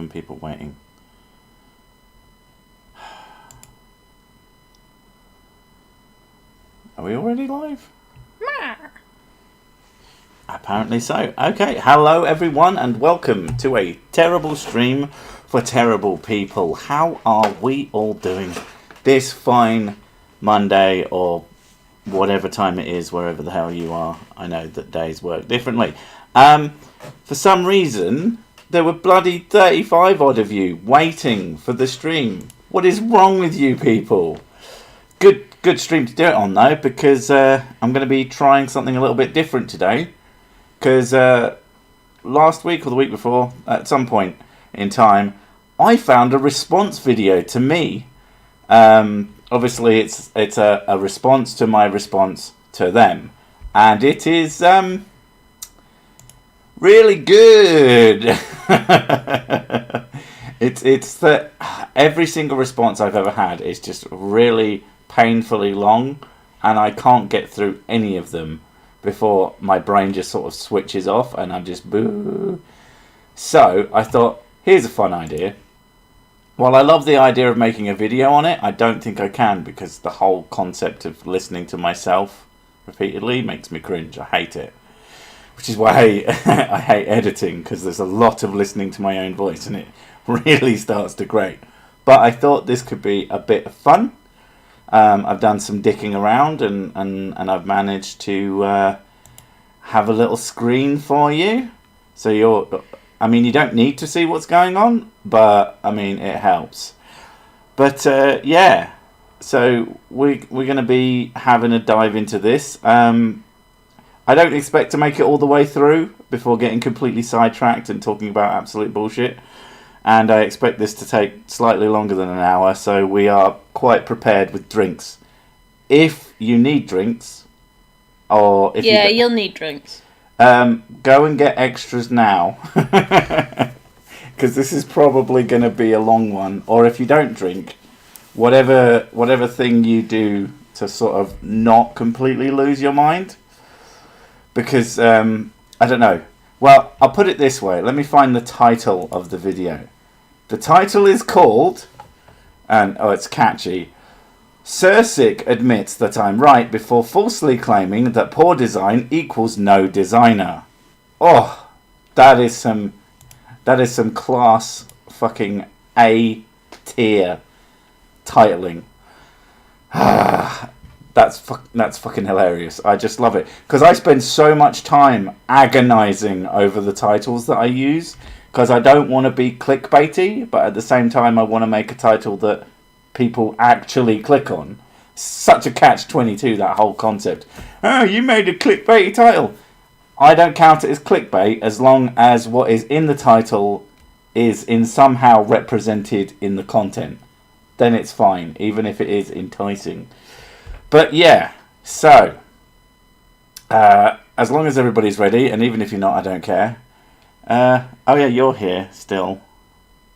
7 people waiting. Are we already live? Apparently so. Okay, hello everyone and welcome to a terrible stream for terrible people. How are we all doing this fine Monday or whatever time it is, wherever the hell you are? I know that days work differently. For some reason, there were bloody 35 odd of you waiting for the stream. What is wrong with you people? Good stream to do it on though, because I'm going to be trying something a little bit different today. Because last week or the week before, at some point in time, I found a response video to me. Obviously, it's a response to my response to them, and it is really good. it's that every single response I've ever had is just really painfully long, and I can't get through any of them before my brain just sort of switches off and I'm just boo. So I thought, here's a fun idea. While I love the idea of making a video on it, I don't think I can, because the whole concept of listening to myself repeatedly makes me cringe. I hate it. Which is why I hate editing, because there's a lot of listening to my own voice and it really starts to grate. But I thought this could be a bit of fun. I've done some dicking around and I've managed to have a little screen for you. So you don't need to see what's going on, but I mean, it helps. But yeah, so we're going to be having a dive into this. I don't expect to make it all the way through before getting completely sidetracked and talking about absolute bullshit. And I expect this to take slightly longer than an hour, so we are quite prepared with drinks. If you need drinks, or if you'll need drinks. Go and get extras now, because this is probably going to be a long one. Or if you don't drink, whatever thing you do to sort of not completely lose your mind, because I don't know. Well, I'll put it this way. Let me find the title of the video. The title is called, and it's catchy, Sirsic admits that I'm right before falsely claiming that poor design equals no designer. Oh, that is some class fucking A tier titling. That's fucking hilarious. I just love it. Because I spend so much time agonizing over the titles that I use. Because I don't want to be clickbaity, but at the same time I want to make a title that people actually click on. Such a catch-22, that whole concept. Oh, you made a clickbaity title. I don't count it as clickbait as long as what is in the title is somehow represented in the content. Then it's fine, even if it is enticing. But yeah, so, as long as everybody's ready, and even if you're not, I don't care. Oh yeah, you're here still.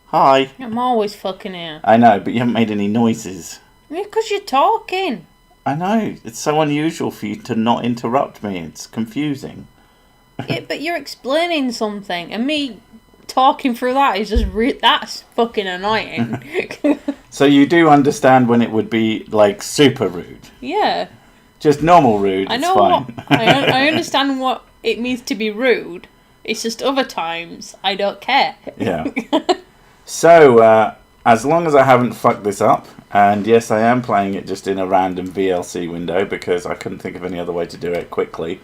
Hi. I'm always fucking here. I know, but you haven't made any noises. Yeah, because you're talking. I know, it's so unusual for you to not interrupt me, it's confusing. Yeah, but you're explaining something, and me talking through that is just that's fucking annoying. So you do understand when it would be, like, super rude? Yeah. Just normal rude, I know it's fine. I understand what it means to be rude. It's just other times I don't care. Yeah. So, as long as I haven't fucked this up, and yes, I am playing it just in a random VLC window because I couldn't think of any other way to do it quickly.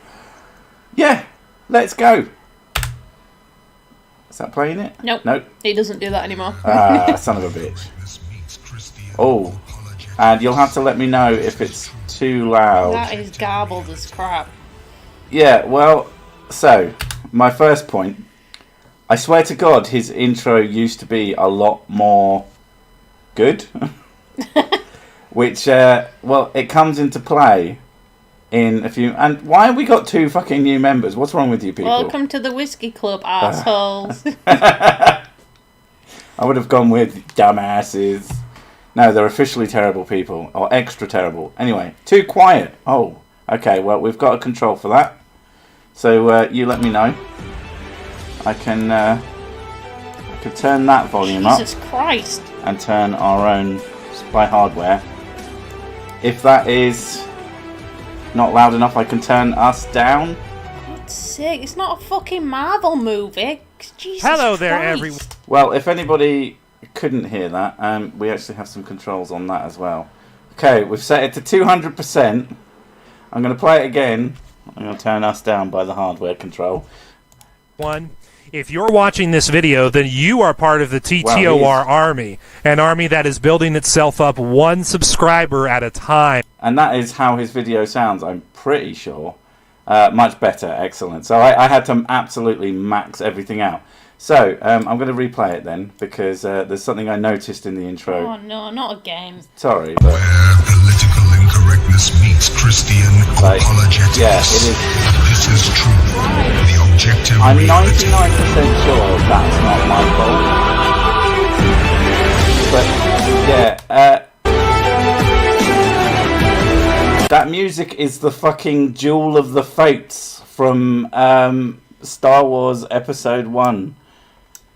Yeah, let's go. Is that playing it? Nope. Nope. It doesn't do that anymore. Son of a bitch. Oh, and you'll have to let me know if it's too loud. That is garbled as crap. Yeah, well, so, my first point. I swear to God, his intro used to be a lot more good. Which, well, it comes into play in a few... And why have we got 2 fucking new members? What's wrong with you people? Welcome to the Whiskey Club, assholes. I would have gone with dumbasses. No, they're officially terrible people. Or extra terrible. Anyway, too quiet. Oh, okay, well, we've got a control for that. So, you let me know. I can could turn that volume up. Jesus Christ. And turn our own by hardware. If that is not loud enough, I can turn us down. God's sake, it's not a fucking Marvel movie. Jesus Hello there, Christ. everyone. Well, if anybody couldn't hear that, we actually have some controls on that as well. Okay, we've set it to 200%. I'm going to play it again. I'm going to turn us down by the hardware control. If you're watching this video, then you are part of the TTOR army, an army that is building itself up one subscriber at a time. And that is how his video sounds, I'm pretty sure. Much better, excellent. So I had to absolutely max everything out. So, I'm going to replay it then, because there's something I noticed in the intro. Oh no, not again. Sorry, but... Where political incorrectness meets Christian apologetics. Yeah, it is. This is true. The objective I'm 99% reality. sure that's not my fault. But, yeah, that music is the fucking Jewel of the Fates from Star Wars Episode 1.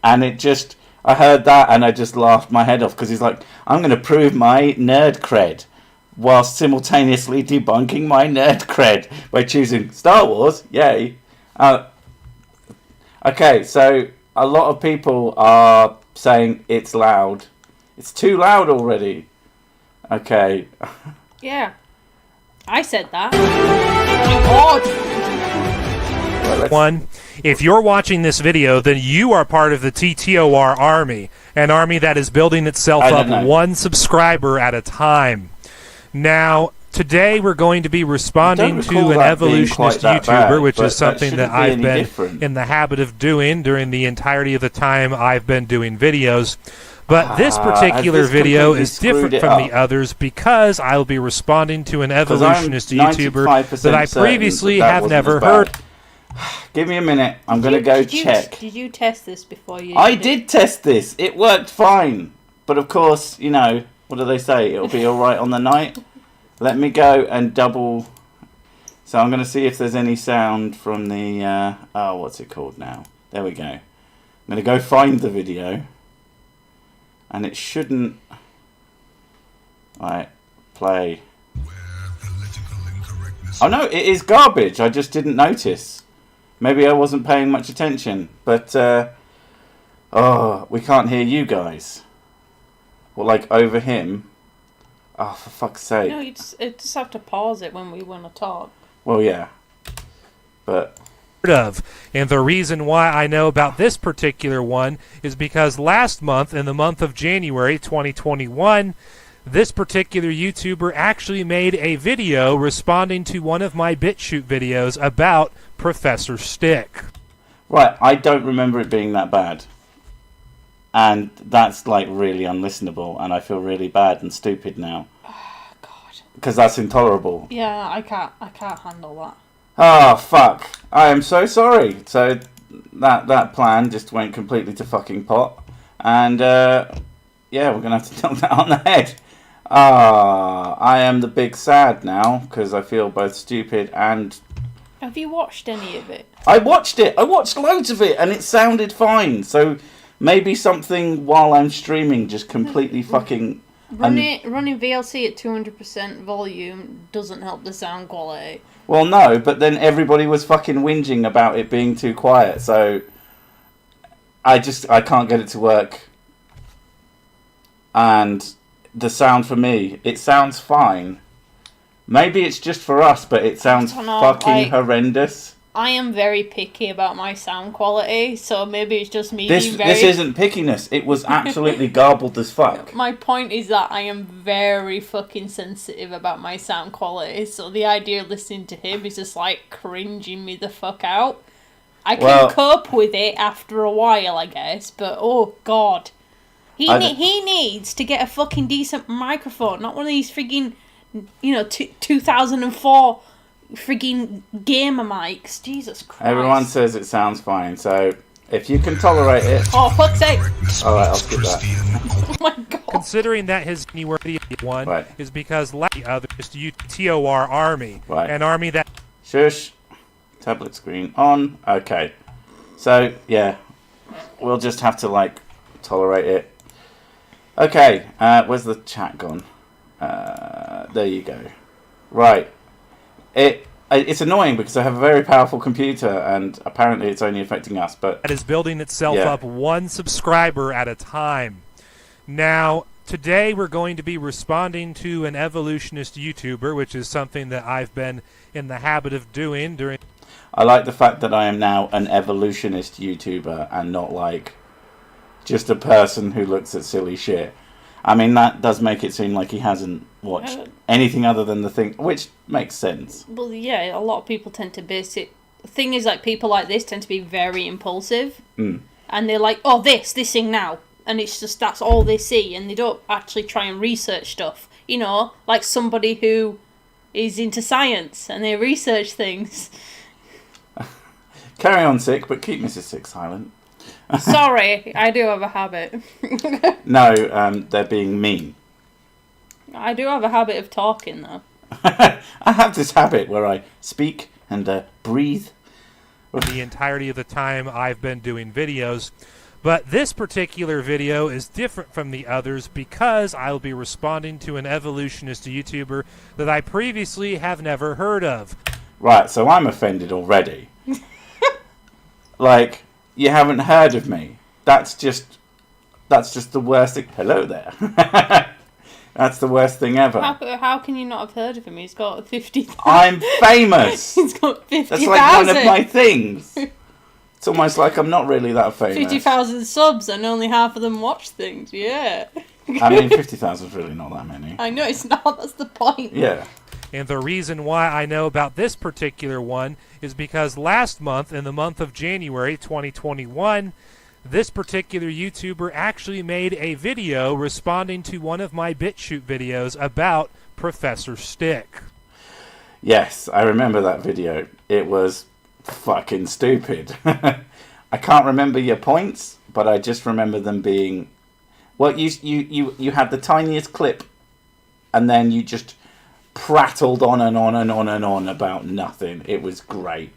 And it just... I heard that and I just laughed my head off, because he's like, I'm going to prove my nerd cred, whilst simultaneously debunking my nerd cred by choosing Star Wars. Yay. Okay, so a lot of people are saying it's loud. It's too loud already. Okay. Yeah. I said that. Oh my God. If you're watching this video, then you are part of the TTOR army, an army that is building itself up one subscriber at a time. Now, today we're going to be responding to an evolutionist YouTuber, which is something that I've been in the habit of doing during the entirety of the time I've been doing videos. But this particular video is different from the others because I'll be responding to an evolutionist YouTuber that I previously have never heard. Give me a minute. I'm going to go check. Did you test this before you... I did test this. It worked fine. But of course, you know, what do they say? It'll be alright on the night. Let me go and double... So I'm going to see if there's any sound from the... oh, what's it called now? There we go. I'm going to go find the video. And it shouldn't... Alright, play. Oh no, it is garbage. I just didn't notice. Maybe I wasn't paying much attention. But, oh, we can't hear you guys. Well, like, over him. Oh, for fuck's sake. No, you just have to pause it when we want to talk. Well, yeah. But... And the reason why I know about this particular one is because last month, in the month of January 2021, this particular YouTuber actually made a video responding to one of my BitChute videos about Professor Stick. Right, I don't remember it being that bad. And that's, like, really unlistenable, and I feel really bad and stupid now. Oh, God. Because that's intolerable. Yeah, I can't handle that. Oh, fuck. I am so sorry. So, that plan just went completely to fucking pot. And, yeah, we're going to have to knock that on the head. I am the big sad now, because I feel both stupid and... Have you watched any of it? I watched it! I watched loads of it, and it sounded fine. So, maybe something while I'm streaming just completely fucking... Running VLC at 200% volume doesn't help the sound quality. Well, no, but then everybody was fucking whinging about it being too quiet, so... I can't get it to work. And... the sound for me, it sounds fine. Maybe it's just for us, but it sounds fucking horrendous. I am very picky about my sound quality, so maybe it's just me This isn't pickiness. It was absolutely garbled as fuck. My point is that I am very fucking sensitive about my sound quality, so the idea of listening to him is just like cringing me the fuck out. I can cope with it after a while, I guess, but oh god. He needs to get a fucking decent microphone, not one of these frigging, 2004 frigging gamer mics. Jesus Christ. Everyone says it sounds fine, so if you can tolerate it... Oh, fuck's sake. Alright, I'll skip that. Oh my god. Considering that his new one is because the other is the TOR army, an army that... Shush. Tablet screen on. Okay. So, yeah. We'll just have to, like... tolerate it. Okay, where's the chat gone? There you go. Right. It's annoying because I have a very powerful computer and apparently it's only affecting us. But that is building itself up one subscriber at a time. Now, today we're going to be responding to an evolutionist YouTuber, which is something that I've been in the habit of doing during... I like the fact that I am now an evolutionist YouTuber and not like just a person who looks at silly shit. I mean, that does make it seem like he hasn't watched anything other than the thing, which makes sense. Well, yeah, a lot of people tend to base it... The thing is, like, people like this tend to be very impulsive. And they're like, oh, this thing now. And it's just, that's all they see. And they don't actually try and research stuff. You know, like somebody who is into science and they research things. Carry on, Sick, but keep Mrs. Sick silent. Sorry, I do have a habit. No, they're being mean. I do have a habit of talking, though. I have this habit where I speak and breathe. The entirety of the time I've been doing videos. But this particular video is different from the others because I'll be responding to an evolutionist YouTuber that I previously have never heard of. Right, so I'm offended already. Like, you haven't heard of me. That's just the worst thing. Hello there. That's the worst thing ever. How can you not have heard of him? He's got 50,000. I'm famous. He's got 50,000. That's like one of my things. It's almost like I'm not really that famous. 50,000 subs and only half of them watch things. Yeah. I mean, 50,000 is really not that many. I know it's not. That's the point. Yeah. And the reason why I know about this particular one is because last month, in the month of January 2021, this particular YouTuber actually made a video responding to one of my BitChute videos about Professor Stick. Yes, I remember that video. It was fucking stupid. I can't remember your points, but I just remember them being... Well, you had the tiniest clip, and then you just prattled on and on and on and on about nothing. It was great.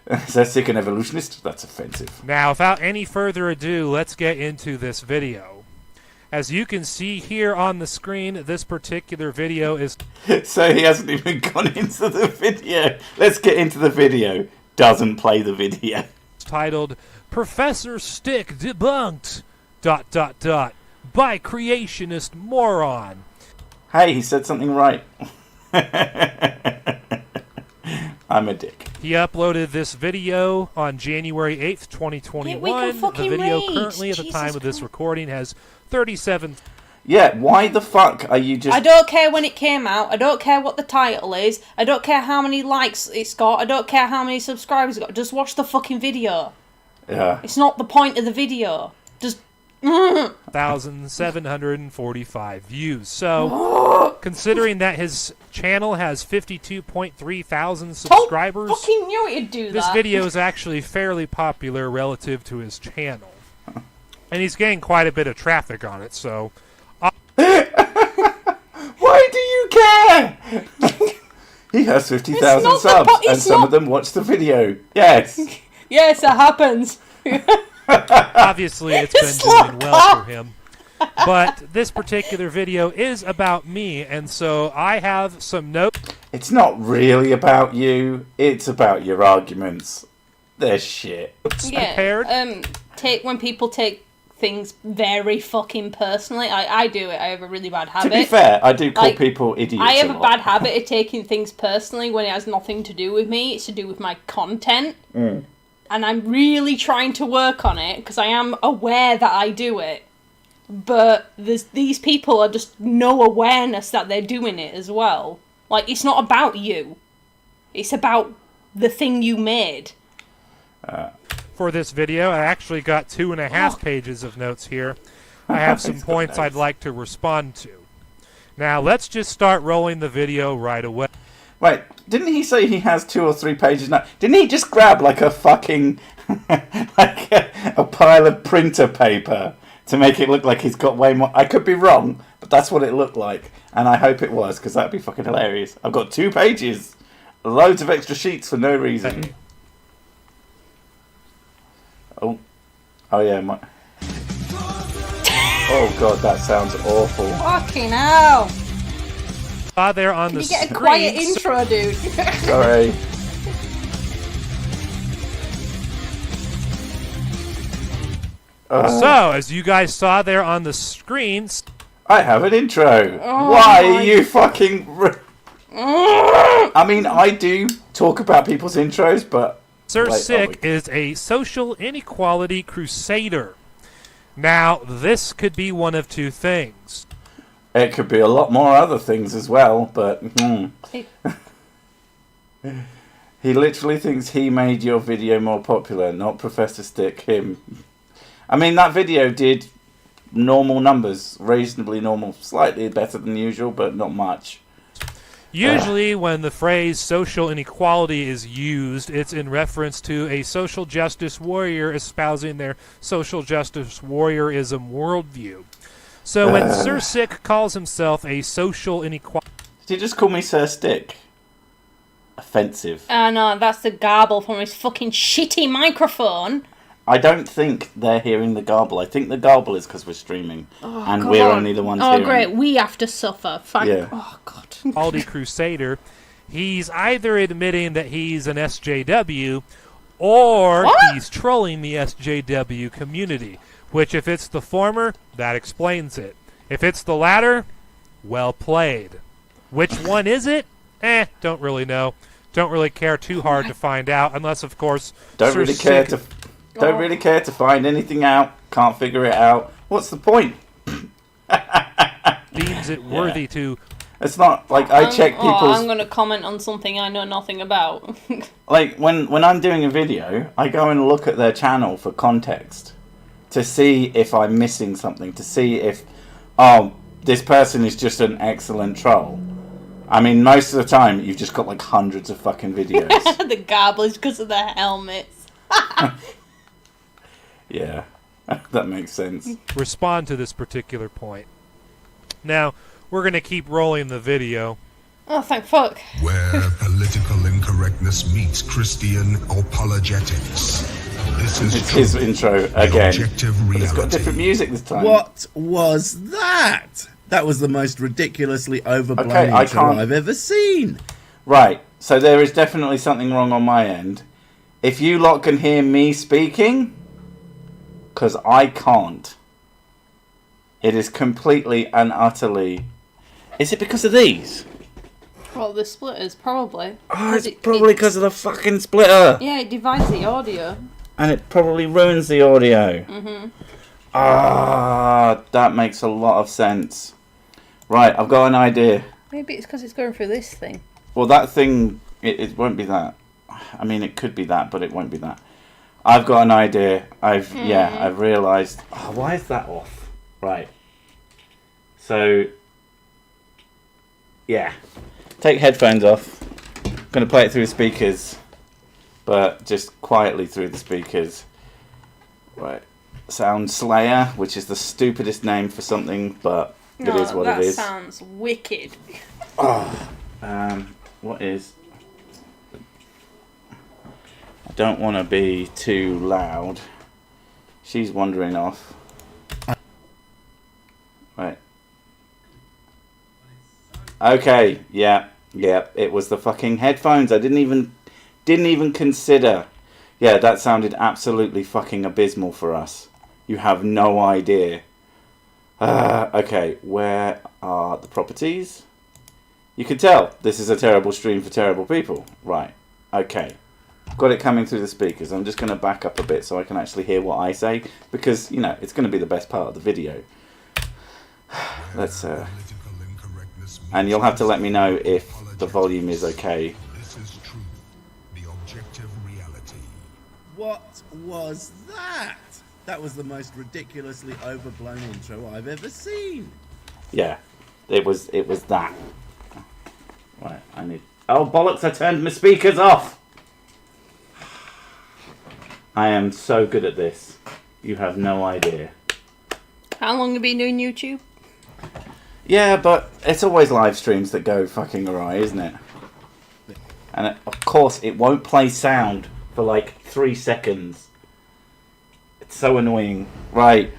Is that Sick and Evolutionist? That's offensive. Now, without any further ado, let's get into this video. As you can see here on the screen, this particular video is... So he hasn't even gone into the video. Let's get into the video. Doesn't play the video. It's titled, Professor Stick Debunked, ... by Creationist Moron. Hey, he said something right. I'm a dick. He uploaded this video on January 8th, 2021. The video currently, at the time of this recording, has 37... Yeah, why the fuck are you just... I don't care when it came out. I don't care what the title is. I don't care how many likes it's got. I don't care how many subscribers it's got. Just watch the fucking video. Yeah. It's not the point of the video. Just... 1,745 views. So, considering that his channel has 52.3 thousand subscribers, fucking knew it'd do that. This video is actually fairly popular relative to his channel, and he's getting quite a bit of traffic on it. So, why do you care? He has 50,000 subs, and some of them watch the video. Yes. Yes, it happens. Obviously, it's been doing well for him. But this particular video is about me, and so I have some notes. It's not really about you. It's about your arguments. They're shit. Prepared. When people take things very fucking personally, I do it. I have a really bad habit. To be fair, I do call people idiots. I have a bad habit of taking things personally when it has nothing to do with me. It's to do with my content. And I'm really trying to work on it, because I am aware that I do it. But these people are just no awareness that they're doing it as well. Like, it's not about you. It's about the thing you made. For this video, I actually got 2.5 pages of notes here. I have some points I'd like to respond to. Now, let's just start rolling the video right away. Wait, didn't he say he has 2 or 3 pages now? Didn't he just grab like a fucking like a pile of printer paper to make it look like he's got way more? I could be wrong, but that's what it looked like, and I hope it was, because that'd be fucking hilarious. I've got 2 pages, loads of extra sheets for no reason. Oh yeah, my... Oh god, that sounds awful. Fucking hell! There on Can the you get a screen. quiet intro, dude? Sorry. So, as you guys saw there on the screen, I have an intro. Oh Why my- are you fucking... I mean, I do talk about people's intros, but... Sir Wait, Sick is a social inequality crusader. Now, this could be one of two things. It could be a lot more other things as well, but... He literally thinks he made your video more popular, not Professor Stick, him. I mean, that video did normal numbers, reasonably normal, slightly better than usual, but not much. Usually, when the phrase social inequality is used, it's in reference to a social justice warrior espousing their social justice warriorism worldview. So when Sir Sick calls himself a social inequality... Did you just call me Sir Stick? Offensive. No, that's the garble from his fucking shitty microphone. I don't think they're hearing the garble. I think the garble is because we're streaming. And God. we're only the ones Oh, hearing great. it. We have to suffer. Yeah. Oh, God. Equality crusader, he's either admitting that he's an SJW or What? he's trolling the SJW community. Which, if it's the former, that explains it. If it's the latter, well played. Which one is it? Don't really know. Don't really care too hard to find out, unless, of course, Don't Sir really care Sick to... Don't really care to find anything out. Can't figure it out. What's the point? deems it worthy to... It's not like I check people's... I'm going to comment on something I know nothing about. Like, when I'm doing a video, I go and look at their channel for context. To see if I'm missing something. To see if, oh, this person is just an excellent troll. I mean, most of the time, you've just got like hundreds of fucking videos. The garble is because of the helmets. Yeah, that makes sense. respond to this particular point. Now, we're going to keep rolling the video. Oh, thank fuck. Where political incorrectness meets Christian apologetics. This is It's his intro again. objective But it's got reality. different music this time. What was that? That was the most ridiculously overblown Okay, I intro can't- I've ever seen. Right, so there is definitely something wrong on my end. If you lot can hear me speaking, because I can't. It is completely and utterly... Is it because of these? Well, the splitters, probably. Oh, it's probably because of the fucking splitter. Yeah, it divides the audio. And it probably ruins the audio. Ah, that makes a lot of sense. Right, I've got an idea. Maybe it's because it's going through this thing. Well, that thing, it won't be that. I mean, it could be that, but it won't be that. I've got an idea. I've realised. Oh, why is that off? Right. So, yeah. Take headphones off. I'm going to play it through the speakers, but just quietly through the speakers. Right. Sound Slayer, which is the stupidest name for something, but it is what it is. That sounds wicked. What is... I don't want to be too loud. She's wandering off. Right. Okay, yeah. It was the fucking headphones. I didn't even consider. Yeah, that sounded absolutely fucking abysmal for us. You have no idea. Okay, where are the properties? You can tell this is a terrible stream for terrible people. Right, okay. Got it coming through the speakers. I'm just going to back up a bit so I can actually hear what I say. Because, you know, it's going to be the best part of the video. Let's, Political incorrectness meets and you'll have to let me know if Christian the volume is okay. This is truth, the objective reality. What was that? That was the most ridiculously overblown intro I've ever seen. Yeah, it was that. Right, I need... Oh, bollocks, I turned my speakers off! I am so good at this. You have no idea. How long have you been doing YouTube? Yeah, but it's always live streams that go fucking awry, isn't it? And of course, it won't play sound for like 3 seconds. It's so annoying. Right.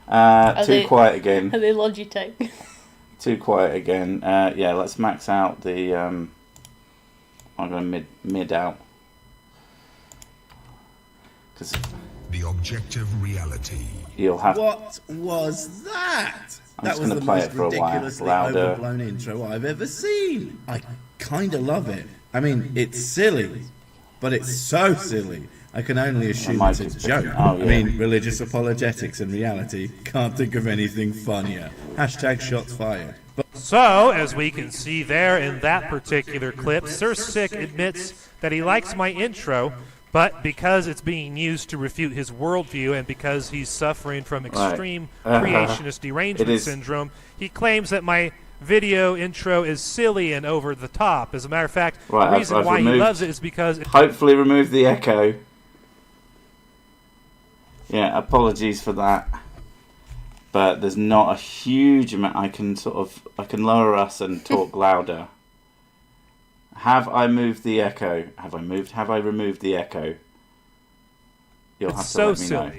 Too quiet again. Are they Logitech? Too quiet again. Yeah, let's max out the... I'm going to mid out. Because the objective reality. You'll have... What was that? I'm That just was gonna the play most it for a while, ridiculously louder. overblown intro I've ever seen. I kind of love it. I mean, it's silly, but it's so silly. I can only assume it's a joke. Oh, yeah. I mean, religious apologetics and reality. Can't think of anything funnier. Hashtag shots fired. But So, as we can see there in that particular clip, Sir Sick admits that he likes my intro, but because it's being used to refute his worldview and because he's suffering from extreme creationist derangement syndrome, he claims that my video intro is silly and over the top. As a matter of fact, the reason why he loves it is because... Hopefully remove the echo. Yeah, apologies for that. But there's not a huge amount. I can lower us and talk louder. Have I moved the echo? Have I removed the echo? You'll have to let me know.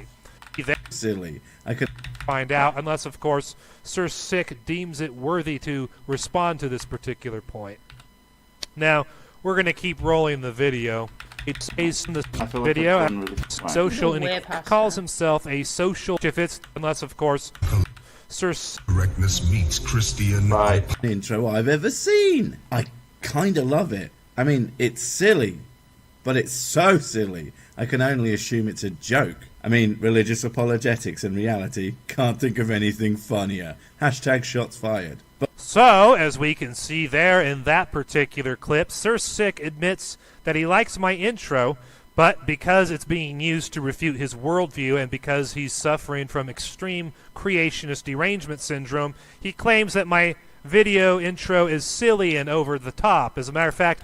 silly. I could find out, unless, of course, Sir Sick deems it worthy to respond to this particular point. Now, we're going to keep rolling the video. It says in the video, social, and he calls himself a social. If it's, unless, of course, Sir Correctness meets Christian. intro I've ever seen. I kind of love it. I mean, it's silly, but it's so silly. I can only assume it's a joke. I mean, religious apologetics and reality. Can't think of anything funnier. Hashtag shots fired. But so, as we can see there in that particular clip, Sir Sick admits that he likes my intro, but because it's being used to refute his worldview and because he's suffering from extreme creationist derangement syndrome, he claims that my video intro is silly and over the top. As a matter of fact...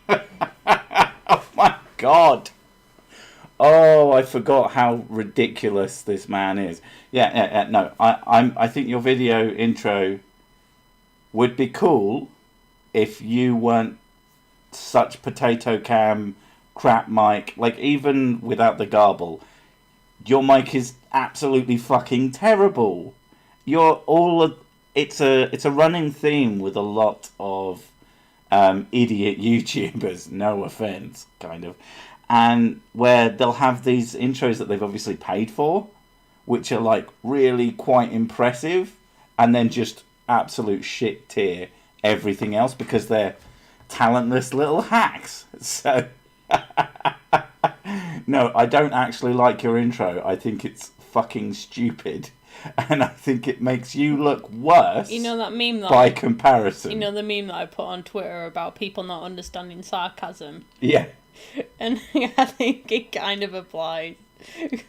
Oh my god! Oh, I forgot how ridiculous this man is. No, I think your video intro would be cool if you weren't such potato cam crap mic. Like, even without the garble, your mic is absolutely fucking terrible. It's a running theme with a lot of idiot YouTubers, no offense, kind of, and where they'll have these intros that they've obviously paid for, which are like really quite impressive, and then just absolute shit tier everything else because they're talentless little hacks. So no, I don't actually like your intro. I think it's fucking stupid. And I think it makes you look worse. You know that meme that by comparison. You know the meme that I put on Twitter about people not understanding sarcasm? Yeah. And I think it kind of applies.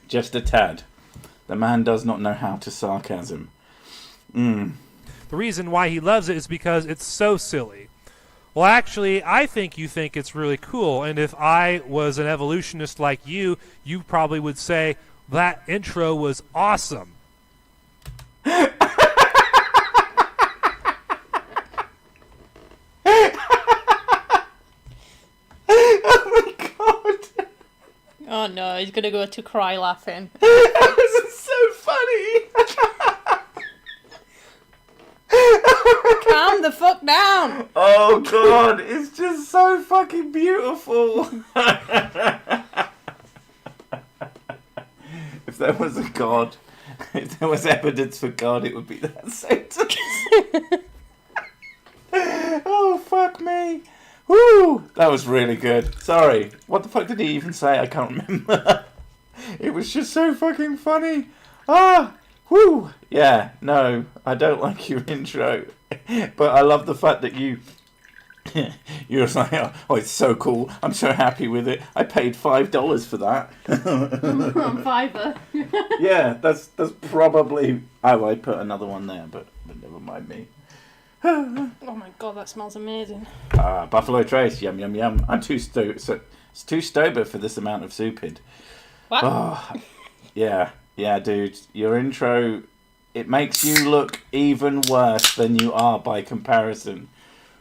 Just a tad. The man does not know how to sarcasm. The reason why he loves it is because it's so silly. Well, actually, I think you think it's really cool. And if I was an evolutionist like you probably would say that intro was awesome. Oh no, he's gonna go to cry laughing. This is so funny. Calm the fuck down. Oh god, it's just so fucking beautiful. If there was a god, if there was evidence for God, it would be that sentence. Oh fuck me. Woo! That was really good. Sorry. What the fuck did he even say? I can't remember. It was just so fucking funny. Ah! Woo! Yeah, no, I don't like your intro. But I love the fact that you're like, oh, it's so cool. I'm so happy with it. I paid $5 for that. On Fiverr. Yeah, that's probably... Oh, I put another one there, but never mind me. Oh my god, that smells amazing. Buffalo Trace, yum yum yum. I'm too it's too sober for this amount of soupid. What? Oh, yeah, dude. Your intro, it makes you look even worse than you are by comparison.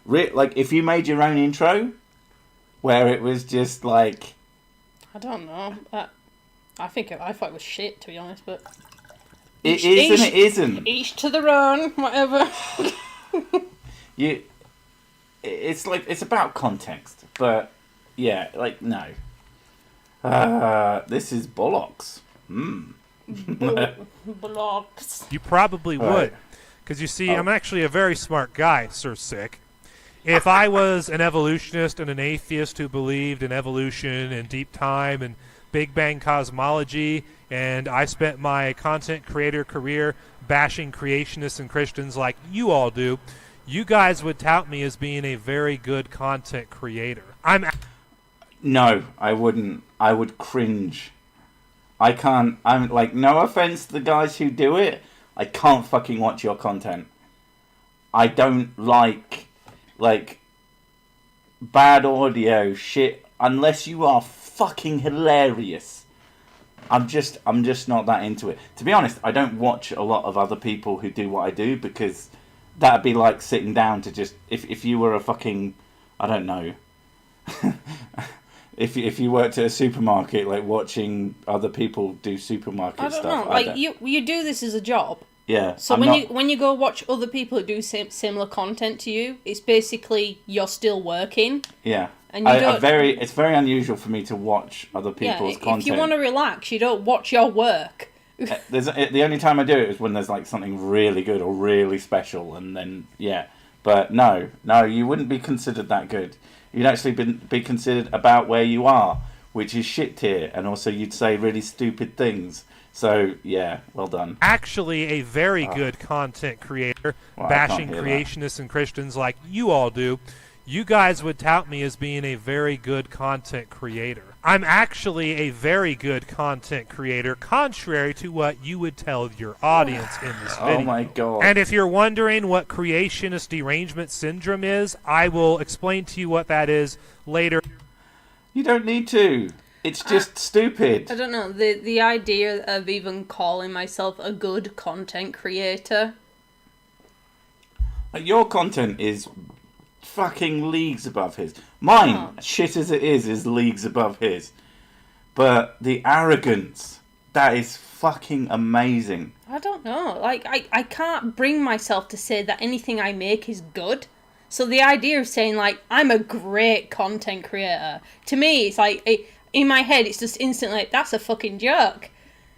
Like, if you made your own intro, where it was just like... I don't know. I thought it was shit, to be honest, but... It is and it isn't. Each to their own, whatever. It's about context, but yeah, like no. This is bollocks. Blocks. You probably would, because you see, I'm actually a very smart guy, Sir Sick. If I was an evolutionist and an atheist who believed in evolution and deep time and Big Bang cosmology, and I spent my content creator career bashing creationists and Christians like you all do, you guys would tout me as being a very good content creator. No, I wouldn't. I would cringe. I can't. I'm like, no offense to the guys who do it. I can't fucking watch your content. I don't like bad audio shit unless you are fucking hilarious. I'm just not that into it. To be honest, I don't watch a lot of other people who do what I do because that'd be like sitting down to just if you were a fucking, I don't know. If you worked at a supermarket, like watching other people do supermarket stuff. I don't know. You do this as a job. Yeah. So when you go watch other people who do similar content to you, it's basically you're still working. Yeah. And it's very unusual for me to watch other people's content. If you want to relax, you don't watch your work. The only time I do it is when there's like something really good or really special, and then yeah. But no, you wouldn't be considered that good. You'd actually be considered about where you are, which is shit tier, and also you'd say really stupid things. So, yeah, well done. Actually a very good content creator, bashing creationists and Christians like you all do. You guys would tout me as being a very good content creator. I'm actually a very good content creator, contrary to what you would tell your audience in this video. Oh my god. And if you're wondering what creationist derangement syndrome is, I will explain to you what that is later. You don't need to. It's just stupid. I don't know, the idea of even calling myself a good content creator. Your content is fucking leagues above his. Mine, shit as it is leagues above his. But the arrogance, that is fucking amazing. I don't know. Like, I can't bring myself to say that anything I make is good. So the idea of saying, like, I'm a great content creator, to me, it's like, in my head, it's just instantly like, that's a fucking joke.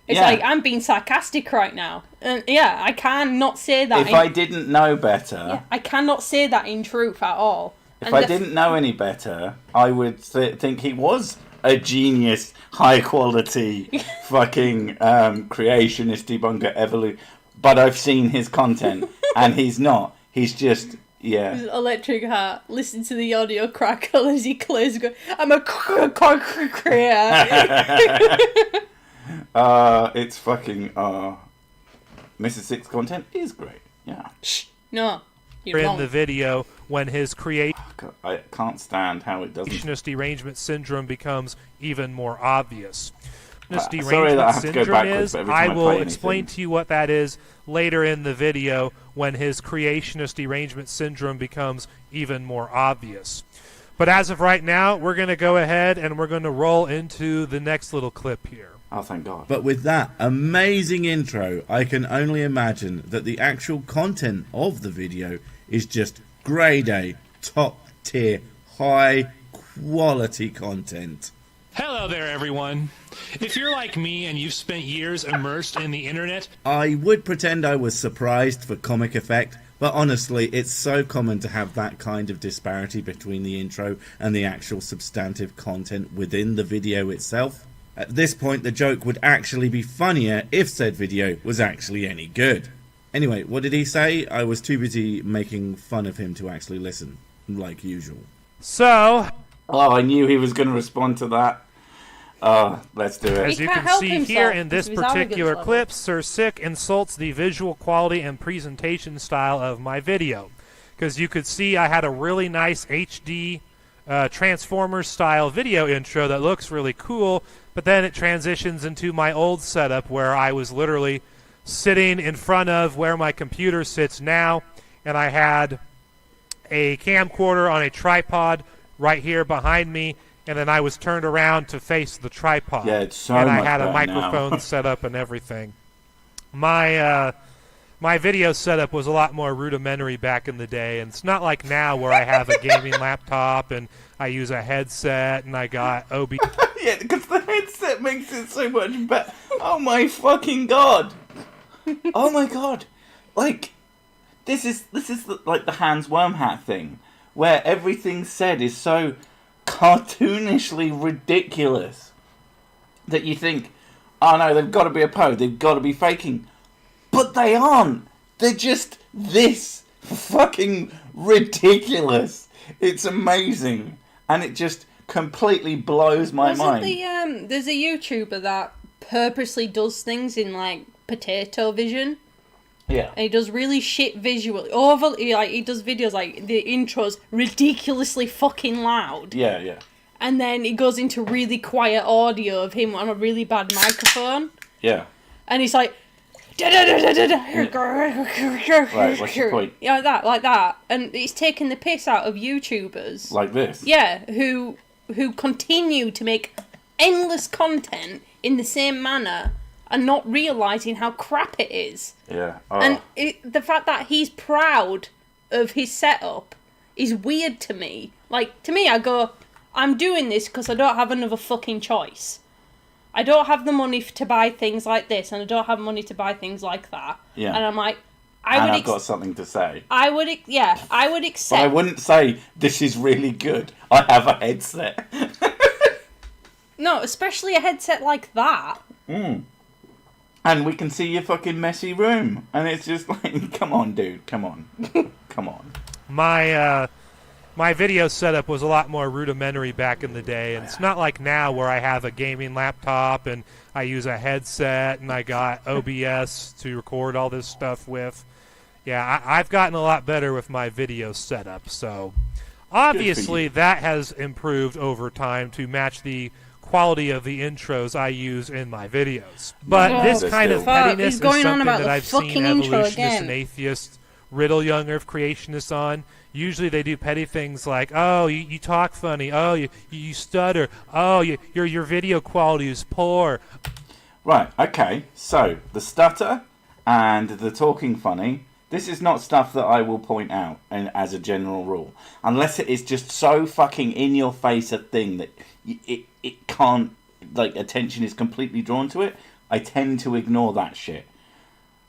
It's like, I'm being sarcastic right now. And yeah, I cannot say that. If I didn't know better... Yeah, I cannot say that in truth at all. If I didn't know any better, I would think he was a genius, high-quality, fucking creationist debunker evolution. But I've seen his content, and he's not. He's just... Yeah. Electric Heart. Listen to the audio crackle as he clears. I'm a content creator. It's fucking Mrs. Six content is great. Yeah. Shh. No. You're in wrong. The video when his I can't stand how it doesn't. Creationist derangement syndrome becomes even more obvious. Creationist sorry that I derangement have to go syndrome backwards, is. but every time I I will play explain anything- to you what that is later in the video when his creationist derangement syndrome becomes even more obvious. But as of right now, we're going to go ahead and we're going to roll into the next little clip here. Oh, thank God. But with that amazing intro, I can only imagine that the actual content of the video is just grade A, top tier, high quality content. Hello there, everyone. If you're like me and you've spent years immersed in the internet... I would pretend I was surprised for comic effect, but honestly, it's so common to have that kind of disparity between the intro and the actual substantive content within the video itself. At this point, the joke would actually be funnier if said video was actually any good. Anyway, what did he say? I was too busy making fun of him to actually listen, like usual. So... Oh, I knew he was going to respond to that. Let's do it. As you can see here in this particular clip, Sir Sick insults the visual quality and presentation style of my video. Because you could see I had a really nice HD Transformers style video intro that looks really cool, but then it transitions into my old setup where I was literally sitting in front of where my computer sits now, and I had a camcorder on a tripod right here behind me, and then I was turned around to face the tripod. Yeah, it's so and I much had a better microphone now. set up and everything. My video setup was a lot more rudimentary back in the day, and it's not like now where I have a gaming laptop and I use a headset and I got OBS. Yeah, because the headset makes it so much better. Oh my fucking god! Oh my god! Like, this is like the Hans Wormhat thing, where everything said is so cartoonishly ridiculous that you think, oh no, they've got to be a pose, they've got to be faking. But they aren't. They're just this fucking ridiculous. It's amazing. And it just completely blows my mind. There's a YouTuber that purposely does things in, like, potato vision. Yeah. And he does really shit visual. He does videos like the intro's ridiculously fucking loud. Yeah, yeah. And then he goes into really quiet audio of him on a really bad microphone. Yeah. And he's like... Right, what's your point? Yeah, like that. And it's taking the piss out of YouTubers. Like this? Yeah, who continue to make endless content in the same manner and not realising how crap it is. Yeah. Oh. And the fact that he's proud of his setup is weird to me. Like, to me, I go, I'm doing this because I don't have another fucking choice. I don't have the money to buy things like this, and I don't have money to buy things like that. Yeah. And I'm like, I've got something to say. I would accept. But I wouldn't say, this is really good. I have a headset. No, especially a headset like that. And we can see your fucking messy room. And it's just like, come on, dude. Come on. Come on. My video setup was a lot more rudimentary back in the day, and it's not like now where I have a gaming laptop and I use a headset and I got OBS to record all this stuff with. Yeah, I've gotten a lot better with my video setup, so obviously that has improved over time to match the quality of the intros I use in my videos. But this kind of pettiness is something that I've seen evolutionists and atheists riddle young earth creationists on. Usually they do petty things like, oh, you talk funny, oh, you stutter, oh, your video quality is poor. Right, okay, so the stutter and the talking funny, this is not stuff that I will point out as a general rule. Unless it is just so fucking in your face a thing that it can't, like, attention is completely drawn to it, I tend to ignore that shit.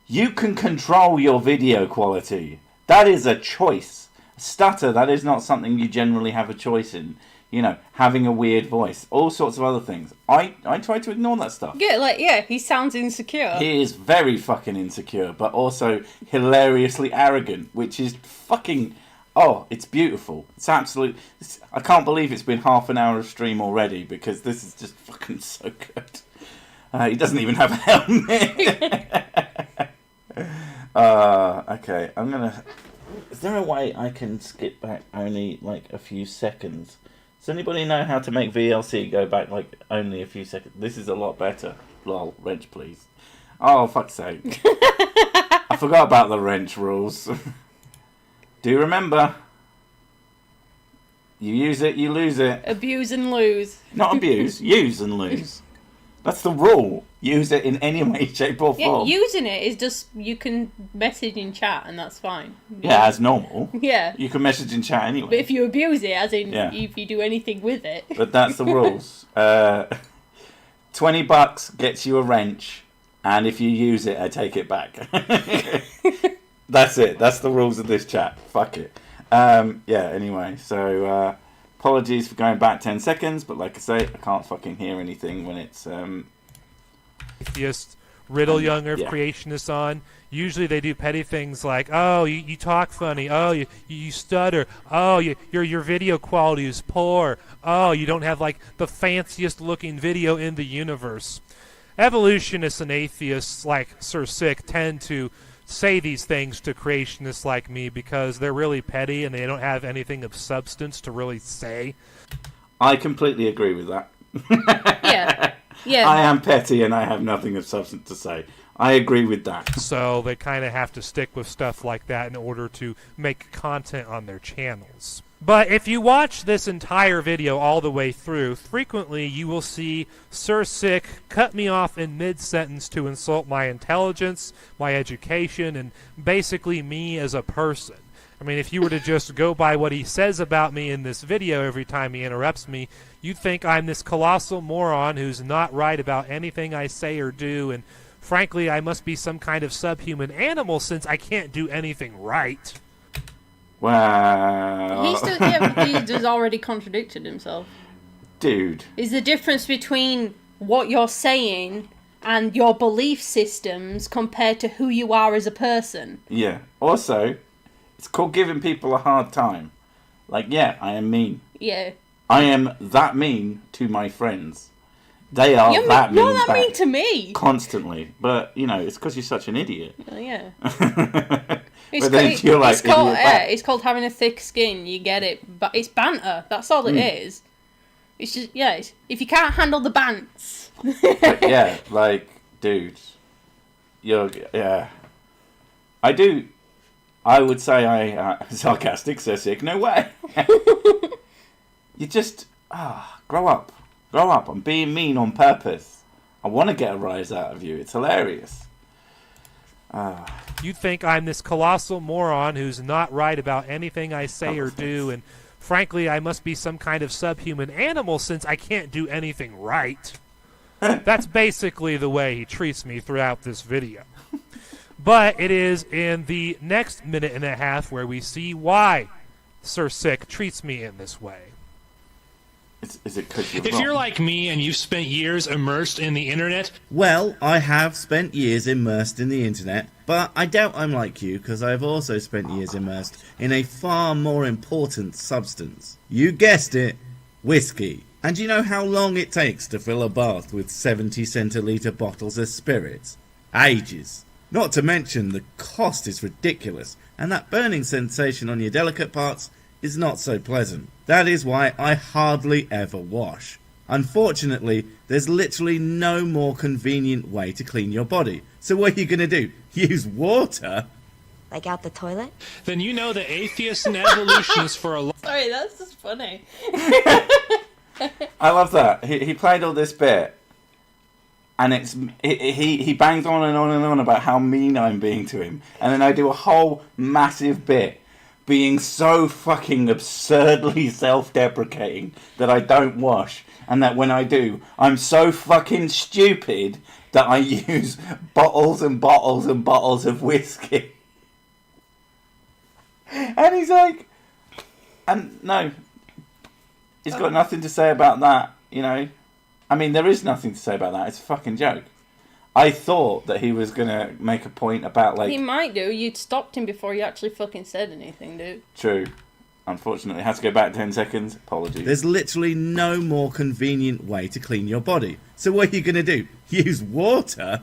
You can control your video quality. That is a choice. Stutter, that is not something you generally have a choice in. You know, having a weird voice, all sorts of other things. I try to ignore that stuff. Yeah, he sounds insecure. He is very fucking insecure, but also hilariously arrogant, which is fucking... Oh, it's beautiful. It's absolute... I can't believe it's been half an hour of stream already, because this is just fucking so good. He doesn't even have a helmet. Okay, I'm gonna... Is there a way I can skip back only, like, a few seconds? Does anybody know how to make VLC go back, like, only a few seconds? This is a lot better. Lol, wrench, please. Oh, fuck's sake. I forgot about the wrench rules. Do you remember? You use it, you lose it. Abuse and lose. Not abuse, use and lose. That's the rule. Use it in any way, shape or form. Yeah, using it is just, you can message in chat and that's fine. Yeah, as normal. Yeah. You can message in chat anyway. But if you abuse it, as in if you do anything with it. But that's the rules. $20 gets you a wrench, and if you use it, I take it back. That's it. That's the rules of this chat. Fuck it. Anyway, so... apologies for going back 10 seconds, but like I say, I can't fucking hear anything when it's... Atheists riddle young earth creationists on. Usually they do petty things like, oh, you talk funny, oh, you stutter, oh, your video quality is poor, oh, you don't have, like, the fanciest looking video in the universe. Evolutionists and atheists like Sir Sick tend to say these things to creationists like me because they're really petty and they don't have anything of substance to really say. I completely agree with that. Yeah. I am petty and I have nothing of substance to say. I agree with that. So they kind of have to stick with stuff like that in order to make content on their channels. But if you watch this entire video all the way through, frequently you will see Sir Sick cut me off in mid-sentence to insult my intelligence, my education, and basically me as a person. I mean, if you were to just go by what he says about me in this video every time he interrupts me, you'd think I'm this colossal moron who's not right about anything I say or do, and frankly, I must be some kind of subhuman animal since I can't do anything right. Wow. He's already contradicted himself. Dude. Is the difference between what you're saying and your belief systems compared to who you are as a person. Yeah. Also, it's called giving people a hard time. Like, yeah, I am mean. Yeah. I am that mean to my friends. They are You're that mean. You're that mean to me. Constantly. But, you know, it's because you're such an idiot. Yeah. It's called having a thick skin. You get it, but it's banter. That's all it is. It's just if you can't handle the bants. Yeah, like, dude, I would say I sarcastic, so sick. No way. You just grow up. I'm being mean on purpose. I want to get a rise out of you. It's hilarious. You think I'm this colossal moron who's not right about anything I say or do, and frankly, I must be some kind of subhuman animal since I can't do anything right. That's basically the way he treats me throughout this video. But it is in the next minute and a half where we see why Sir Sick treats me in this way. Is it 'cause If you're like me and you've spent years immersed in the internet... Well, I have spent years immersed in the internet, but I doubt I'm like you, because I've also spent years immersed in a far more important substance. You guessed it, whiskey. And you know how long it takes to fill a bath with 70 centilitre bottles of spirits? Ages. Not to mention the cost is ridiculous, and that burning sensation on your delicate parts is not so pleasant. That is why I hardly ever wash. Unfortunately, there's literally no more convenient way to clean your body. So what are you going to do? Use water? Like out the toilet? Then you know the atheists and evolutionists for a long... Sorry, that's just funny. I love that. He played all this bit, and he bangs on and on and on about how mean I'm being to him, and then I do a whole massive bit being so fucking absurdly self-deprecating that I don't wash, and that when I do, I'm so fucking stupid that I use bottles and bottles and bottles of whiskey. And he's like, and no, he's got nothing to say about that, you know. I mean, there is nothing to say about that. It's a fucking joke. I thought that he was going to make a point about, like... He might do. You'd stopped him before he actually fucking said anything, dude. True. Unfortunately, had to go back 10 seconds. Apologies. There's literally no more convenient way to clean your body. So what are you going to do? Use water?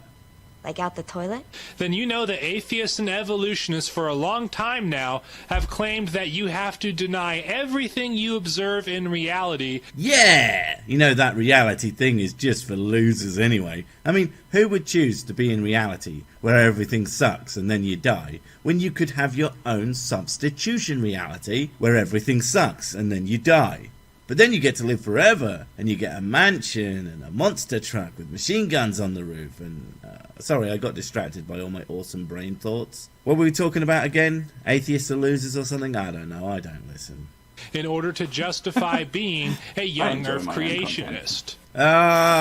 Like out the toilet? Then you know the atheists and evolutionists for a long time now have claimed that you have to deny everything you observe in reality. Yeah! You know, that reality thing is just for losers anyway. I mean, who would choose to be in reality, where everything sucks and then you die, when you could have your own substitution reality, where everything sucks and then you die? But then you get to live forever, and you get a mansion and a monster truck with machine guns on the roof, and... sorry, I got distracted by all my awesome brain thoughts. What were we talking about again? Atheists are losers or something? I don't know, I don't listen. In order to justify being a young Earth creationist.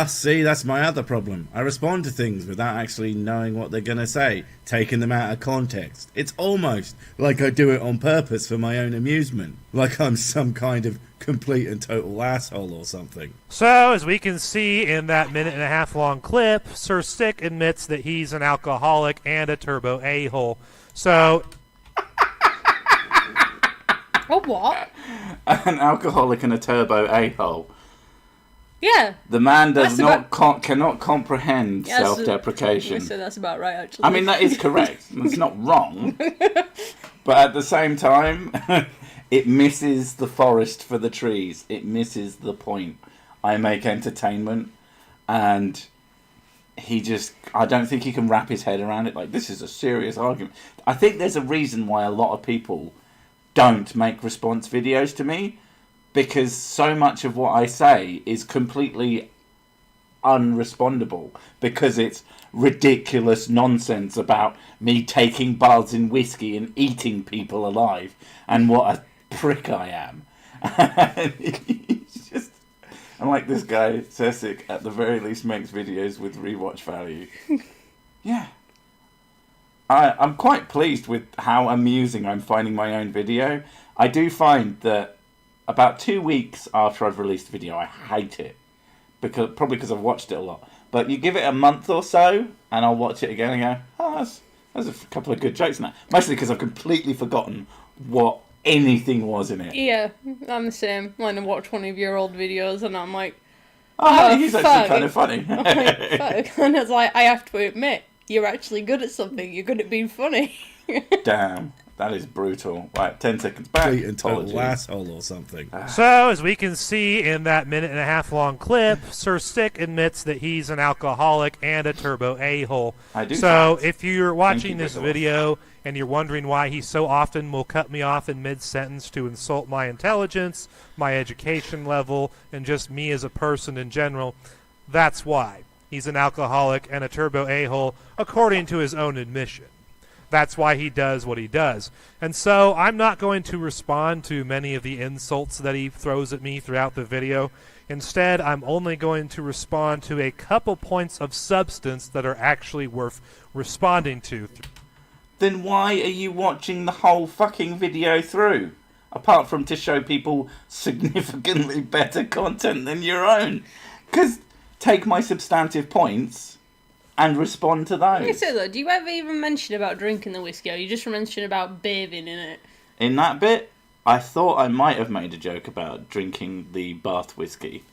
See, that's my other problem. I respond to things without actually knowing what they're going to say, taking them out of context. It's almost like I do it on purpose for my own amusement, like I'm some kind of complete and total asshole or something. So, as we can see in that minute and a half long clip, Sir Sick admits that he's an alcoholic and a turbo a-hole. So... Oh, what? An alcoholic and a turbo a-hole. Yeah. The man cannot comprehend self-deprecation. So that's about right, actually. I mean, that is correct. It's not wrong. But at the same time, it misses the forest for the trees. It misses the point. I make entertainment, and I don't think he can wrap his head around it. Like, this is a serious argument. I think there's a reason why a lot of people don't make response videos to me, because so much of what I say is completely unrespondable, because it's ridiculous nonsense about me taking baths in whiskey and eating people alive, and what a prick I am. And it's just, I'm like, this guy Cesic at the very least makes videos with rewatch value. Yeah. I'm quite pleased with how amusing I'm finding my own video. I do find that about 2 weeks after I've released a video, I hate it. Probably because I've watched it a lot. But you give it a month or so, and I'll watch it again and go, oh, there's a couple of good jokes in that. Mostly because I've completely forgotten what anything was in it. Yeah, I'm the same. When I watch one of your old videos, and I'm like, oh he's actually kind of funny. I'm like, fuck. And it's like, I have to admit, you're actually good at something. You're good at being funny. Damn, that is brutal. Right, 10 seconds back. Total asshole or something. So, as we can see in that 1.5-minute long clip, Sir Sick admits that he's an alcoholic and a turbo a-hole. So, if you're watching this video and you're wondering why he so often will cut me off in mid-sentence to insult my intelligence, my education level, and just me as a person in general, that's why. He's an alcoholic and a turbo a-hole, according to his own admission. That's why he does what he does. And so I'm not going to respond to many of the insults that he throws at me throughout the video. Instead, I'm only going to respond to a couple points of substance that are actually worth responding to. Then why are you watching the whole fucking video through? Apart from to show people significantly better content than your own. Because take my substantive points and respond to those. I say though, do you ever even mention about drinking the whiskey, or you just mention about bathing in it? In that bit, I thought I might have made a joke about drinking the bath whiskey,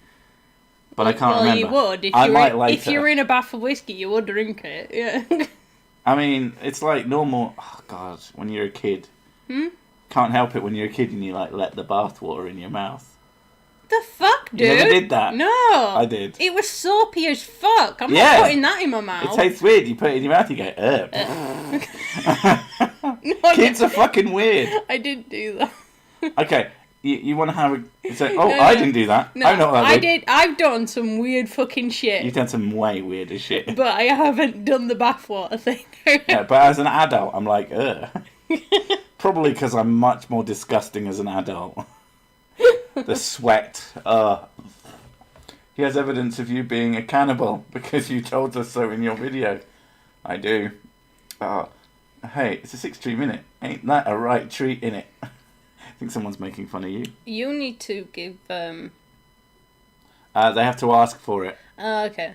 but I can't remember. Well, you would. If you're in a bath of whiskey, you would drink it. Yeah. I mean, it's like normal. Oh God, when you're a kid, can't help it when you're a kid and you like let the bath water in your mouth. The fuck, dude? You never did that? No. I did. It was soapy as fuck. I'm not putting that in my mouth. It tastes weird. You put it in your mouth, you go, no, Kids are fucking weird. I didn't do that. Okay, you want to have a... Say, I didn't do that. No, I know what I did. I've done some weird fucking shit. You've done some way weirder shit. But I haven't done the bathwater thing. Yeah, but as an adult, I'm like, ugh. Probably because I'm much more disgusting as an adult. The sweat. He has evidence of you being a cannibal because you told us so in your video. I do. Hey, it's a 6-treat minute. Ain't that a right treat in it? I think someone's making fun of you. You need to give They have to ask for it. Okay.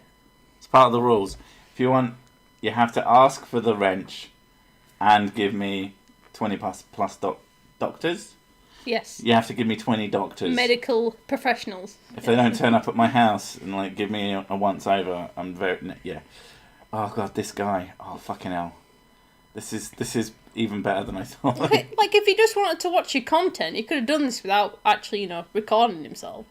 It's part of the rules. If you want, you have to ask for the wrench and give me 20 plus doctors. Yes. You have to give me 20 doctors. Medical professionals. If they don't turn up at my house and like give me a once over, I'm very... Yeah. Oh God, this guy. Oh fucking hell. This is even better than I thought. Like if he just wanted to watch your content, he could have done this without actually, recording himself.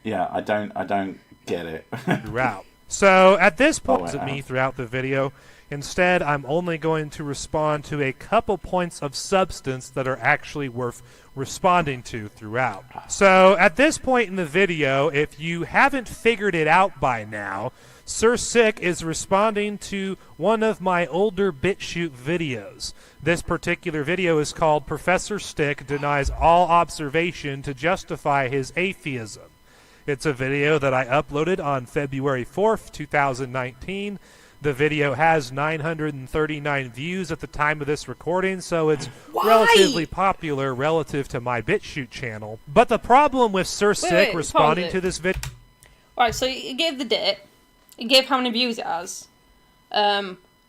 Yeah, I don't get it. Throughout. So at this point of me throughout the video, instead I'm only going to respond to a couple points of substance that are actually worth responding to throughout. So at this point in the video, if you haven't figured it out by now, Sir Sick is responding to one of my older BitChute videos. This particular video is called Professor Stick Denies All Observation to Justify His Atheism. It's a video that I uploaded on February 4th, 2019. The video has 939 views at the time of this recording, so it's relatively popular relative to my BitChute channel. But the problem with Sir Sick responding to this video... Alright, so he gave the date. He gave how many views it has.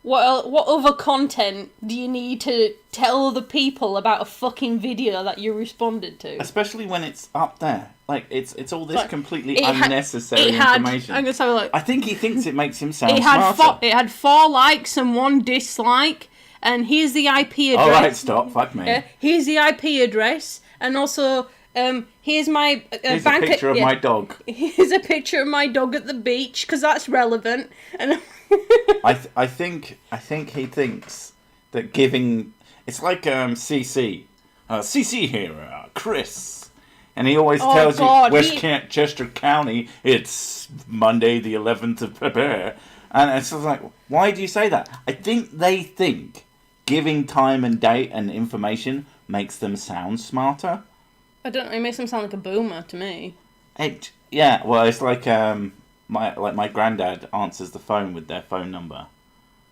What other content do you need to tell other people about a fucking video that you responded to? Especially when it's up there. Like, it's all this completely unnecessary information. I'm gonna say, look, I think he thinks it makes him sound smarter. It had 4 likes and 1 dislike. And here's the IP address. Alright, stop. Fuck me. Here's the IP address. And also, here's my... here's a picture of my dog. Here's a picture of my dog at the beach, because that's relevant. And I think he thinks that giving... It's like CC. CC here, Chris. And he always Oh, tells God, you, Westchester County, it's Monday the 11th of February. And it's like, why do you say that? I think they think giving time and date and information makes them sound smarter. I don't know, it makes them sound like a boomer to me. Yeah, well, it's like my granddad answers the phone with their phone number.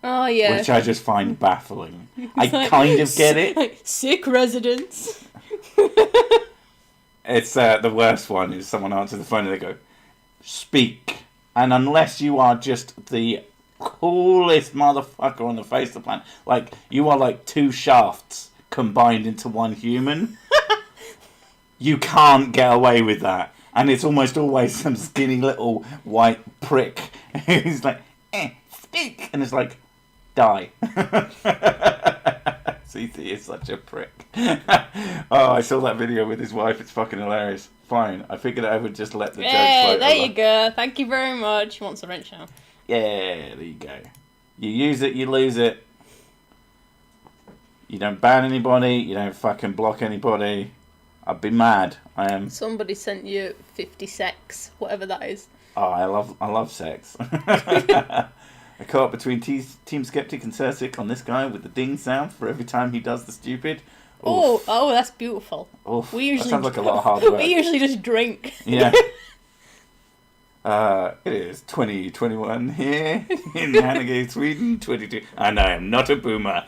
Oh, yeah. Which I just find baffling. I kind of get it. Like, sick residents. It's the worst one is someone answers the phone and they go, speak. And unless you are just the coolest motherfucker on the face of the planet, like you are like two shafts combined into one human, you can't get away with that. And it's almost always some skinny little white prick who's like, speak. And it's like, die. CC is such a prick. Oh, I saw that video with his wife. It's fucking hilarious. Fine. I figured I would just let the joke float there over. you go. Thank you very much. He wants a wrench now. Yeah, there you go. You use it, you lose it. You don't ban anybody. You don't fucking block anybody. I'd be mad. I am. Somebody sent you 50 sex, whatever that is. Oh, I love sex. A co-op between Team Skeptic and Cersic on this guy with the ding sound for every time he does the stupid. Oof. Oh, that's beautiful. Oof. We usually that sounds like a lot of hard work. We usually just drink. Yeah. It is 2021 here in Hanegate, Sweden. 22, and I am not a boomer.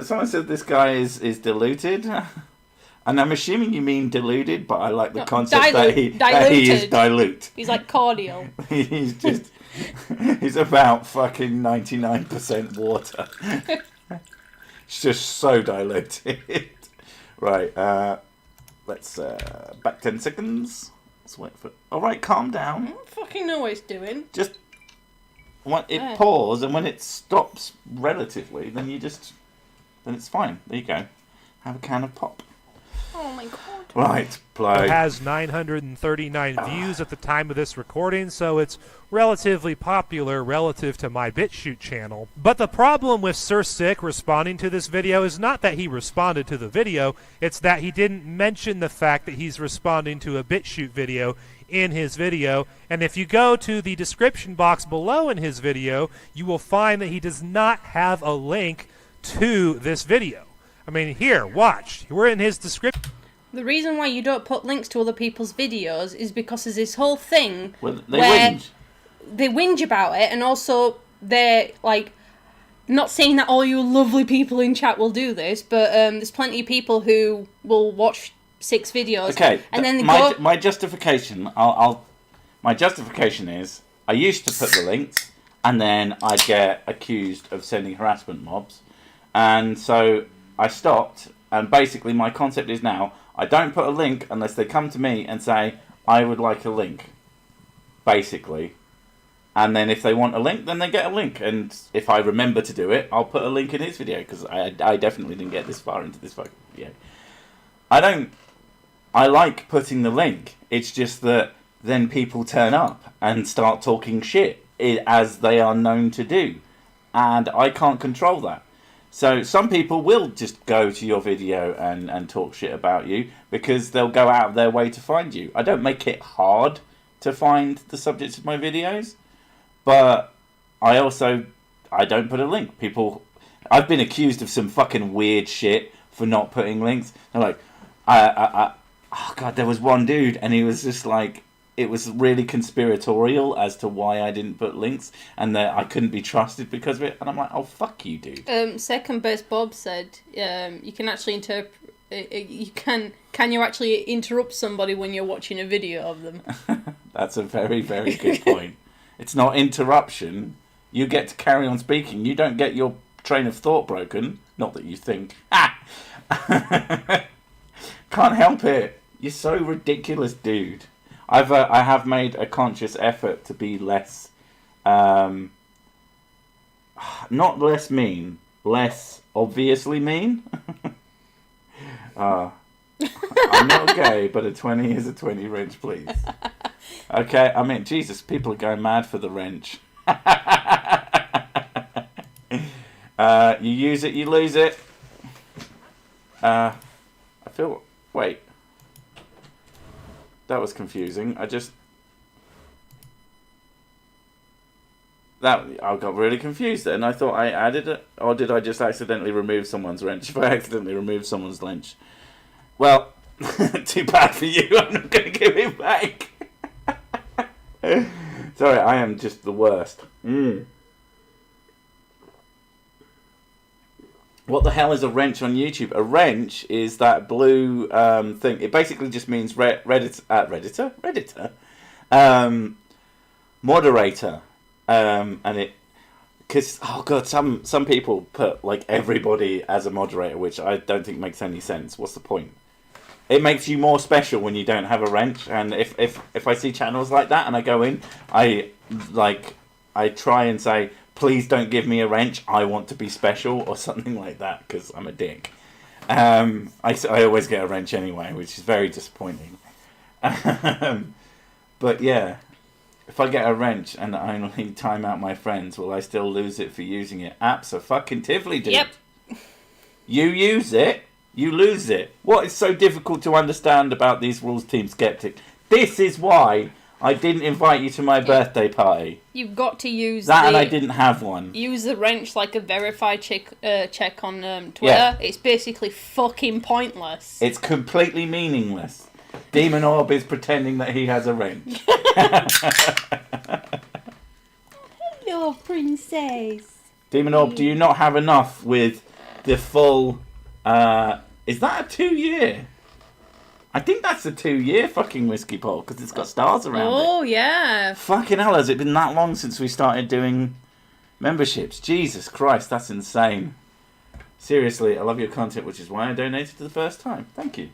Someone said this guy is diluted. And I'm assuming you mean deluded, but I like the concept that he is dilute. He's like cordial. He's about fucking 99% water. It's just so diluted. Right, let's back 10 seconds. Let's wait for. All right, calm down. I don't fucking know what it's doing. Just when it pauses and when it stops relatively, then it's fine. There you go. Have a can of pop. Oh my god. Right, play. It has 939 views at the time of this recording, so it's relatively popular relative to my BitChute channel. But the problem with Sir Sick responding to this video is not that he responded to the video, it's that he didn't mention the fact that he's responding to a BitChute video in his video. And if you go to the description box below in his video, you will find that he does not have a link to this video. I mean, here, watch. We're in his description. The reason why you don't put links to other people's videos is because there's this whole thing where whinge. They whinge about it, and also they're like, not saying that all you lovely people in chat will do this, but there's plenty of people who will watch 6 videos. Okay, and then my justification, my justification is I used to put the links, and then I'd get accused of sending harassment mobs, and so I stopped, and basically my concept is now I don't put a link unless they come to me and say I would like a link, basically, and then if they want a link, then they get a link, and if I remember to do it, I'll put a link in his video, because I definitely didn't get this far into this fucking video. I like putting the link, it's just that then people turn up and start talking shit, as they are known to do, and I can't control that. So some people will just go to your video and talk shit about you because they'll go out of their way to find you. I don't make it hard to find the subjects of my videos, but I don't put a link. I've been accused of some fucking weird shit for not putting links. They're like, oh god, there was one dude and he was just like, it was really conspiratorial as to why I didn't put links and that I couldn't be trusted because of it. And I'm like, oh, fuck you, dude. Second Best Bob said, you can actually interpret... Can you actually interrupt somebody when you're watching a video of them? That's a very, very good point. It's not interruption. You get to carry on speaking. You don't get your train of thought broken. Not that you think. Can't help it. You're so ridiculous, dude. I have made a conscious effort to be less, not less mean, less obviously mean. I'm not gay, but a 20 is a 20 wrench, please. Okay, I mean, Jesus, people are going mad for the wrench. You use it, you lose it. I feel... Wait. That was confusing. I got really confused then. I thought I added it, or did I just accidentally remove someone's wrench? If I accidentally remove someone's wrench, well, too bad for you. I'm not going to give it back. Sorry, I am just the worst. What the hell is a wrench on YouTube? A wrench is that blue thing. It basically just means Redditor, moderator. And it, because some people put like everybody as a moderator, which I don't think makes any sense. What's the point? It makes you more special when you don't have a wrench. And if I see channels like that and I go in, I try and say, please don't give me a wrench. I want to be special or something like that because I'm a dick. I always get a wrench anyway, which is very disappointing. But yeah. If I get a wrench and I only time out my friends, will I still lose it for using it? Abso-fucking-tively, dude. Yep. You use it, you lose it. What is so difficult to understand about these rules, Team Skeptic? This is why I didn't invite you to my birthday party. You've got to use that, and I didn't have one. Use the wrench like a verified check on Twitter. Yeah. It's basically fucking pointless. It's completely meaningless. Demon Orb is pretending that he has a wrench. Hello, princess. Demon Orb, do you not have enough with the full... is that a 2-year? I think that's a 2-year fucking whiskey poll, because it's got stars around it. Oh, yeah. Fucking hell, has it been that long since we started doing memberships? Jesus Christ, that's insane. Seriously, I love your content, which is why I donated for the first time. Thank you.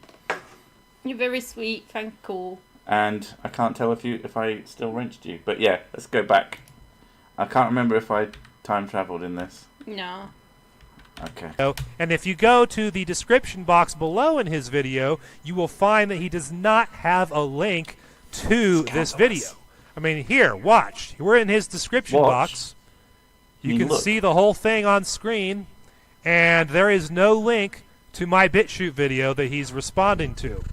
You're very sweet, thank you. And I can't tell if I still wrenched you. But yeah, let's go back. I can't remember if I time travelled in this. No. Okay. And if you go to the description box below in his video, you will find that he does not have a link to this video. I mean, here, watch. We're in his description box. You can see the whole thing on screen, and there is no link to my BitChute video that he's responding to.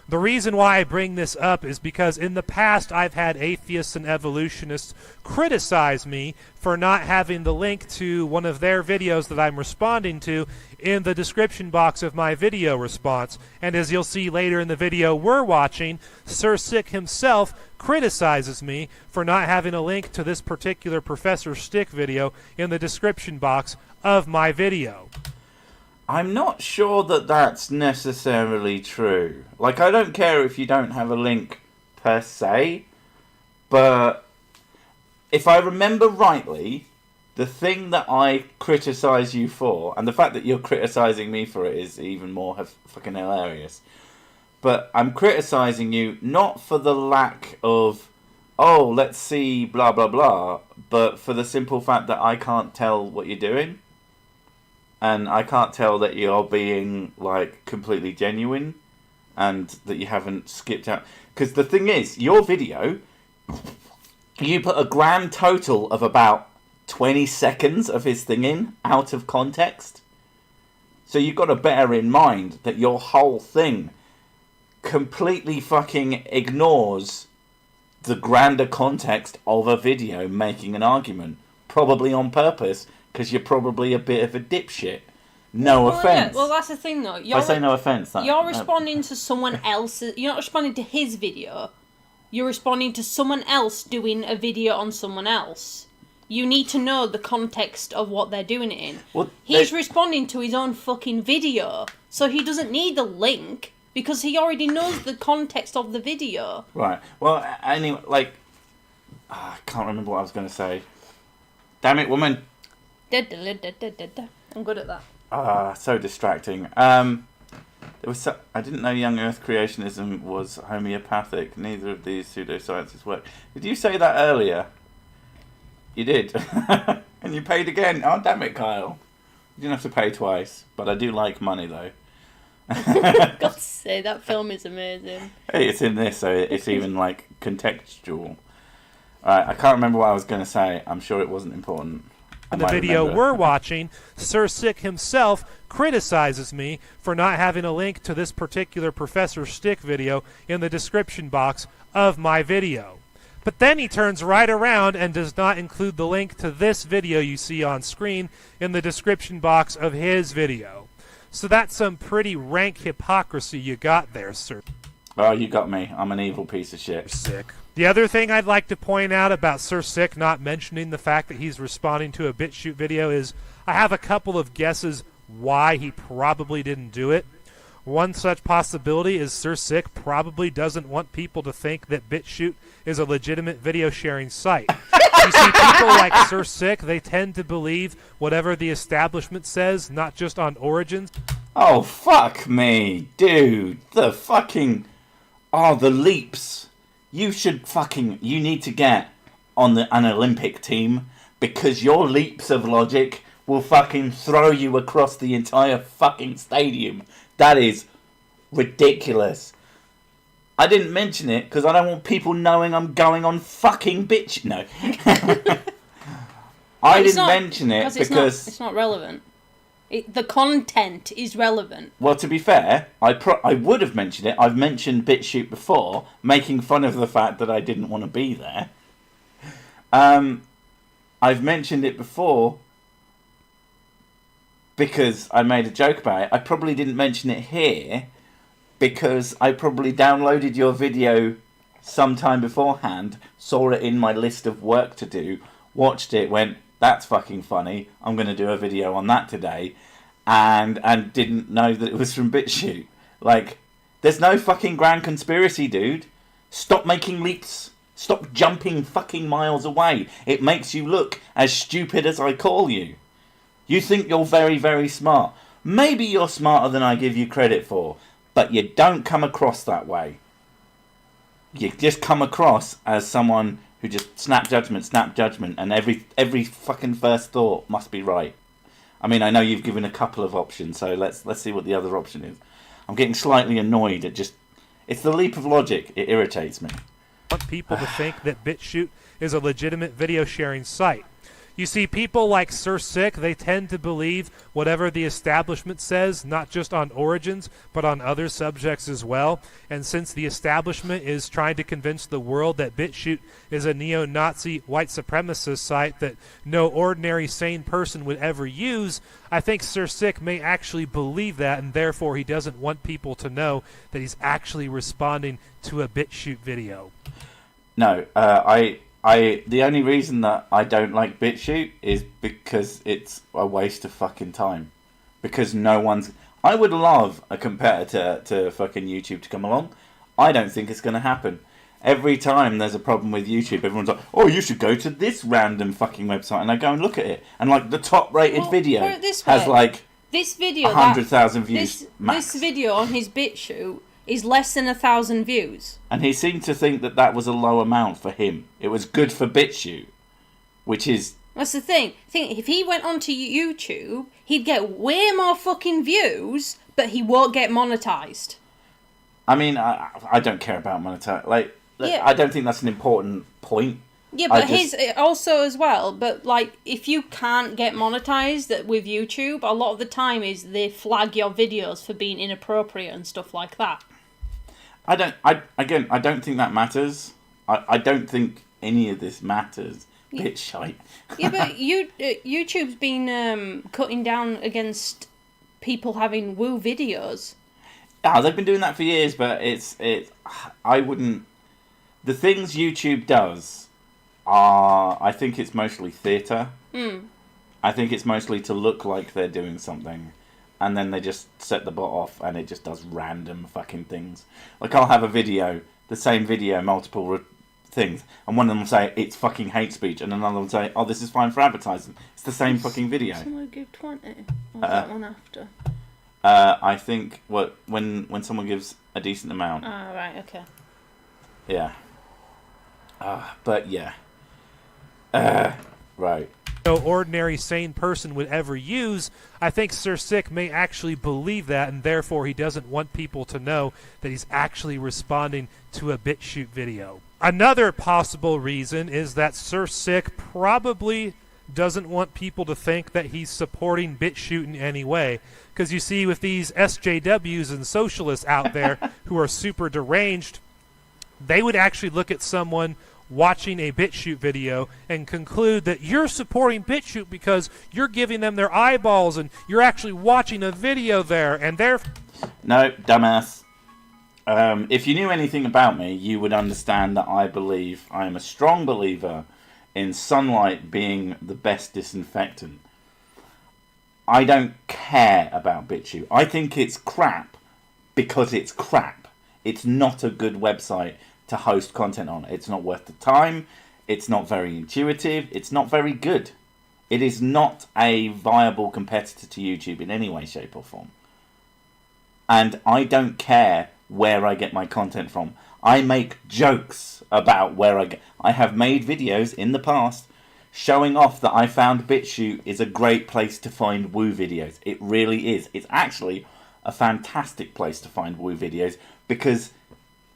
The reason why I bring this up is because in the past I've had atheists and evolutionists criticize me for not having the link to one of their videos that I'm responding to in the description box of my video response. And as you'll see later in the video we're watching, Sir Sick himself criticizes me for not having a link to this particular Professor Stick video in the description box of my video. I'm not sure that that's necessarily true. Like, I don't care if you don't have a link per se, but if I remember rightly, the thing that I criticise you for, and the fact that you're criticising me for it is even more fucking hilarious, but I'm criticising you not for the lack of, oh, let's see, blah, blah, blah, but for the simple fact that I can't tell what you're doing. And I can't tell that you're being, like, completely genuine and that you haven't skipped out. Because the thing is, your video, you put a grand total of about 20 seconds of his thing in, out of context. So you've got to bear in mind that your whole thing completely fucking ignores the grander context of a video making an argument. Probably on purpose. Because you're probably a bit of a dipshit. No offence. Yeah. Well, that's the thing, though. I say no offence. You're responding to someone else's... You're not responding to his video. You're responding to someone else doing a video on someone else. You need to know the context of what they're doing it in. Well, he's responding to his own fucking video. So he doesn't need the link. Because he already knows the context of the video. Right. Well, anyway, like... I can't remember what I was going to say. Damn it, woman. I'm good at that. So distracting. I didn't know young Earth creationism was homeopathic. Neither of these pseudosciences work. Did you say that earlier? You did. And you paid again. Oh, damn it, Kyle. You didn't have to pay twice. But I do like money, though. Got to say, that film is amazing. Hey, it's in this, so it's even, like, contextual. Alright, I can't remember what I was going to say. I'm sure it wasn't important. In the video we're watching, Sir Sick himself criticizes me for not having a link to this particular Professor Stick video in the description box of my video. But then he turns right around and does not include the link to this video you see on screen in the description box of his video. So that's some pretty rank hypocrisy you got there, sir. Oh, you got me. I'm an evil piece of shit. Sick. The other thing I'd like to point out about Sir Sick not mentioning the fact that he's responding to a BitChute video is I have a couple of guesses why he probably didn't do it. One such possibility is Sir Sick probably doesn't want people to think that BitChute is a legitimate video sharing site. You see, people like Sir Sick, they tend to believe whatever the establishment says, not just on origins. Oh, fuck me, dude. The fucking... Oh, the leaps. You need to get on an Olympic team because your leaps of logic will fucking throw you across the entire fucking stadium. That is ridiculous. I didn't mention it because I don't want people knowing I'm going on fucking bitch. No. I didn't mention it because... It's not relevant. The content is relevant. Well, to be fair, I would have mentioned it. I've mentioned BitChute before, making fun of the fact that I didn't want to be there. I've mentioned it before because I made a joke about it. I probably didn't mention it here because I probably downloaded your video sometime beforehand, saw it in my list of work to do, watched it, went, that's fucking funny, I'm going to do a video on that today, and didn't know that it was from BitChute. Like, there's no fucking grand conspiracy, dude. Stop making leaps. Stop jumping fucking miles away. It makes you look as stupid as I call you. You think you're very, very smart. Maybe you're smarter than I give you credit for, but you don't come across that way. You just come across as someone who just snap judgment, and every fucking first thought must be right. I mean, I know you've given a couple of options, so let's see what the other option is. I'm getting slightly annoyed at just... It's the leap of logic. It irritates me. I want people to think that BitChute is a legitimate video sharing site. You see, people like Sir Sick, they tend to believe whatever the establishment says, not just on origins, but on other subjects as well. And since the establishment is trying to convince the world that BitChute is a neo-Nazi white supremacist site that no ordinary sane person would ever use, I think Sir Sick may actually believe that, and therefore he doesn't want people to know that he's actually responding to a BitChute video. No, the only reason that I don't like BitChute is because it's a waste of fucking time. Because no one's... I would love a competitor to fucking YouTube to come along. I don't think it's going to happen. Every time there's a problem with YouTube, everyone's like, oh, you should go to this random fucking website. And I go and look at it. And, like, the top-rated video has, like, this video 100,000 views max. This video on his BitChute is less than 1,000 views. And he seemed to think that that was a low amount for him. It was good for BitChute, which is... That's the thing. If he went onto YouTube, he'd get way more fucking views, but he won't get monetized. I mean, I don't care about monetizing. Like, yeah. I don't think that's an important point. Yeah, but his also as well. But like, if you can't get monetized with YouTube, a lot of the time is they flag your videos for being inappropriate and stuff like that. I don't think that matters. I don't think any of this matters. Yeah. Bitch shite. Yeah, but YouTube's been cutting down against people having woo videos. Yeah, they've been doing that for years, but I wouldn't... The things YouTube does are... I think it's mostly theatre. I think it's mostly to look like they're doing something. And then they just set the bot off and it just does random fucking things. Like, I'll have a video, the same video, multiple things, and one of them will say, it's fucking hate speech, and another will say, oh, this is fine for advertising. It's the same fucking video. Someone give 20? Or is that one after? I think when someone gives a decent amount. Ah, right, okay. Yeah. But yeah. Right. No ordinary sane person would ever use, I think Sir Sick may actually believe that, and therefore he doesn't want people to know that he's actually responding to a BitChute video. Another possible reason is that Sir Sick probably doesn't want people to think that he's supporting BitChute in any way. Because you see, with these SJWs and socialists out there who are super deranged, they would actually look at someone watching a BitChute video and conclude that you're supporting BitChute because you're giving them their eyeballs and you're actually watching a video there, and they're... No, dumbass. If you knew anything about me, you would understand that I am a strong believer in sunlight being the best disinfectant. I don't care about BitChute. I think it's crap because it's crap. It's not a good website to host content on. It's not worth the time. It's not very intuitive. It's not very good. It is not a viable competitor to YouTube in any way, shape or form. And I don't care where I get my content from. I make jokes about where I have made videos in the past showing off that I found BitChute is a great place to find woo videos. It really is. It's actually a fantastic place to find woo videos because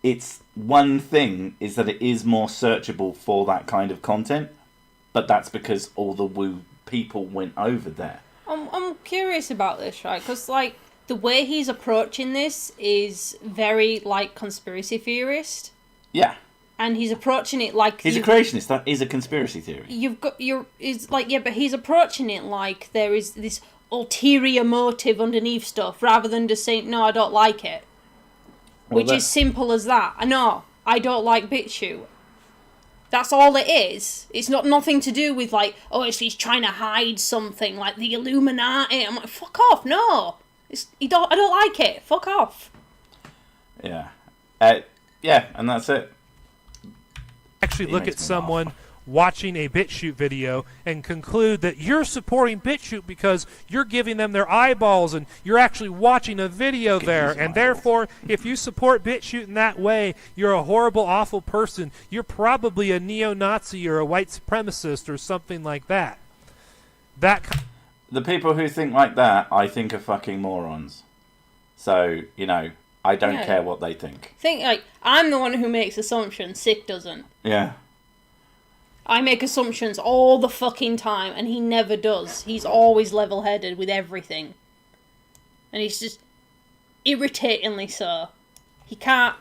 its one thing is that it is more searchable for that kind of content, but that's because all the woo people went over there. I'm curious about this, right? Because, like, the way he's approaching this is very, like, conspiracy theorist. Yeah. And he's approaching it like... He's a creationist. That is a conspiracy theory. But he's approaching it like there is this ulterior motive underneath stuff, rather than just saying, no, I don't like it. Well, which is simple as that. I know, I don't like BitChute. That's all it is. It's not nothing to do with, like, oh, if he's trying to hide something, like the Illuminati. I'm like, fuck off, no. I don't like it. Fuck off. Yeah. Yeah, and that's it. Actually look at someone watching a BitChute video and conclude that you're supporting BitChute because you're giving them their eyeballs and you're actually watching a video there, and therefore if you support BitChute in that way, you're a horrible, awful person. You're probably a neo-Nazi or a white supremacist or something like that. The people who think like that, I think, are fucking morons. So, you know, I don't care what they think. Like, I'm the one who makes assumptions, Sick doesn't. Yeah. I make assumptions all the fucking time, and he never does. He's always level-headed with everything. And he's just irritatingly so. He can't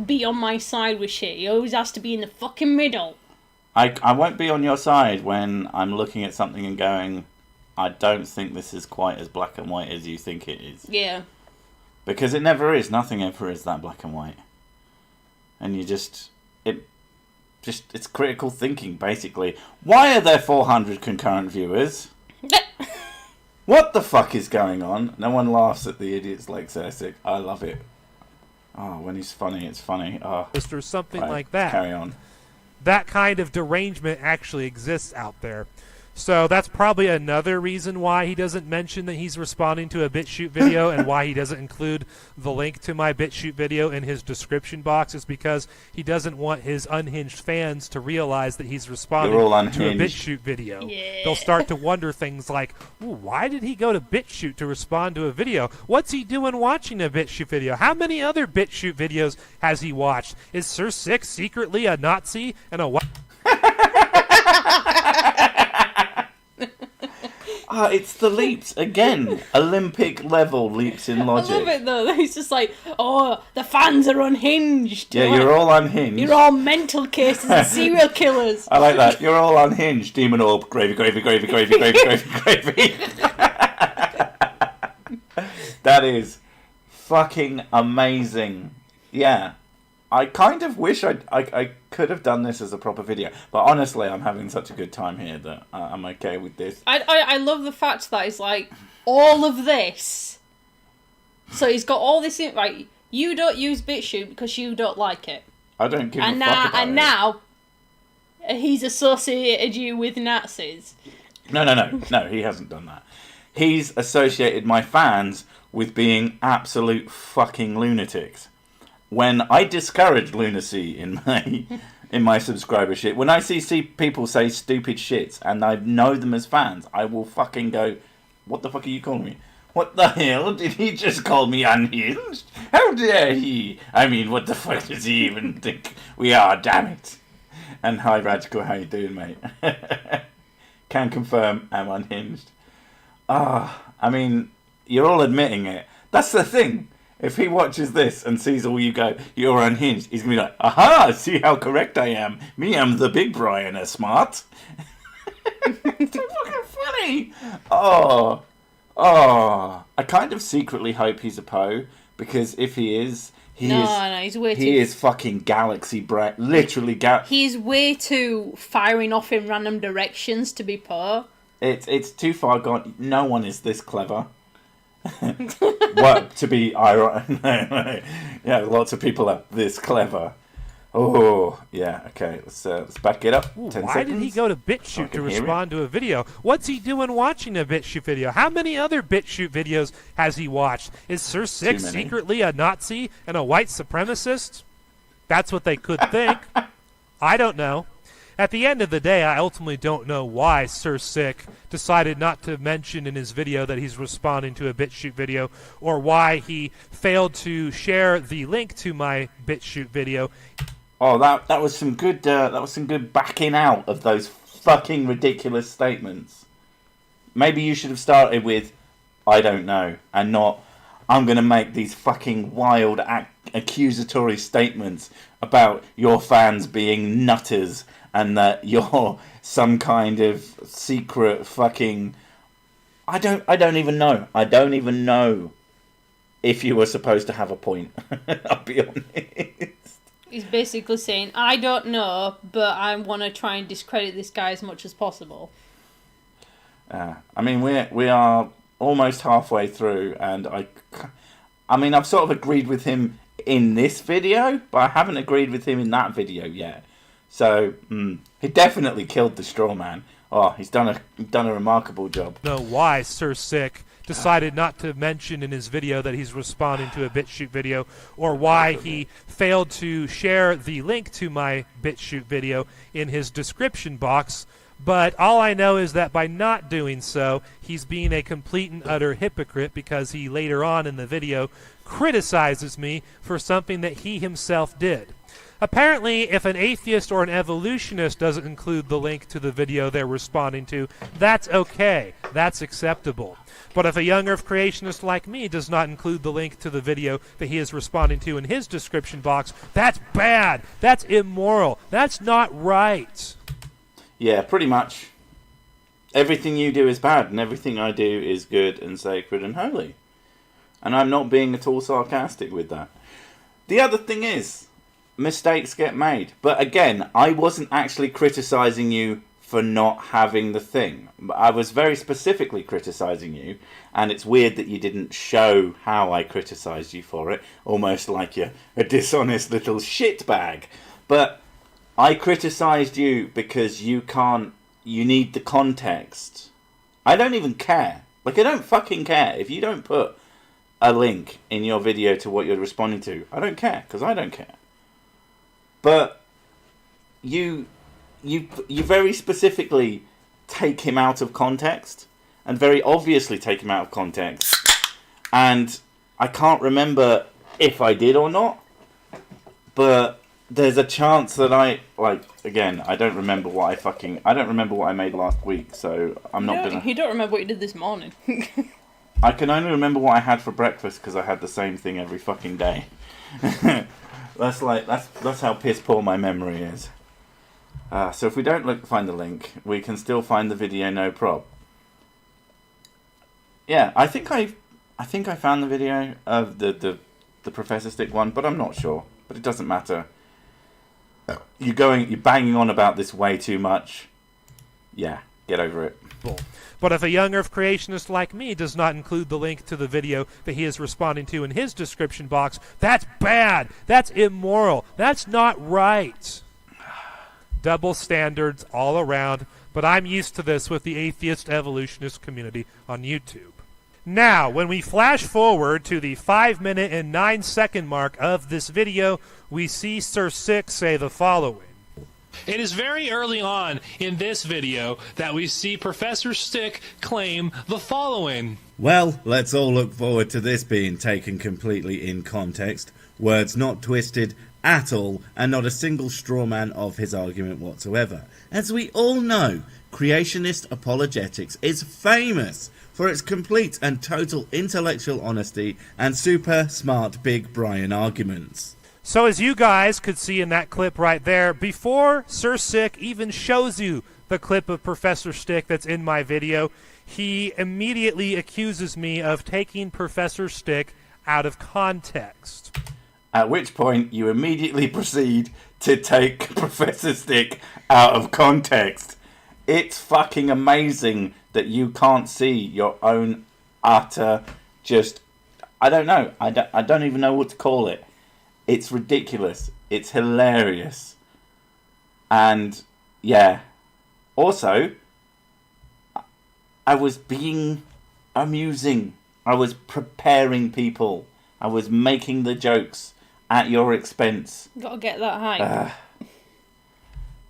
be on my side with shit. He always has to be in the fucking middle. I won't be on your side when I'm looking at something and going, I don't think this is quite as black and white as you think it is. Yeah. Because it never is. Nothing ever is that black and white. And you it's critical thinking, basically. Why are there 400 concurrent viewers? What the fuck is going on? No one laughs at the idiots like Cersei. I love it. Oh, when he's funny, it's funny. Oh, or something like that. Carry on. That kind of derangement actually exists out there. So that's probably another reason why he doesn't mention that he's responding to a BitChute video and why he doesn't include the link to my BitChute video in his description box, is because he doesn't want his unhinged fans to realize that he's responding to a BitChute video. Yeah. They'll start to wonder things like, why did he go to BitChute to respond to a video? What's he doing watching a BitChute video? How many other BitChute videos has he watched? Is Sir Six secretly a Nazi and a it's the leaps again. Olympic level leaps in logic. I love it though. He's just like, oh, the fans are unhinged. Yeah, you're all unhinged. You're all mental cases and serial killers. I like that. You're all unhinged. Demon orb, gravy, gravy, gravy, gravy, gravy, gravy, gravy. That is fucking amazing. Yeah. I kind of wish I could have done this as a proper video, but honestly, I'm having such a good time here that I'm okay with this. I love the fact that it's like all of this. So he's got all this in, right? You don't use BitChute because you don't like it. I don't give a fuck about it. And now he's associated you with Nazis. No, he hasn't done that. He's associated my fans with being absolute fucking lunatics. When I discourage lunacy in my subscribership, when I see people say stupid shit and I know them as fans, I will fucking go, what the fuck are you calling me? What the hell? Did he just call me unhinged? How dare he? I mean, what the fuck does he even think we are, damn it? And hi, Radical, how you doing, mate? can confirm am unhinged. I mean, you're all admitting it. That's the thing. If he watches this and sees all you go, you're unhinged, he's going to be like, aha, see how correct I am. Me, I'm the big Brian, smart. It's so fucking funny. I kind of secretly hope he's a Poe, because if he is, he's way too... He is fucking galaxy brain, literally He's way too firing off in random directions to be Poe. It's too far gone. No one is this clever. What, to be ironic? Yeah, lots of people are this clever. Oh, yeah, okay, let's back it up. Ooh, why did he go to BitChute to respond to a video? What's he doing watching a BitChute video? How many other BitChute videos has he watched? Is Sir Sick secretly a Nazi and a white supremacist? That's what they could think. I don't know. At the end of the day, I ultimately don't know why Sir Sick decided not to mention in his video that he's responding to a BitChute video, or why he failed to share the link to my BitChute video. Oh, that was some good backing out of those fucking ridiculous statements. Maybe you should have started with, I don't know, and not, I'm going to make these fucking wild accusatory statements about your fans being nutters and that you're some kind of secret fucking... I don't even know. I don't even know if you were supposed to have a point. I'll be honest. He's basically saying, I don't know, but I want to try and discredit this guy as much as possible. I mean, we are almost halfway through, and I mean, I've sort of agreed with him in this video, but I haven't agreed with him in that video yet. So, he definitely killed the straw man. Oh, he's done a remarkable job. Know why Sir Sick decided not to mention in his video that he's responding to a BitChute video, or why he failed to share the link to my BitChute video in his description box. But all I know is that by not doing so, he's being a complete and utter hypocrite, because he later on in the video criticizes me for something that he himself did. Apparently, if an atheist or an evolutionist doesn't include the link to the video they're responding to, that's okay. That's acceptable. But if a young Earth creationist like me does not include the link to the video that he is responding to in his description box, that's bad. That's immoral. That's not right. Yeah, pretty much. Everything you do is bad, and everything I do is good and sacred and holy. And I'm not being at all sarcastic with that. The other thing is, mistakes get made. But again, I wasn't actually criticising you for not having the thing. I was very specifically criticising you, and it's weird that you didn't show how I criticised you for it, almost like you're a dishonest little shitbag. But I criticised you because you need the context. I don't even care. Like, I don't fucking care. If you don't put a link in your video to what you're responding to, I don't care, because I don't care. But you very specifically take him out of context, and very obviously take him out of context. And I can't remember if I did or not, but there's a chance that again, I don't remember what I made last week, so I'm not gonna... You don't remember what you did this morning. I can only remember what I had for breakfast, because I had the same thing every fucking day. That's how piss poor my memory is. So if we don't find the link, we can still find the video, no prob. Yeah, I think I found the video of the Professor Stick one, but I'm not sure. But it doesn't matter. You're banging on about this way too much. Yeah, get over it. But if a young Earth creationist like me does not include the link to the video that he is responding to in his description box, that's bad. That's immoral. That's not right. Double standards all around, but I'm used to this with the atheist evolutionist community on YouTube. Now, when we flash forward to the 5-minute and 9-second mark of this video, we see Sir Sick say the following. It is very early on in this video that we see Professor Stick claim the following. Well, let's all look forward to this being taken completely in context. Words not twisted, at all, and not a single straw man of his argument whatsoever. As we all know, creationist apologetics is famous for its complete and total intellectual honesty and super smart Big Brian arguments. So as you guys could see in that clip right there, before Sir Sick even shows you the clip of Professor Stick that's in my video, he immediately accuses me of taking Professor Stick out of context. At which point you immediately proceed to take Professor Stick out of context. It's fucking amazing that you can't see your own utter just... I don't know. I don't even know what to call it. It's ridiculous. It's hilarious. And, yeah. Also, I was being amusing. I was preparing people. I was making the jokes at your expense. Gotta get that high.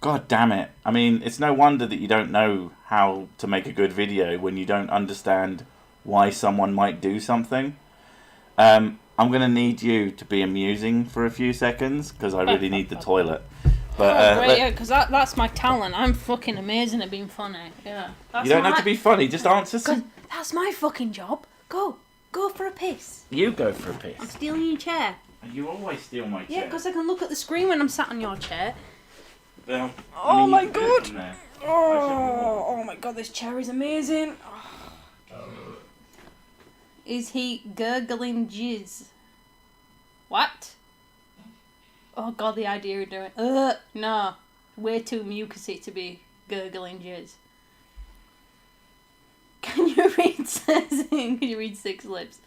God damn it. I mean, it's no wonder that you don't know how to make a good video when you don't understand why someone might do something. I'm going to need you to be amusing for a few seconds, because I really need the toilet. But, great, yeah, because that's my talent. I'm fucking amazing at being funny. Yeah. You don't have to be funny, just answer some... That's my fucking job. Go for a piss. You go for a piss. I'm stealing your chair. You always steal my chair. Yeah, because I can look at the screen when I'm sat on your chair. Well, oh my god! Oh my god, this chair is amazing. Is he gurgling jizz? What? Oh god, the idea of doing... no. Way too mucusy to be gurgling jizz. Can you read Six Lips?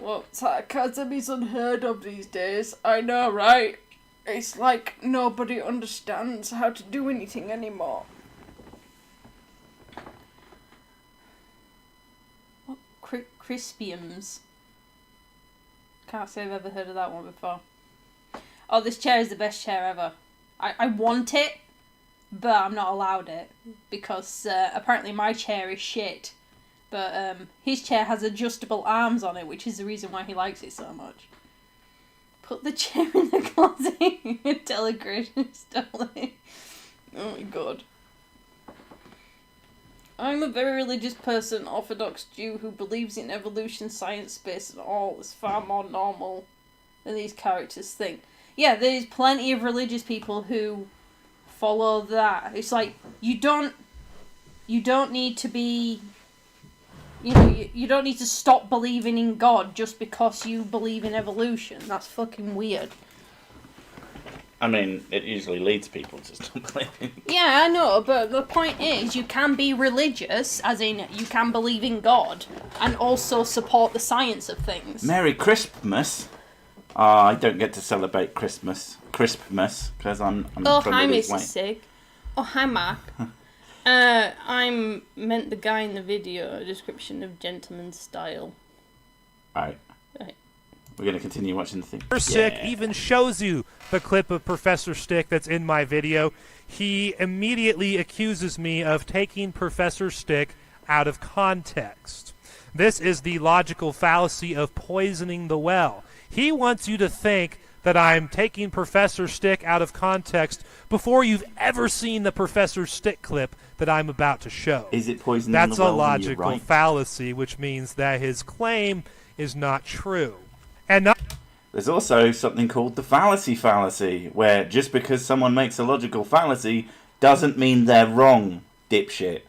Well, sarcasm is unheard of these days. I know, right? It's like nobody understands how to do anything anymore. What? Crispiums? Can't say I've ever heard of that one before. Oh, this chair is the best chair ever. I want it, but I'm not allowed it. Because apparently my chair is shit. But his chair has adjustable arms on it, which is the reason why he likes it so much. Put the chair in the closet and tell a Creationist story. Oh my god. I'm a very religious person, Orthodox Jew, who believes in evolution, science, space and all is far more normal than these characters think. Yeah, there's plenty of religious people who follow that. It's like, you don't need to be... You don't need to stop believing in God just because you believe in evolution. That's fucking weird. I mean, it usually leads people to stop believing. Yeah, I know, but the point is, you can be religious, as in, you can believe in God, and also support the science of things. Merry Christmas! I don't get to celebrate Christmas, because I'm oh, hi, Mrs. Sig. Oh, hi, Mark. I'm meant the guy in the video, a description of gentleman's style. Right. We're going to continue watching the thing. Sick even shows you the clip of Professor Stick that's in my video. He immediately accuses me of taking Professor Stick out of context. This is the logical fallacy of poisoning the well. He wants you to think that I'm taking Professor Stick out of context before you've ever seen the Professor Stick clip that I'm about to show. Is it poisoning That's the well? A logical fallacy, which means that his claim is not true. And there's also something called the fallacy, where just because someone makes a logical fallacy doesn't mean they're wrong, dipshit.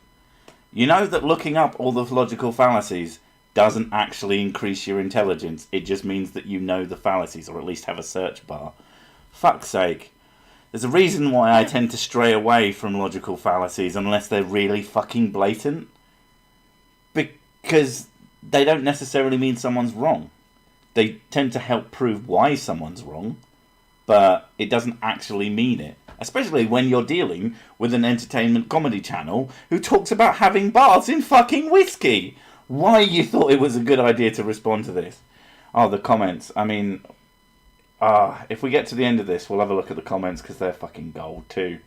You know that looking up all the logical fallacies doesn't actually increase your intelligence. It just means that you know the fallacies, or at least have a search bar. Fuck's sake. There's a reason why I tend to stray away from logical fallacies unless they're really fucking blatant. Because they don't necessarily mean someone's wrong. They tend to help prove why someone's wrong, but it doesn't actually mean it. Especially when you're dealing with an entertainment comedy channel who talks about having baths in fucking whiskey. Why you thought it was a good idea to respond to this? Oh, the comments. I mean, if we get to the end of this, we'll have a look at the comments because they're fucking gold too.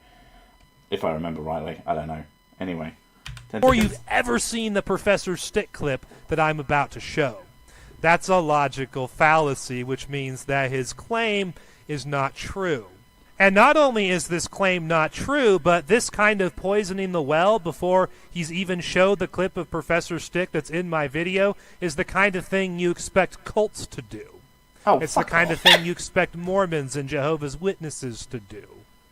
If I remember rightly. I don't know. Anyway. Before you've ever seen the Professor Stick clip that I'm about to show. That's a logical fallacy, which means that his claim is not true. And not only is this claim not true, but this kind of poisoning the well before he's even showed the clip of Professor Stick that's in my video is the kind of thing you expect cults to do. Oh, it's the kind of thing you expect Mormons and Jehovah's Witnesses to do.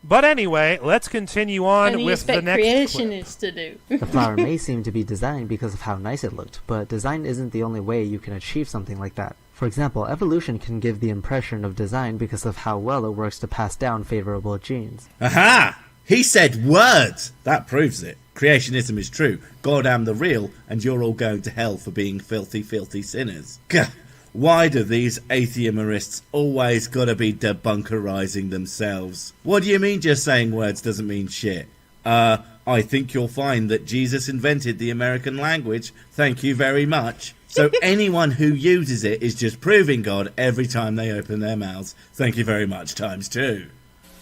But anyway, let's continue on with the next Creationists to do. The flower may seem to be designed because of how nice it looked, but design isn't the only way you can achieve something like that. For example, evolution can give the impression of design because of how well it works to pass down favorable genes. Aha! He said words! That proves it. Creationism is true. God am the real, and you're all going to hell for being filthy, filthy sinners. Gah! Why do these atheomerists always gotta be debunkerising themselves? What do you mean just saying words doesn't mean shit? I think you'll find that Jesus invented the American language. Thank you very much. So anyone who uses it is just proving God every time they open their mouths. Thank you very much, times two.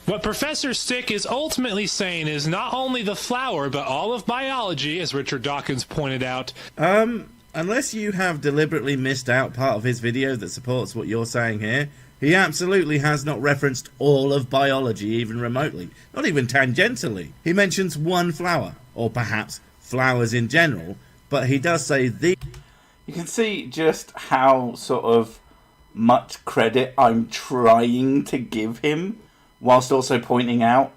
What Professor Stick is ultimately saying is not only the flower, but all of biology, as Richard Dawkins pointed out. Unless you have deliberately missed out part of his video that supports what you're saying here, he absolutely has not referenced all of biology even remotely, not even tangentially. He mentions one flower, or perhaps flowers in general, but he does say the... You can see just how sort of much credit I'm trying to give him, whilst also pointing out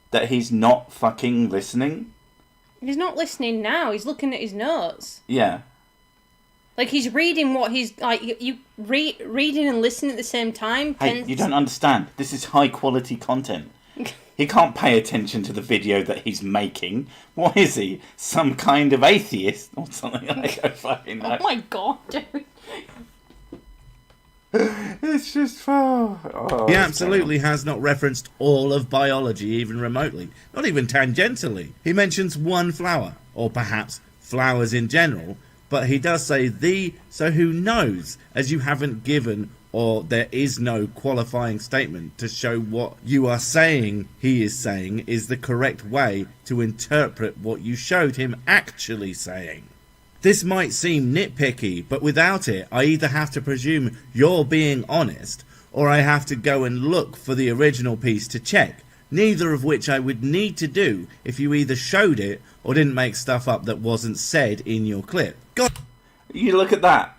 that he's not fucking listening. He's not listening now, he's looking at his notes. Yeah. Like, he's reading what he's... Like, reading and listening at the same time. Hey, you don't understand. This is high-quality content. He can't pay attention to the video that he's making. What is he? Some kind of atheist? Or something like that? Fucking know. Oh my god, dude. It's just... Oh, he absolutely has not referenced all of biology even remotely, not even tangentially. He mentions one flower, or perhaps flowers in general, but he does say the, so who knows, as you haven't given, or there is no qualifying statement to show what you are saying he is saying is the correct way to interpret what you showed him actually saying. This might seem nitpicky, but without it, I either have to presume you're being honest, or I have to go and look for the original piece to check, neither of which I would need to do if you either showed it or didn't make stuff up that wasn't said in your clip. God. You look at that.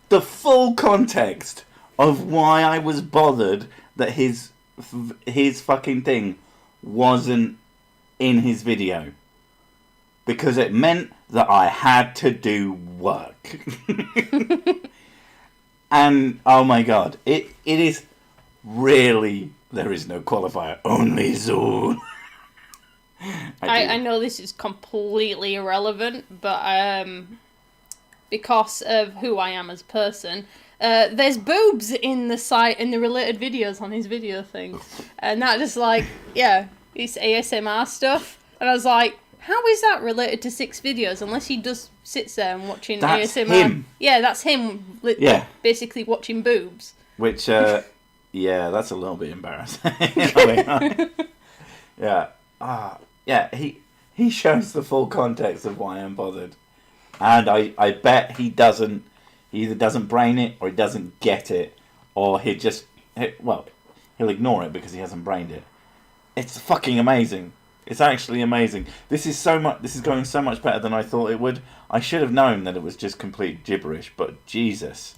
The full context of why I was bothered that his fucking thing wasn't in his video. Because it meant that I had to do work. And, oh my god, it is really... There is no qualifier. Only Zool. I know this is completely irrelevant, but because of who I am as a person, there's boobs in the site in the related videos on his video thing, and that just like it's ASMR stuff, and I was like, how is that related to 6 videos unless he just sits there and watching that's ASMR? Him. Yeah, that's him. Basically watching boobs. Which yeah, that's a little bit embarrassing. He shows the full context of why I'm bothered. And I bet he either doesn't brain it, or he doesn't get it, or he'll ignore it because he hasn't brained it. It's fucking amazing. It's actually amazing. This is going so much better than I thought it would. I should have known that it was just complete gibberish, but Jesus.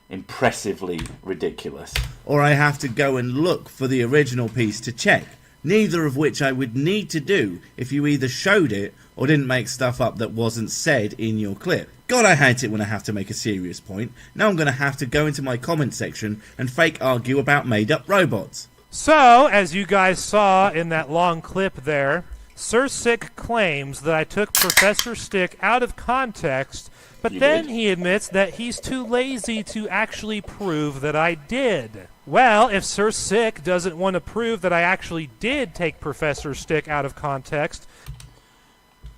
Impressively ridiculous. Or I have to go and look for the original piece to check, neither of which I would need to do if you either showed it or didn't make stuff up that wasn't said in your clip. God, I hate it when I have to make a serious point. Now I'm going to have to go into my comment section and fake argue about made-up robots. So, as you guys saw in that long clip there, Sir Sick claims that I took Professor Stick out of context, but then he admits that he's too lazy to actually prove that I did. Well, if Sir Sick doesn't want to prove that I actually did take Professor Stick out of context...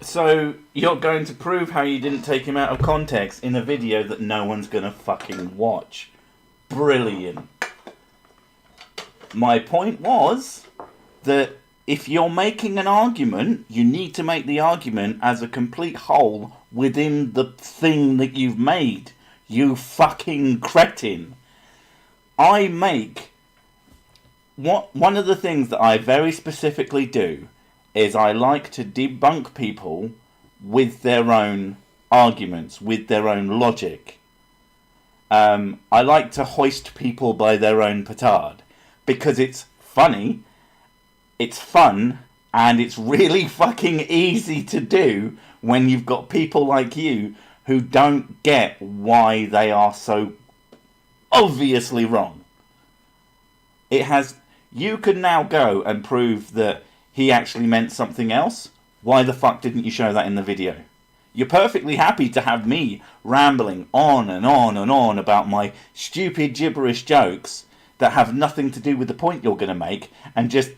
So, you're going to prove how you didn't take him out of context in a video that no one's going to fucking watch. Brilliant. My point was that if you're making an argument, you need to make the argument as a complete whole within the thing that you've made. You fucking cretin. I make... One of the things that I very specifically do is I like to debunk people with their own arguments, with their own logic. I like to hoist people by their own petard because it's funny, it's fun, and it's really fucking easy to do when you've got people like you who don't get why they are so obviously wrong. You could now go and prove that he actually meant something else. Why the fuck didn't you show that in the video? You're perfectly happy to have me rambling on and on and on about my stupid gibberish jokes that have nothing to do with the point you're going to make and just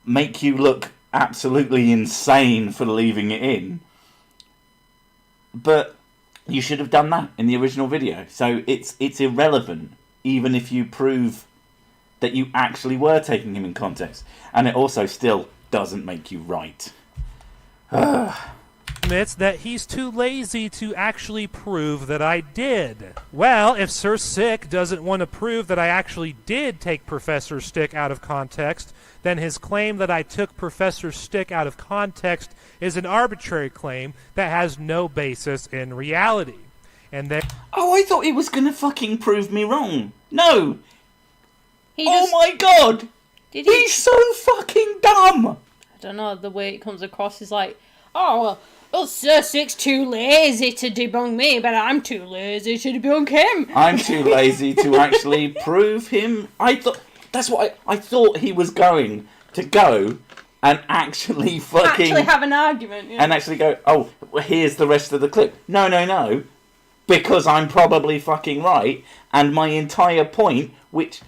make you look absolutely insane for leaving it in. But you should have done that in the original video. So it's irrelevant, even if you prove that you actually were taking him in context. And it also still doesn't make you right. Admits that he's too lazy to actually prove that I did. Well, if Sir Sick doesn't want to prove that I actually did take Professor Stick out of context, then his claim that I took Professor Stick out of context is an arbitrary claim that has no basis in reality. And that... Oh, I thought he was going to fucking prove me wrong. No! Oh my god! He's so fucking dumb! I don't know, the way it comes across is like, oh, well, Sir Sick's too lazy to debunk me, but I'm too lazy to debunk him. I'm too lazy to actually prove him. I thought he was going to go and actually have an argument, yeah. And actually go, oh, well, here's the rest of the clip. No. Because I'm probably fucking right, and my entire point, which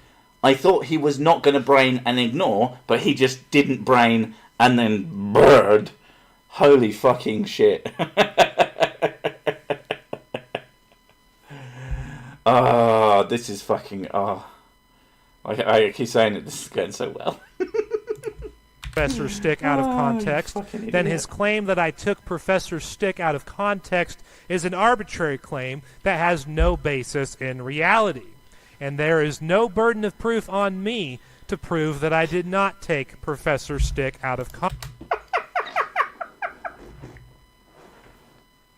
I thought he was not going to brain and ignore, but he just didn't brain and then bird. Holy fucking shit. This is fucking... I keep saying it, this is going so well. Professor Stick out of context, then his claim that I took Professor Stick out of context is an arbitrary claim that has no basis in reality. And there is no burden of proof on me to prove that I did not take Professor Stick out of context.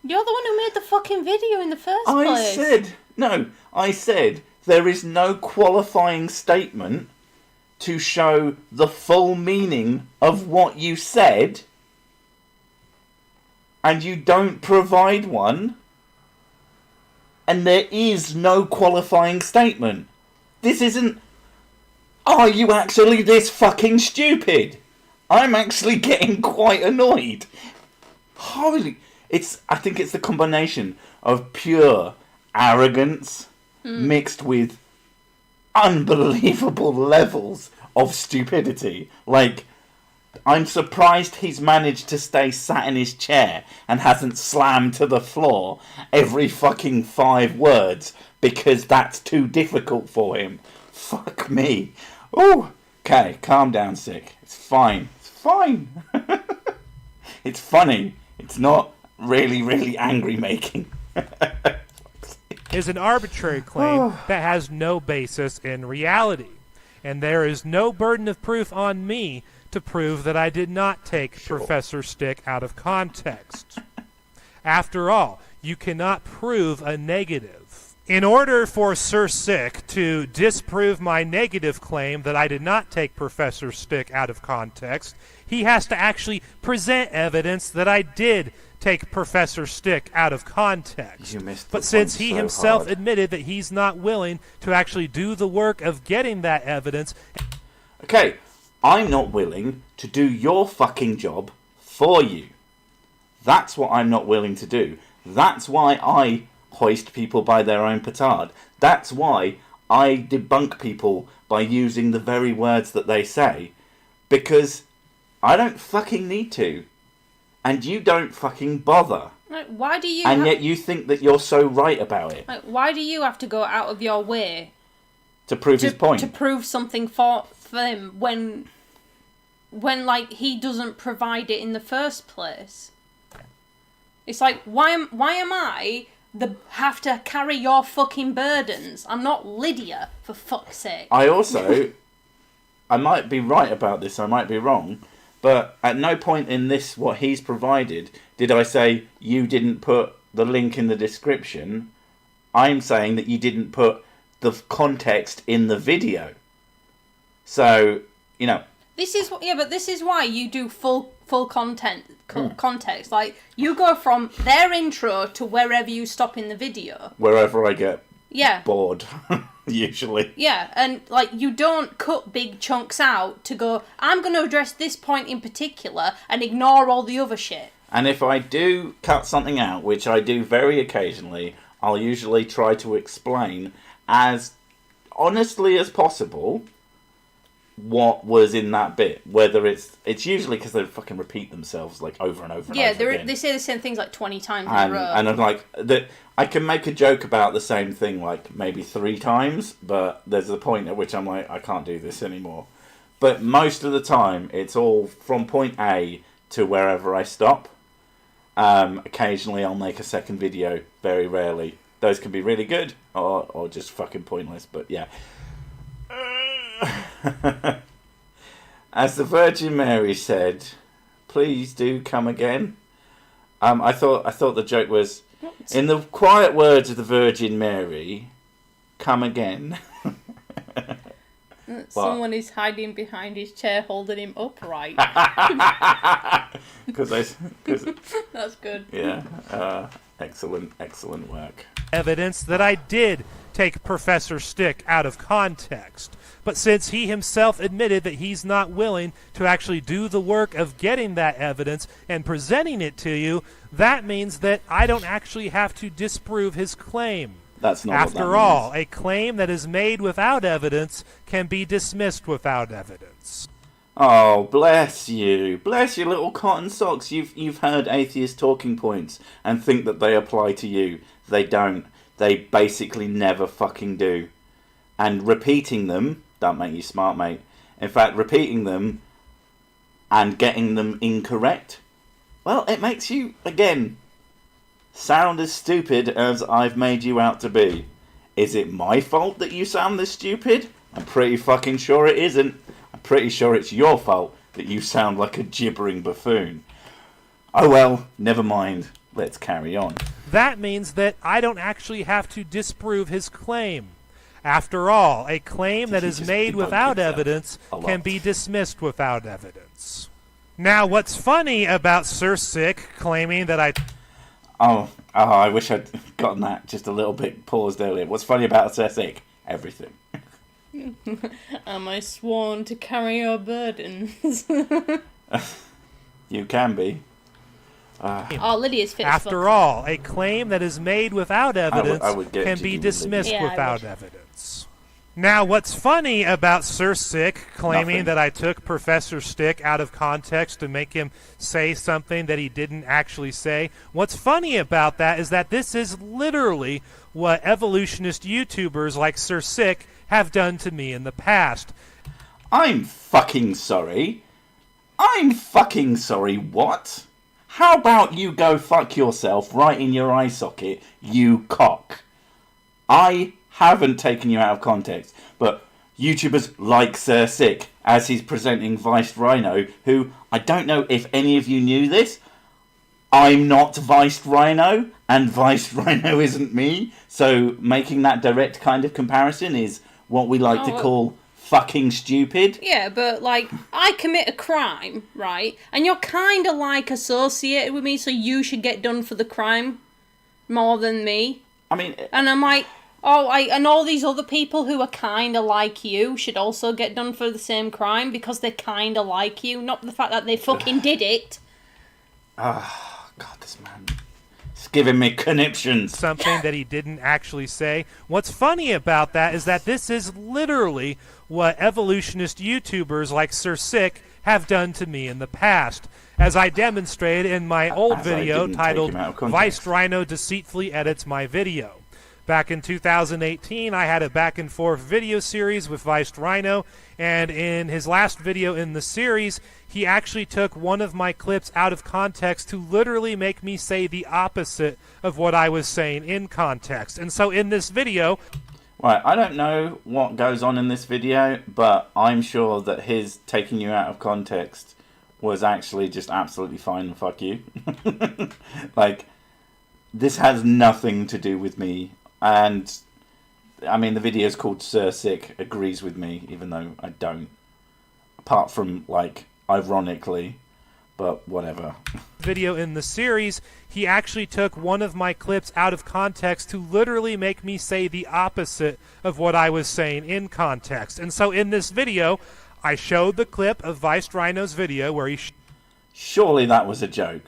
You're the one who made the fucking video in the first place. I said there is no qualifying statement to show the full meaning of what you said, and you don't provide one, and there is no qualifying statement. This isn't, are you actually this fucking stupid? I'm actually getting quite annoyed. I think it's the combination of pure arrogance mixed with unbelievable levels of stupidity. Like, I'm surprised he's managed to stay sat in his chair and hasn't slammed to the floor every fucking 5 words because that's too difficult for him. Fuck me. Ooh. Okay, calm down, Sick. It's fine. It's fine. It's funny. It's not really, really angry making. Is an arbitrary claim that has no basis in reality. And there is no burden of proof on me to prove that I did not take Professor Stick out of context. After all, you cannot prove a negative. In order for Sir Sick to disprove my negative claim that I did not take Professor Stick out of context, he has to actually present evidence that I did take Professor Stick out of context. But since he himself admitted that he's not willing to actually do the work of getting that evidence... Okay, I'm not willing to do your fucking job for you. That's what I'm not willing to do. That's why I hoist people by their own petard. That's why I debunk people by using the very words that they say. Because I don't fucking need to. And you don't fucking bother. Like, why do you? And yet you think that you're so right about it. Like, why do you have to go out of your way to prove his point? To prove something for him when like he doesn't provide it in the first place. It's like why am I have to carry your fucking burdens. I'm not Lydia, for fuck's sake. I might be right about this, I might be wrong, but at no point in this, what he's provided, did I say you didn't put the link in the description. I'm saying that you didn't put the context in the video. So, you know... This is why you do full context. Like, you go from their intro to wherever you stop in the video. Wherever I get Yeah. bored, usually. Yeah, and like you don't cut big chunks out to go, I'm going to address this point in particular and ignore all the other shit. And if I do cut something out, which I do very occasionally, I'll usually try to explain as honestly as possible what was in that bit. Whether it's usually because they fucking repeat themselves like over and over and over again. They say the same things like 20 times in a row. And I'm like, I can make a joke about the same thing like maybe 3 times, but there's a point at which I'm like, I can't do this anymore. But most of the time, it's all from point A to wherever I stop. Occasionally I'll make a second video, very rarely. Those can be really good or just fucking pointless, but yeah. As the Virgin Mary said, please do come again. I thought the joke was, in the quiet words of the Virgin Mary, come again. Someone is hiding behind his chair holding him upright. That's good. Yeah. Excellent work. Evidence that I did take Professor Stick out of context. But since he himself admitted that he's not willing to actually do the work of getting that evidence and presenting it to you, that means that I don't actually have to disprove his claim. That's not After all, a claim that is made without evidence can be dismissed without evidence. Oh, bless you. Bless your little cotton socks. You've heard atheist talking points and think that they apply to you. They don't. They basically never fucking do. And repeating them don't make you smart, mate. In fact, repeating them and getting them incorrect, well, it makes you, again, sound as stupid as I've made you out to be. Is it my fault that you sound this stupid? I'm pretty fucking sure it isn't. I'm pretty sure it's your fault that you sound like a gibbering buffoon. Oh well, never mind. Let's carry on. That means that I don't actually have to disprove his claim. After all, a claim that is made without evidence can be dismissed without evidence. Now, what's funny about Sir Sick claiming that I... Oh, I wish I'd gotten that just a little bit paused earlier. What's funny about Sir Sick? Everything. Am I sworn to carry your burdens? You can be. Lydia's fit. After all, a claim that is made without evidence can be dismissed without evidence. Now, what's funny about Sir Sick claiming that I took Professor Stick out of context to make him say something that he didn't actually say, what's funny about that is that this is literally what evolutionist YouTubers like Sir Sick have done to me in the past. I'm fucking sorry. I'm fucking sorry, what? How about you go fuck yourself right in your eye socket, you cock? I haven't taken you out of context, but YouTubers like Sir Sick, as he's presenting Vice Rhino, who, I don't know if any of you knew this, I'm not Vice Rhino, and Vice Rhino isn't me, so making that direct kind of comparison is what we like to call fucking stupid. Yeah, but like, I commit a crime, right? And you're kind of like associated with me, so you should get done for the crime more than me. I mean... And I'm like, and all these other people who are kind of like you should also get done for the same crime because they're kind of like you, not the fact that they fucking did it. Oh, God, this man... It's giving me conniptions. Something that he didn't actually say. What's funny about that is that this is literally what evolutionist YouTubers like Sir Sick have done to me in the past, as I demonstrated in my old video titled Vice Rhino Deceitfully Edits My Video. Back in 2018, I had a back and forth video series with Viced Rhino, and in his last video in the series, he actually took one of my clips out of context to literally make me say the opposite of what I was saying in context. And so in this video... Right, I don't know what goes on in this video, but I'm sure that his taking you out of context was actually just absolutely fine and fuck you. Like, this has nothing to do with me. And, I mean, the video is called Sir Sick agrees with me, even though I don't. Apart from, like, ironically, but whatever. Video in the series, he actually took one of my clips out of context to literally make me say the opposite of what I was saying in context. And so in this video, I showed the clip of Viced Rhino's video where he... Surely that was a joke.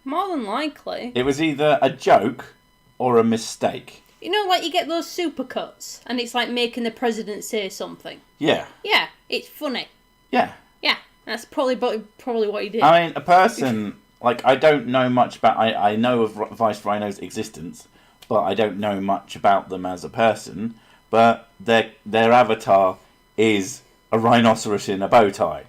More than likely. It was either a joke or a mistake. You know, like you get those supercuts, and it's like making the president say something. Yeah. Yeah, it's funny. Yeah. Yeah, that's probably what he did. I mean, a person, like, I don't know much about... I know of Viced Rhino's existence, but I don't know much about them as a person. But their avatar is a rhinoceros in a bow tie.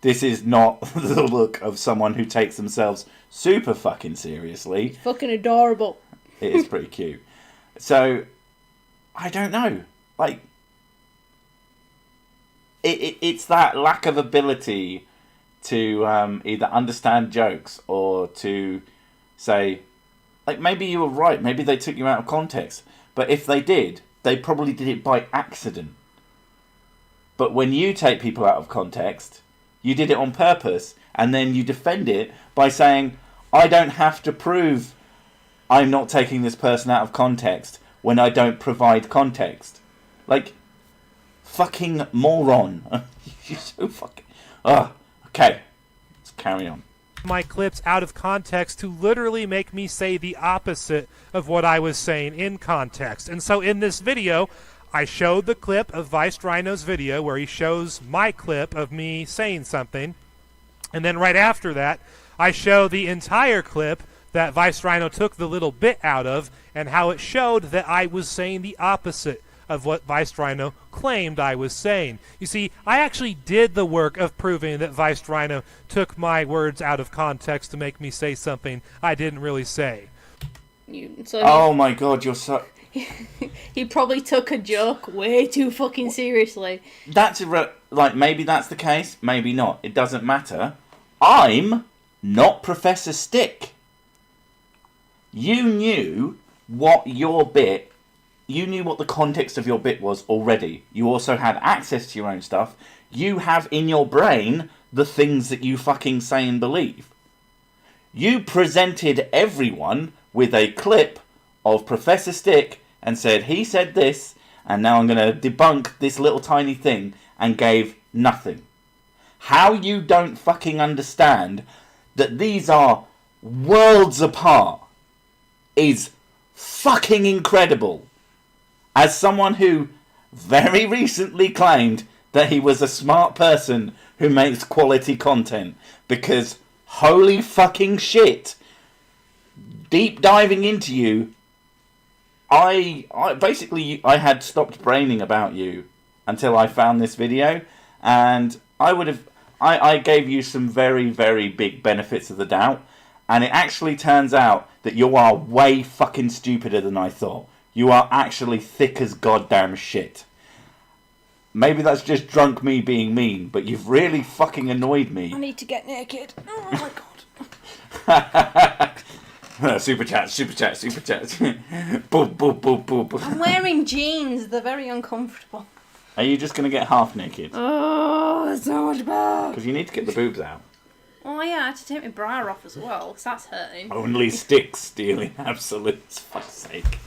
This is not the look of someone who takes themselves super fucking seriously. It's fucking adorable. It is pretty cute. So, I don't know. Like, it's that lack of ability to either understand jokes or to say, like, maybe you were right. Maybe they took you out of context. But if they did, they probably did it by accident. But when you take people out of context, you did it on purpose. And then you defend it by saying, I don't have to prove I'm not taking this person out of context when I don't provide context. Like, fucking moron. You're so fucking... okay. Let's carry on. My clips out of context to literally make me say the opposite of what I was saying in context. And so in this video, I showed the clip of Viced Rhino's video where he shows my clip of me saying something. And then right after that, I show the entire clip that Viced Rhino took the little bit out of, and how it showed that I was saying the opposite of what Viced Rhino claimed I was saying. You see, I actually did the work of proving that Viced Rhino took my words out of context to make me say something I didn't really say. Oh my god, you're so... He probably took a joke way too fucking seriously. That's like, maybe that's the case, maybe not. It doesn't matter. I'm not Professor Stick. You knew what your bit... You knew what the context of your bit was already. You also had access to your own stuff. You have in your brain the things that you fucking say and believe. You presented everyone with a clip of Professor Stick and said, he said this, and now I'm going to debunk this little tiny thing, and gave nothing. How you don't fucking understand that these are worlds apart is fucking incredible. As someone who very recently claimed that he was a smart person who makes quality content, because holy fucking shit, deep diving into you, I basically had stopped braining about you until I found this video, and I gave you some very, very big benefits of the doubt, and it actually turns out that you are way fucking stupider than I thought. You are actually thick as goddamn shit. Maybe that's just drunk me being mean, but you've really fucking annoyed me. I need to get naked. Oh my god. Super chat. Boop, boop, boop, boop. I'm wearing jeans. They're very uncomfortable. Are you just going to get half naked? Oh, that's so much better. Because you need to get the boobs out. Oh yeah, I had to take my bra off as well, because that's hurting. Only sticks stealing absolutes, fuck's sake.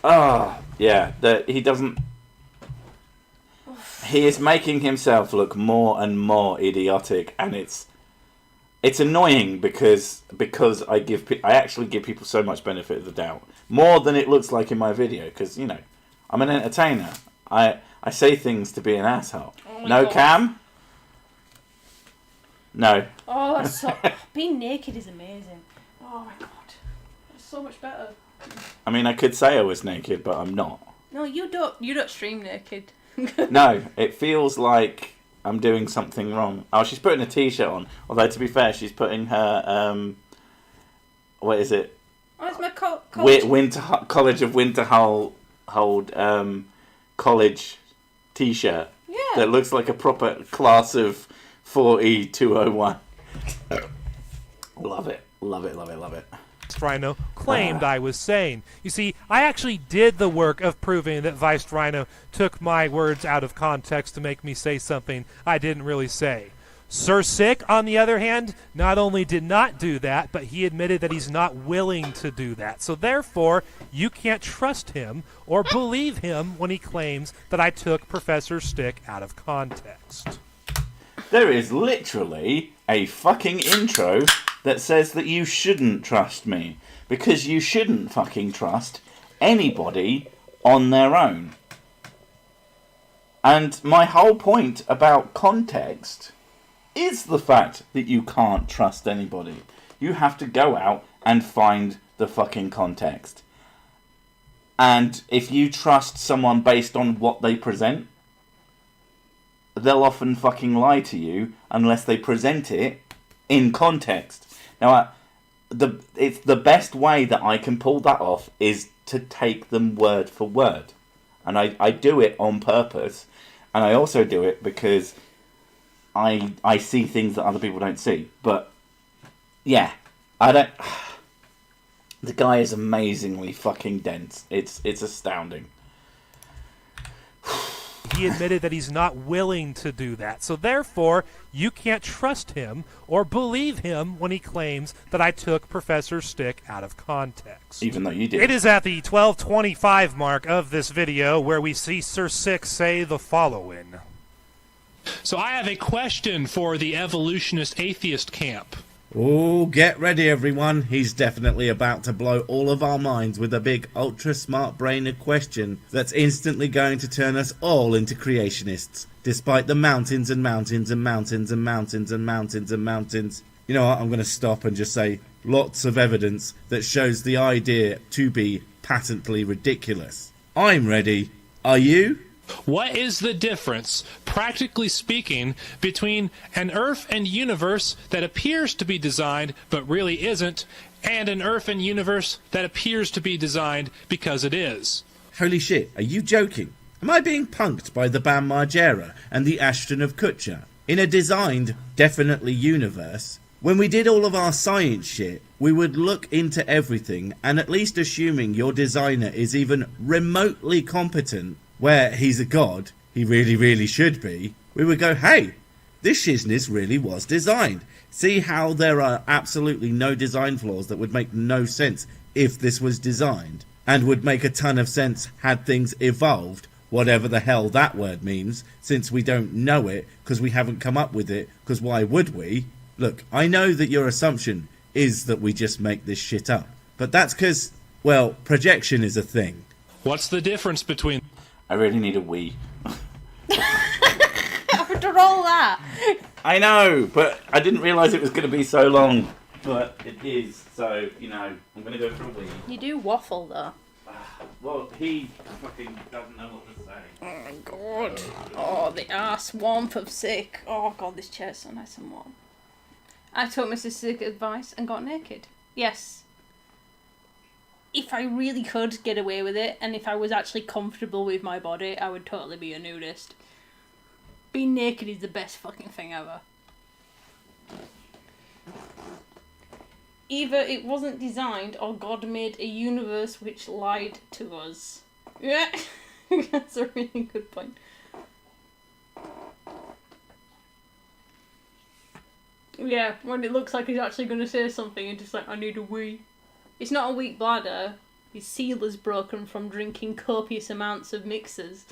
Oh, yeah, he doesn't... He is making himself look more and more idiotic, and it's annoying because I actually give people so much benefit of the doubt. More than it looks like in my video, because, you know, I'm an entertainer. I say things to be an asshole. Oh no, God. Cam? No. Oh, that's so... Being naked is amazing. Oh my god. That's so much better. I mean, I could say I was naked, but I'm not. No, you don't stream naked. No, it feels like I'm doing something wrong. Oh, she's putting a t-shirt on. Although, to be fair, she's putting her, what is it? Oh, it's my college. College of Winterhold college t-shirt. Yeah. That looks like a proper class of 4E201. Love it. Love it, love it, love it. Rhino claimed I was saying. You see, I actually did the work of proving that Vice Rhino took my words out of context to make me say something I didn't really say. Sir Sick, on the other hand, not only did not do that, but he admitted that he's not willing to do that. So therefore, you can't trust him or believe him when he claims that I took Professor Stick out of context. There is literally a fucking intro that says that you shouldn't trust me, because you shouldn't fucking trust anybody on their own. And my whole point about context is the fact that you can't trust anybody. You have to go out and find the fucking context. And if you trust someone based on what they present, they'll often fucking lie to you unless they present it in context. Now, it's the best way that I can pull that off is to take them word for word. And I do it on purpose. And I also do it because I see things that other people don't see. But, yeah, the guy is amazingly fucking dense. It's astounding. He admitted that he's not willing to do that. So therefore, you can't trust him or believe him when he claims that I took Professor Stick out of context. Even though you did. It is at the 12:25 mark of this video where we see Sir Sick say the following. So I have a question for the evolutionist atheist camp. Oh, get ready, everyone. He's definitely about to blow all of our minds with a big, ultra-smart-brained question that's instantly going to turn us all into creationists, despite the mountains and mountains and mountains and mountains and mountains and mountains. You know what? I'm going to stop and just say lots of evidence that shows the idea to be patently ridiculous. I'm ready. Are you? What is the difference, practically speaking, between an Earth and universe that appears to be designed but really isn't, and an Earth and universe that appears to be designed because it is? Holy shit, are you joking? Am I being punked by the Bam Margera and the Ashton of Kutcher? In a designed, definitely universe, when we did all of our science shit, we would look into everything and at least assuming your designer is even remotely competent, where he's a god, he really, really should be, we would go, hey, this shizness really was designed. See how there are absolutely no design flaws that would make no sense if this was designed, and would make a ton of sense had things evolved, whatever the hell that word means, since we don't know it, because we haven't come up with it, because why would we? Look, I know that your assumption is that we just make this shit up, but that's because, well, projection is a thing. What's the difference between... I really need a wee. After all that. I know, but I didn't realise it was going to be so long. But it is, so, you know, I'm going to go for a wee. You do waffle, though. Well, he fucking doesn't know what to say. Oh, my God. Oh, the arse warmth of Sick. Oh, God, this chair's so nice and warm. I took Mrs. Sick advice and got naked. Yes. If I really could get away with it, and if I was actually comfortable with my body, I would totally be a nudist. Being naked is the best fucking thing ever. Either it wasn't designed, or God made a universe which lied to us. Yeah, that's a really good point. Yeah, when it looks like he's actually going to say something, and just like, I need a wee. It's not a weak bladder. His seal is broken from drinking copious amounts of mixers.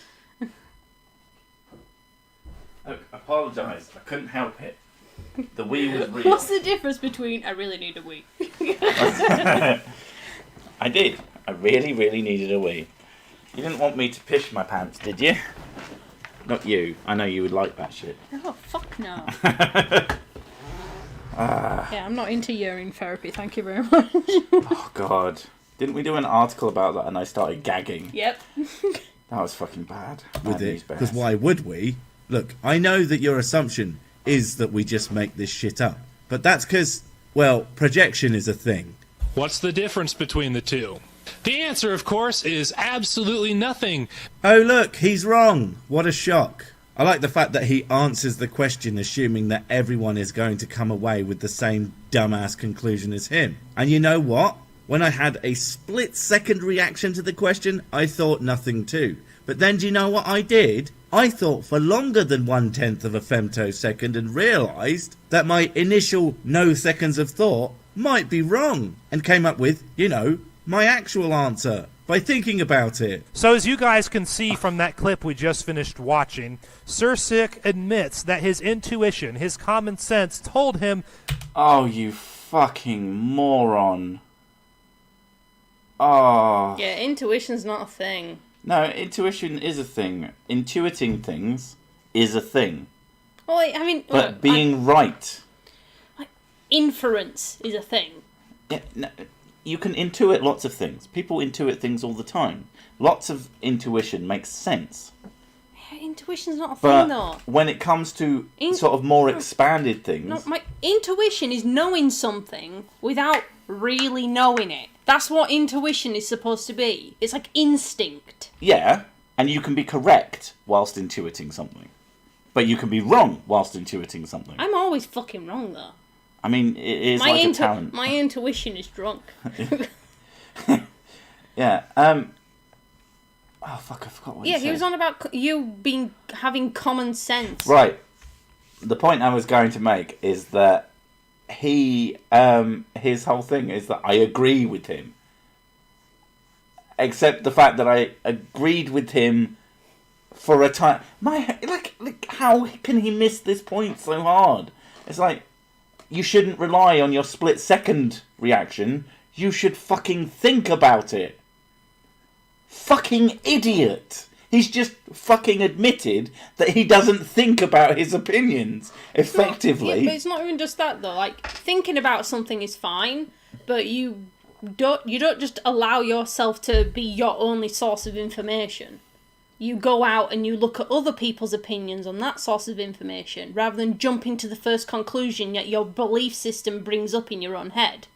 Look, apologise. I couldn't help it. The wee was real. What's the difference between I really need a wee? I did. I really, really needed a wee. You didn't want me to piss my pants, did you? Not you. I know you would like that shit. Oh, fuck no. Yeah, I'm not into urine therapy, thank you very much. Oh, God. Didn't we do an article about that and I started gagging? Yep. That was fucking bad. With it, because why would we? Look, I know that your assumption is that we just make this shit up. But that's because, well, projection is a thing. What's the difference between the two? The answer, of course, is absolutely nothing. Oh, look, he's wrong. What a shock. I like the fact that he answers the question assuming that everyone is going to come away with the same dumbass conclusion as him. And you know what? When I had a split-second reaction to the question, I thought nothing too. But then do you know what I did? I thought for longer than 1/10 of a femtosecond and realised that my initial no seconds of thought might be wrong. And came up with, you know, my actual answer by thinking about it. So as you guys can see from that clip we just finished watching, Sir Sick admits that his intuition, his common sense, told him... Oh, you fucking moron. Oh. Yeah, intuition's not a thing. No, intuition is a thing. Intuiting things is a thing. Well, I mean... But being right... Inference is a thing. Yeah, no, you can intuit lots of things. People intuit things all the time. Lots of intuition makes sense. Yeah, intuition's not a But thing, though. when it comes to sort of more expanded things... No, my intuition is knowing something without really knowing it. That's what intuition is supposed to be. It's like instinct. Yeah, and you can be correct whilst intuiting something. But you can be wrong whilst intuiting something. I'm always fucking wrong, though. I mean, it is like a talent. My intuition is drunk. Yeah. Oh fuck! I forgot what. Yeah, he was on about you having common sense. Right. The point I was going to make is that he, his whole thing is that I agree with him. Except the fact that I agreed with him for a time. Like, how can he miss this point so hard? It's like, you shouldn't rely on your split-second reaction. You should fucking think about it. Fucking idiot. He's just fucking admitted that he doesn't think about his opinions effectively. But it's not even just that, though. Like, thinking about something is fine, but you don't just allow yourself to be your only source of information. You go out and you look at other people's opinions on that source of information, rather than jumping to the first conclusion that your belief system brings up in your own head.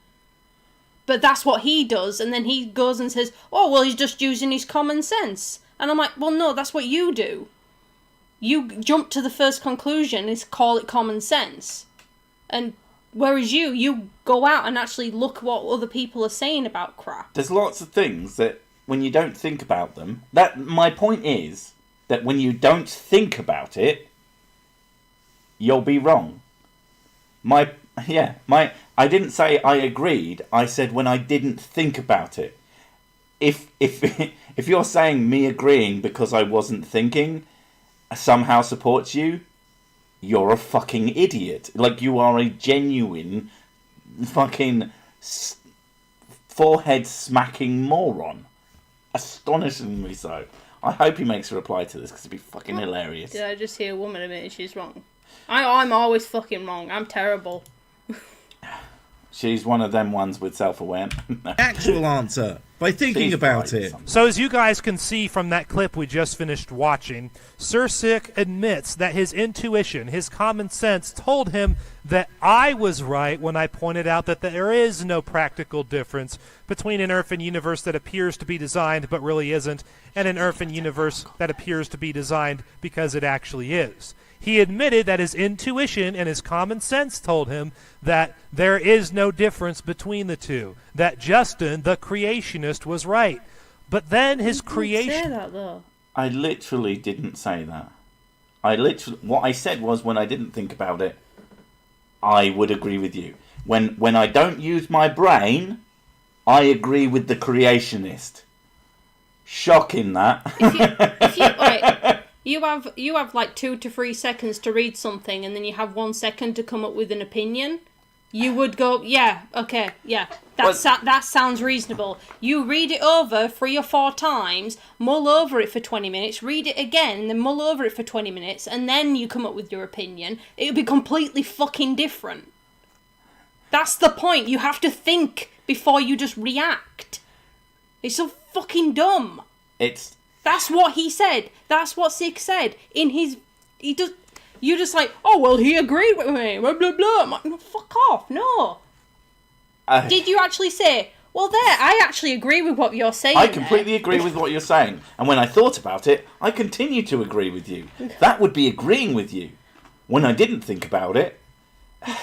But that's what he does, and then he goes and says, oh, well, he's just using his common sense. And I'm like, well, no, that's what you do. You jump to the first conclusion and call it common sense. And whereas you go out and actually look what other people are saying about crap. There's lots of things that, when you don't think about them... My point is that when you don't think about it, you'll be wrong. I didn't say I agreed. I said when I didn't think about it. If you're saying me agreeing because I wasn't thinking somehow supports you, you're a fucking idiot. Like, you are a genuine fucking forehead smacking moron. Astonishingly so. I hope he makes a reply to this because it'd be fucking hilarious. Did I just hear a woman admit she's wrong? I'm always fucking wrong. I'm terrible. She's one of them ones with self-awareness. Actual answer. By thinking about it. So as you guys can see from that clip we just finished watching, Sir Sick admits that his intuition, his common sense, told him that I was right when I pointed out that there is no practical difference between an Earth and universe that appears to be designed but really isn't, and an Earth and universe that appears to be designed because it actually is. He admitted that his intuition and his common sense told him that there is no difference between the two, that Justin, the creationist, was right. But then his creation... Say that, though. I literally didn't say that. What I said was, when I didn't think about it, I would agree with you. When I don't use my brain, I agree with the creationist. Shocking, that. You have like 2 to 3 seconds to read something, and then you have 1 second to come up with an opinion. You would go, yeah, okay, yeah, that sounds reasonable. You read it over 3 or 4 times, mull over it for 20 minutes, read it again, and then mull over it for 20 minutes, and then you come up with your opinion. It would be completely fucking different. That's the point. You have to think before you just react. It's so fucking dumb. That's what he said. That's what Sick said in his. You're just like, oh well, he agreed with me. Blah blah blah. I'm like, no, fuck off. No. Did you actually say? Well, I actually agree with what you're saying. I completely agree with what you're saying. And when I thought about it, I continue to agree with you. That would be agreeing with you. When I didn't think about it,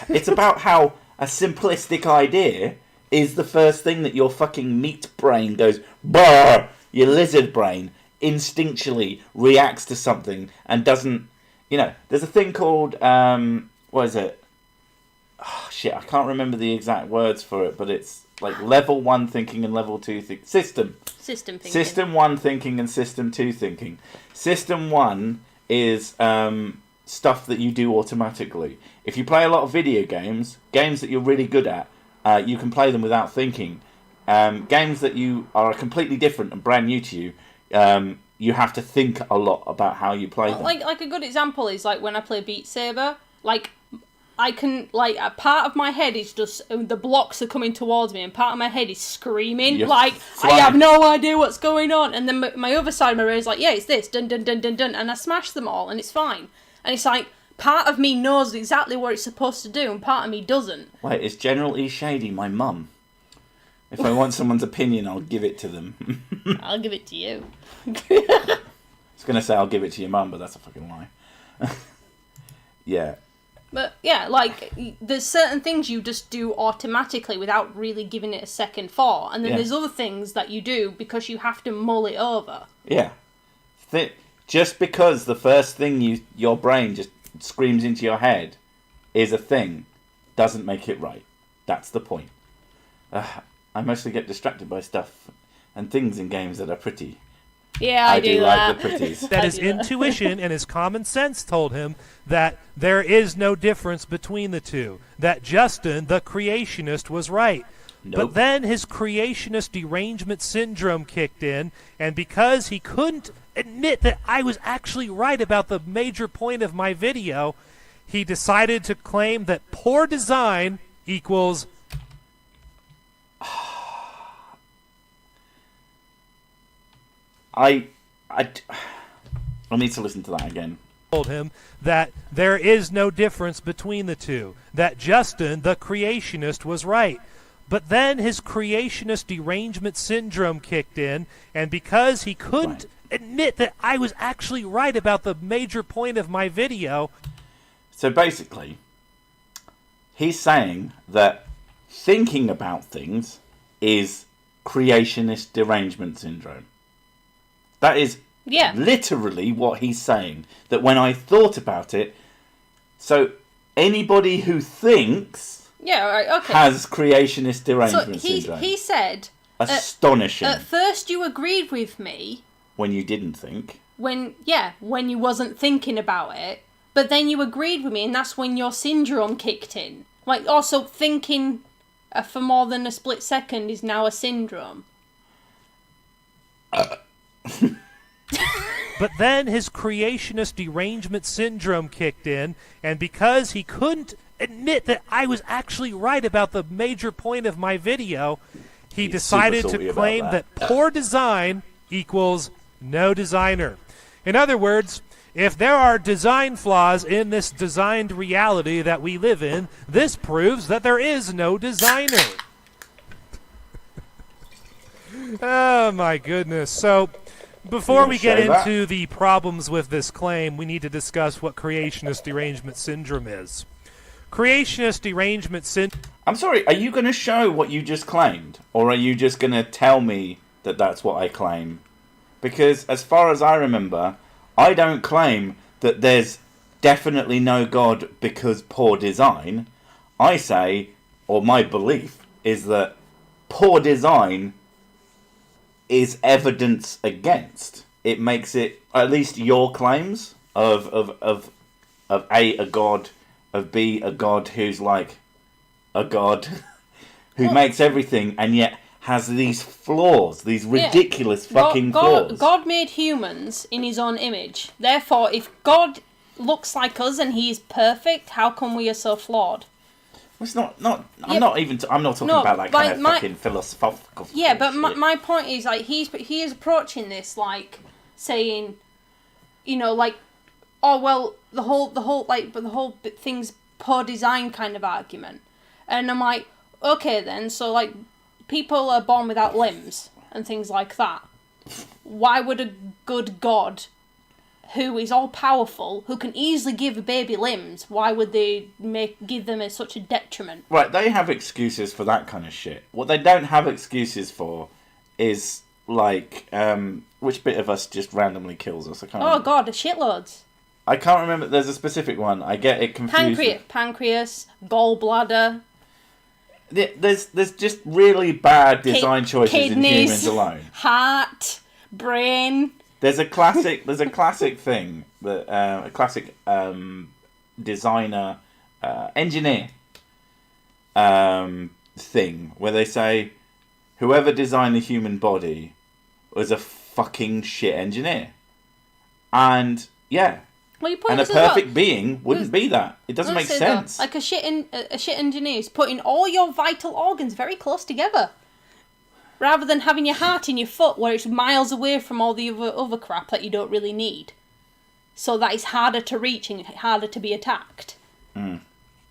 it's about how a simplistic idea is the first thing that your fucking meat brain goes, brr, your lizard brain instinctually reacts to something and doesn't, there's a thing called, what is it? Oh, shit, I can't remember the exact words for it, but it's like level 1 thinking and level 2 thinking. System thinking. System 1 thinking and system 2 thinking. System 1 is stuff that you do automatically. If you play a lot of video games that you're really good at, you can play them without thinking. Games that you are completely different and brand new to you, you have to think a lot about how you play them. Like a good example is like when I play Beat Saber, like I can, like, a part of my head is just, the blocks are coming towards me, and part of my head is screaming, like, I have no idea what's going on, and then my other side of my brain is like, yeah, it's this, dun dun dun dun dun, and I smash them all, and it's fine. And it's like, part of me knows exactly what it's supposed to do, and part of me doesn't. Wait, is General E. Shady my mum? If I want someone's opinion, I'll give it to them. I'll give it to you. I was going to say I'll give it to your mum, but that's a fucking lie. Yeah. But, yeah, like, there's certain things you just do automatically without really giving it a second thought. And then there's other things that you do because you have to mull it over. Yeah. Just because the first thing your brain just screams into your head is a thing doesn't make it right. That's the point. I mostly get distracted by stuff and things in games that are pretty. Yeah, I do like the pretties. That his intuition and his common sense told him that there is no difference between the two. That Justin, the creationist, was right. Nope. But then his creationist derangement syndrome kicked in, and because he couldn't admit that I was actually right about the major point of my video, he decided to claim that poor design equals... I need to listen to that again. Told him that there is no difference between the two. That Justin, the creationist, was right. But then his creationist derangement syndrome kicked in, and because he couldn't admit that I was actually right about the major point of my video... So basically, he's saying that thinking about things is creationist derangement syndrome. That is literally what he's saying. That when I thought about it, so anybody who thinks has creationist derangement syndrome. He said... Astonishing. At first you agreed with me. When you didn't think. When you wasn't thinking about it. But then you agreed with me, and that's when your syndrome kicked in. Like, also thinking for more than a split second is now a syndrome. But then his creationist derangement syndrome kicked in, and because he couldn't admit that I was actually right about the major point of my video, he decided to claim that poor design equals no designer. In other words, if there are design flaws in this designed reality that we live in, this proves that there is no designer. Oh my goodness. So... before we get into the problems with this claim, we need to discuss what creationist derangement syndrome is. Creationist derangement syndrome... I'm sorry, are you going to show what you just claimed? Or are you just going to tell me that that's what I claim? Because as far as I remember, I don't claim that there's definitely no God because poor design. I say, or my belief, is that poor design... is evidence against. It makes it, at least your claims of A, a god, of B, a god who's like a god, who makes everything and yet has these flaws, these ridiculous flaws. God made humans in his own image. Therefore, if God looks like us and he is perfect, how come we are so flawed? It's not. I'm not talking about like kind of fucking philosophical. Yeah, but shit. my point is like he is approaching this like saying, you know, like, oh well, the whole thing's poor design kind of argument, and I'm like, okay then, so like people are born without limbs and things like that. Why would a good God, who is all powerful, who can easily give a baby limbs, why would they give them such a detriment? Right, they have excuses for that kind of shit. What they don't have excuses for is like which bit of us just randomly kills us. I can't. Oh God, the shitloads. I can't remember. There's a specific one. I get it confused. Pancreas, gallbladder. There's just really bad design choices kidneys, in humans alone. Heart, brain. There's a classic thing that a classic designer engineer thing where they say whoever designed the human body was a fucking shit engineer, and yeah. Well, and a perfect being wouldn't be that. It doesn't make sense. Like a shit engineer is putting all your vital organs very close together, rather than having your heart in your foot where it's miles away from all the other crap that you don't really need. So that it's harder to reach and harder to be attacked. Mm.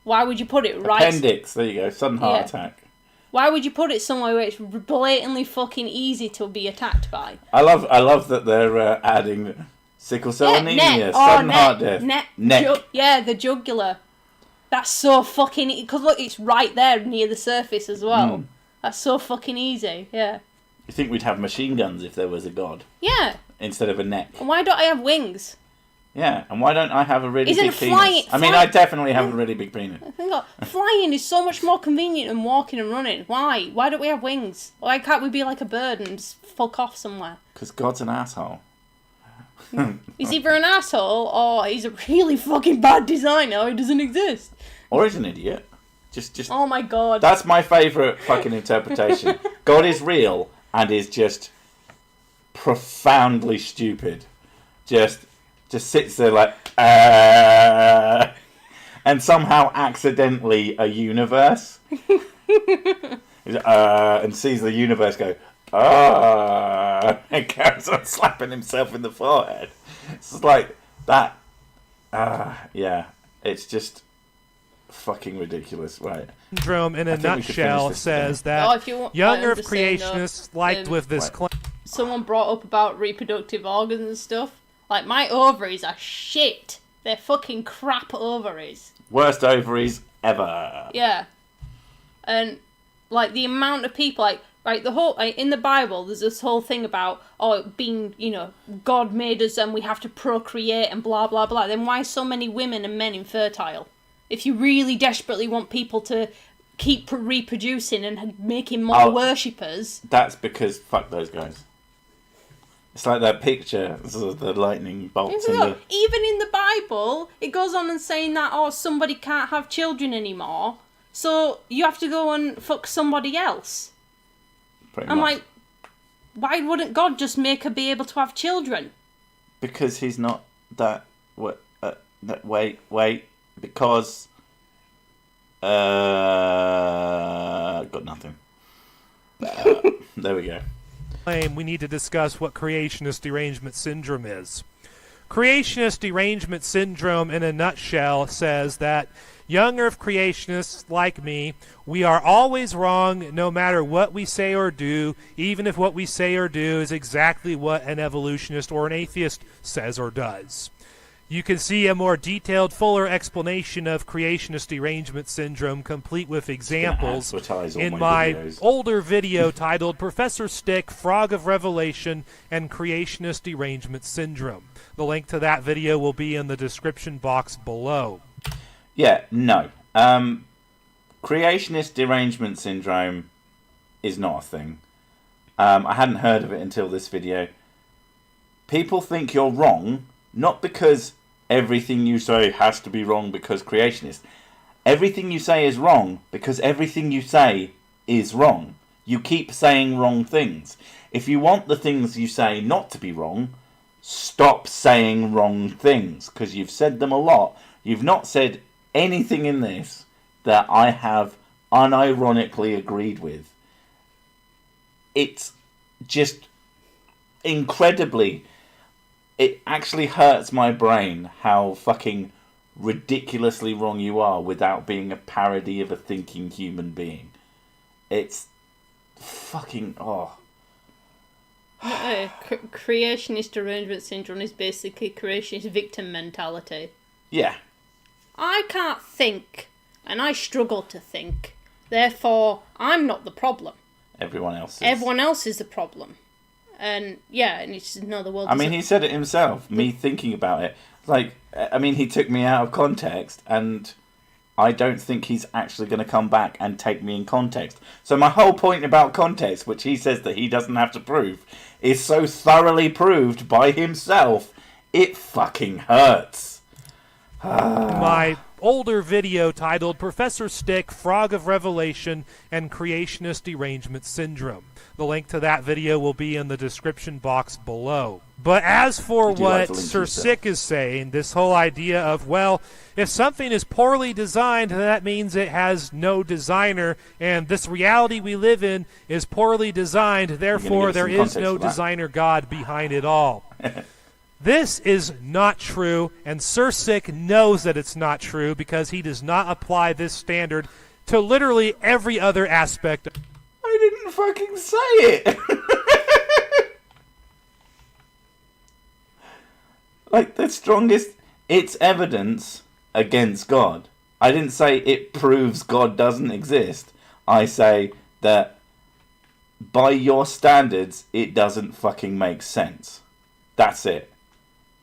Why would you put it right? Appendix. There you go. Sudden heart attack. Why would you put it somewhere where it's blatantly fucking easy to be attacked by? I love that they're adding. Sickle cell anemia, sudden heart death, neck. The jugular. That's so fucking... Because look, it's right there near the surface as well. Mm. That's so fucking easy, yeah. You think we'd have machine guns if there was a god? Yeah. Instead of a neck. And why don't I have wings? Yeah, and why don't I have a really big penis? I mean, I definitely have a really big penis. Flying is so much more convenient than walking and running. Why? Why don't we have wings? Why can't we be like a bird and just fuck off somewhere? Because God's an asshole. He's either an asshole or he's a really fucking bad designer or he doesn't exist. Or he's an idiot. Just. Oh my God. That's my favourite fucking interpretation. God is real and is just profoundly stupid. Just sits there like, and somehow accidentally a universe. And sees the universe go, and carries on slapping himself in the forehead. It's just like that. Yeah, it's just fucking ridiculous, right? Syndrome in a nutshell says that young Earth creationists liked with this claim. Someone brought up about reproductive organs and stuff. Like, my ovaries are shit. They're fucking crap ovaries. Worst ovaries ever. Yeah. And, like, the amount of people, like, right, the whole, like, in the Bible, there's this whole thing about, being, God made us and we have to procreate and blah, blah, blah. Then why so many women and men infertile? If you really desperately want people to keep reproducing and making more worshippers... That's because, fuck those guys. It's like that picture, the lightning bolts. Even in the Bible, it goes on and saying that, somebody can't have children anymore, so you have to go and fuck somebody else. I'm like, why wouldn't God just make her be able to have children? Because he's not that... Wait, because... got nothing. There we go. We need to discuss what creationist derangement syndrome is. Creationist derangement syndrome, in a nutshell, says that young Earth creationists like me, we are always wrong no matter what we say or do, even if what we say or do is exactly what an evolutionist or an atheist says or does. You can see a more detailed, fuller explanation of creationist derangement syndrome, complete with examples, in my older video titled Professor Stick, Frog of Revelation, and Creationist Derangement Syndrome. The link to that video will be in the description box below. Yeah, no. Creationist derangement syndrome is not a thing. I hadn't heard of it until this video. People think you're wrong, not because everything you say has to be wrong because creationist. Everything you say is wrong because everything you say is wrong. You keep saying wrong things. If you want the things you say not to be wrong, stop saying wrong things, because you've said them a lot. You've not said anything in this that I have unironically agreed with. It's just incredibly... It actually hurts my brain how fucking ridiculously wrong you are without being a parody of a thinking human being. It's fucking... Creationist derangement syndrome is basically creationist victim mentality. Yeah. I can't think, and I struggle to think. Therefore, I'm not the problem. Everyone else is. Everyone else is the problem. And it's another world. I mean, he said it himself. Me thinking about it, he took me out of context, and I don't think he's actually going to come back and take me in context. So my whole point about context, which he says that he doesn't have to prove, is so thoroughly proved by himself. It fucking hurts. My older video titled Professor Stick, Frog of Revelation, and Creationist Derangement Syndrome. The link to that video will be in the description box below. But as for what Sir Sick is saying, this whole idea of, well, if something is poorly designed, then that means it has no designer, and this reality we live in is poorly designed, therefore there is no designer God behind it all. This is not true, and Sir Sick knows that it's not true because he does not apply this standard to literally every other aspect. I didn't fucking say it! The strongest... It's evidence against God. I didn't say it proves God doesn't exist. I say that by your standards, it doesn't fucking make sense. That's it.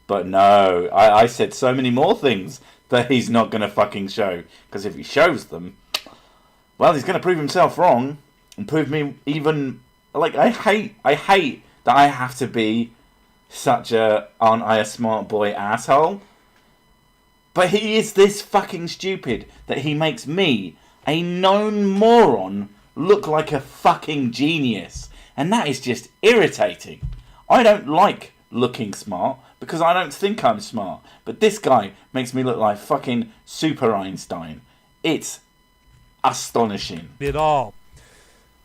But no, I said so many more things that he's not going to fucking show. Because if he shows them, well, he's going to prove himself wrong. And prove me even... I hate that I have to be such a... Aren't I a smart boy asshole? But he is this fucking stupid that he makes me, a known moron, look like a fucking genius. And that is just irritating. I don't like looking smart because I don't think I'm smart. But this guy makes me look like fucking Super Einstein. It's astonishing. It all.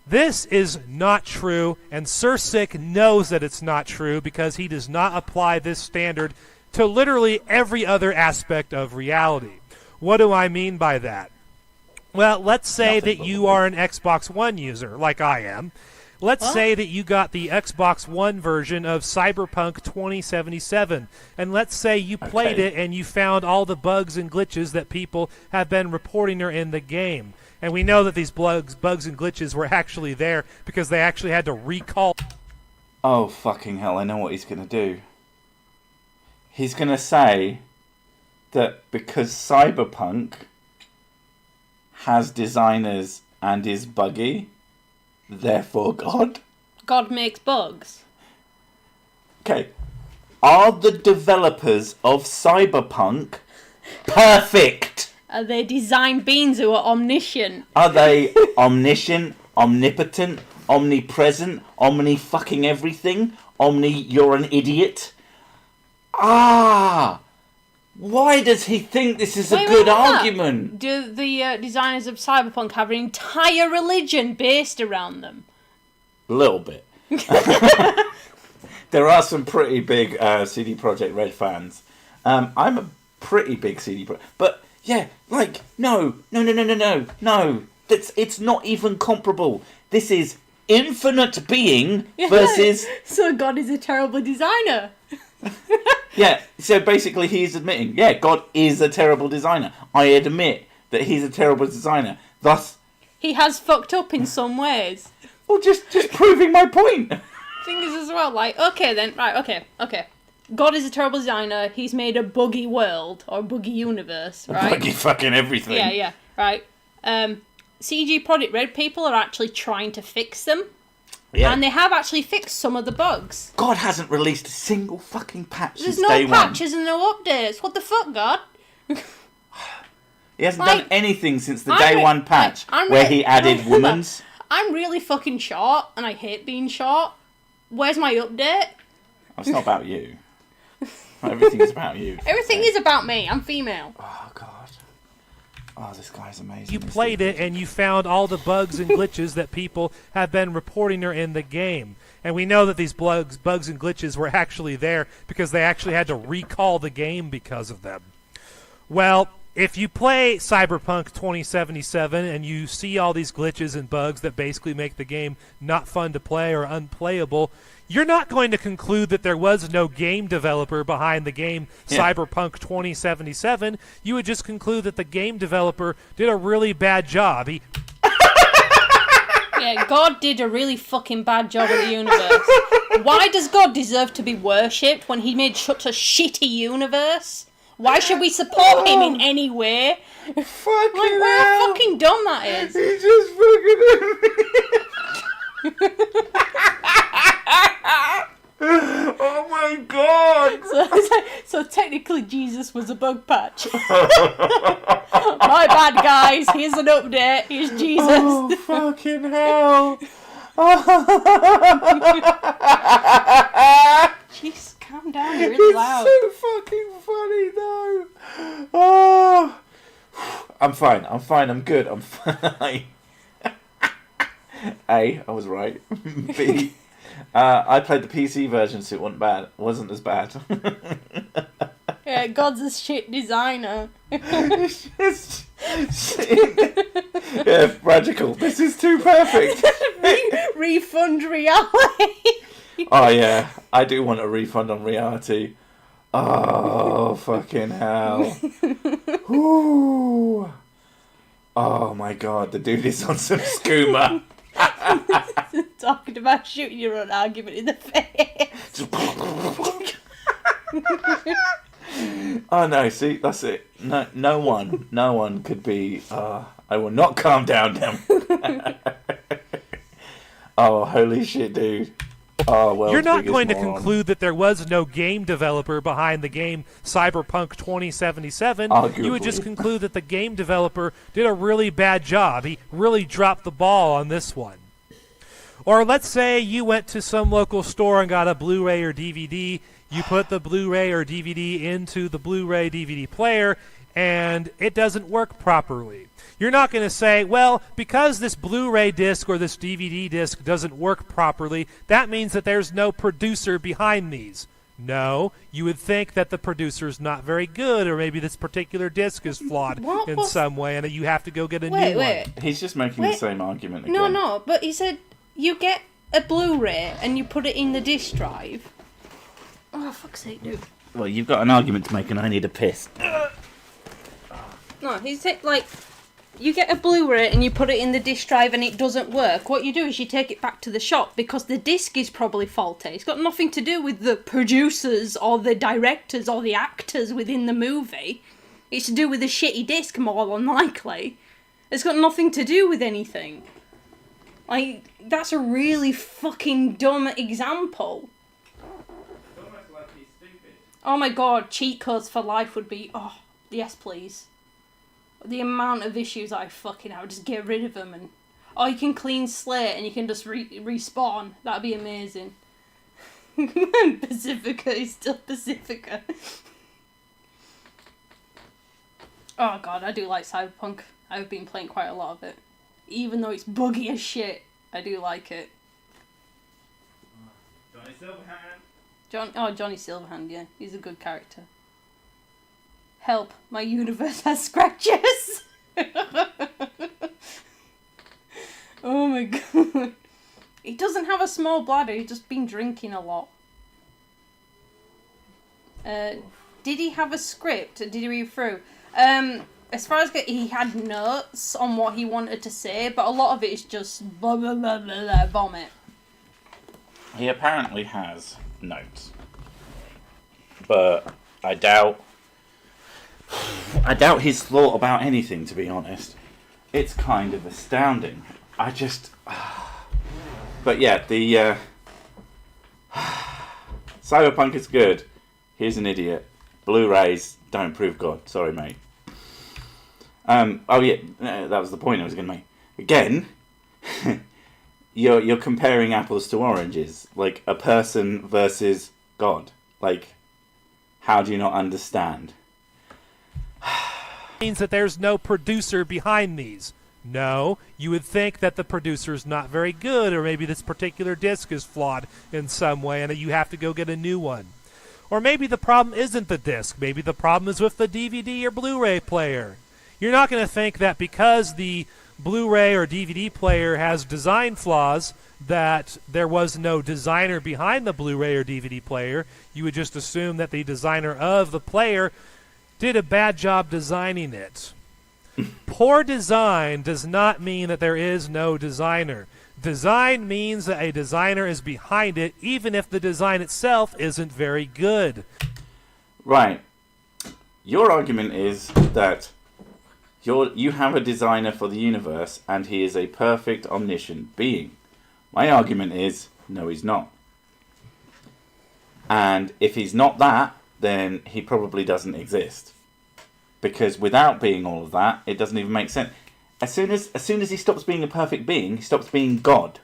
This is not true, and Sir Sick knows that it's not true because he does not apply this standard to literally every other aspect of reality. What do I mean by that? Well, let's say that you are an Xbox One user, like I am. Let's say that you got the Xbox One version of Cyberpunk 2077, and let's say you played it and you found all the bugs and glitches that people have been reporting are in the game. And we know that these bugs and glitches were actually there because they actually had to recall. Oh, fucking hell, I know what he's going to do. He's going to say that because Cyberpunk has designers and is buggy, therefore God makes bugs. Okay. Are the developers of Cyberpunk perfect? Are they design beings who are omniscient? Are they omniscient, omnipotent, omnipresent, omni-fucking everything? You're an idiot? Why does he think this is a good argument? Do the designers of Cyberpunk have an entire religion based around them? A little bit. There are some pretty big CD Projekt Red fans. I'm a pretty big CD Projekt... But, yeah, no. It's not even comparable. This is infinite being versus... So God is a terrible designer. Yeah, so basically he's admitting, God is a terrible designer. I admit that he's a terrible designer. Thus... He has fucked up in some ways. Well, just proving my point. Thing is as well, okay. God is a terrible designer. He's made a buggy world, or buggy universe, right? Buggy fucking everything. Yeah, right. CG Projekt Red people are actually trying to fix them. Yeah. And they have actually fixed some of the bugs. God hasn't released a single fucking patch There's since day one. There's no patches and no updates. What the fuck, God? He hasn't done anything since the day one patch where he added women's. I'm really fucking short, and I hate being short. Where's my update? It's not about you. Everything's about you. Everything is about me. I'm female. Oh, God. Oh, this guy's amazing. You played it and you found all the bugs and glitches that people have been reporting are in the game. And we know that these bugs and glitches were actually there because they actually had to recall the game because of them. Well, if you play Cyberpunk 2077 and you see all these glitches and bugs that basically make the game not fun to play or unplayable, you're not going to conclude that there was no game developer behind the game Cyberpunk 2077. You would just conclude that the game developer did a really bad job. Yeah, God did a really fucking bad job of the universe. Why does God deserve to be worshipped when he made such a shitty universe? Why should we support him in any way? Fucking like, what a fucking dumb that is. He just fucking... Oh my god! So technically Jesus was a bug patch. My bad, guys. Here's an update. Here's Jesus. Oh, fucking hell. Jeez, calm down. You're really loud. It's so fucking funny, though. Oh. I'm fine. I'm good. I'm fine. A, I was right. B, I played the PC version, so it wasn't as bad. Yeah, God's a shit designer. It's just... Yeah, Radical. This is too perfect. Refund reality. Oh, yeah. I do want a refund on reality. Oh, fucking hell. Ooh. Oh, my God. The dude is on some skooma. Talking about shooting your own argument in the face. Oh no, see, that's it. No one could be I will not calm down now. Oh, holy shit, dude. Oh, well. You're not going to conclude that there was no game developer behind the game Cyberpunk 2077. Arguably. You would just conclude that the game developer did a really bad job. He really dropped the ball on this one. Or let's say you went to some local store and got a Blu-ray or DVD. You put the Blu-ray or DVD into the Blu-ray DVD player, and it doesn't work properly. You're not going to say, well, because this Blu-ray disc or this DVD disc doesn't work properly, that means that there's no producer behind these. No, you would think that the producer's not very good, or maybe this particular disc is flawed in some way, and that you have to go get a new one. He's just making the same argument again. No, but he said you get a Blu-ray and you put it in the disc drive. Oh, fuck's sake, dude. Well, you've got an argument to make, and I need a piss. No, he said, like, you get a Blu-ray and you put it in the disc drive and it doesn't work. What you do is you take it back to the shop because the disc is probably faulty. It's got nothing to do with the producers or the directors or the actors within the movie. It's to do with the shitty disc, more than likely. It's got nothing to do with anything. Like, that's a really fucking dumb example. Oh my god, cheat codes for life would be... Oh, yes please. The amount of issues I fucking have, just get rid of them and... Oh, you can clean slate and you can just respawn. That'd be amazing. Pacifica is still Pacifica. Oh god, I do like Cyberpunk. I've been playing quite a lot of it. Even though it's buggy as shit, I do like it. Johnny Silverhand. Johnny Silverhand, yeah. He's a good character. Help, my universe has scratches! Oh my god. He doesn't have a small bladder, he's just been drinking a lot. Did he have a script? Did he read through? As far as he had notes on what he wanted to say, but a lot of it is just blah blah blah blah, blah vomit. He apparently has notes, but I doubt he's thought about anything, to be honest. It's kind of astounding. But yeah, the Cyberpunk is good. He's an idiot. Blu-rays don't prove God. Sorry, mate. Oh yeah, that was the point I was going to make. Again, you're comparing apples to oranges, like a person versus God. Like, how do you not understand? means that there's no producer behind these. No, you would think that the producer's not very good, or maybe this particular disc is flawed in some way and that you have to go get a new one. Or maybe the problem isn't the disc. Maybe the problem is with the DVD or Blu-ray player. You're not going to think that because the Blu-ray or DVD player has design flaws that there was no designer behind the Blu-ray or DVD player. You would just assume that the designer of the player did a bad job designing it. Poor design does not mean that there is no designer. Design means that a designer is behind it, even if the design itself isn't very good. Right. Your argument is that you have a designer for the universe, and he is a perfect, omniscient being. My argument is, no, he's not. And if he's not that, then he probably doesn't exist. Because without being all of that, it doesn't even make sense. As soon as he stops being a perfect being, he stops being God.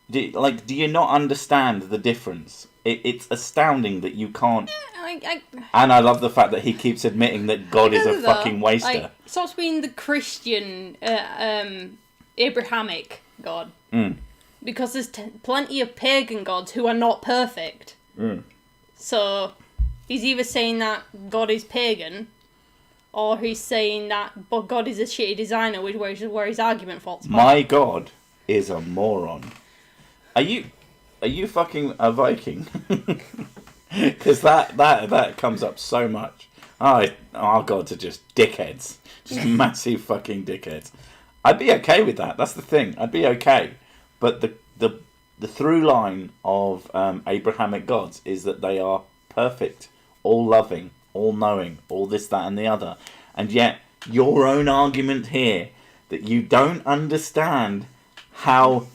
Do you not understand the difference? It's astounding that you can't. And I love the fact that he keeps admitting that God is a fucking waster. He stops being the Christian, Abrahamic God. Because there's plenty of pagan gods who are not perfect. So he's either saying that God is pagan, or he's saying that God is a shitty designer, which is where his argument falls apart. My God is a moron. Are you fucking a Viking? Because that comes up so much. Our gods are just dickheads. Just massive fucking dickheads. I'd be okay with that. That's the thing. I'd be okay. But the through line of Abrahamic gods is that they are perfect, all loving, all knowing, all this, that, and the other. And yet, your own argument here that you don't understand how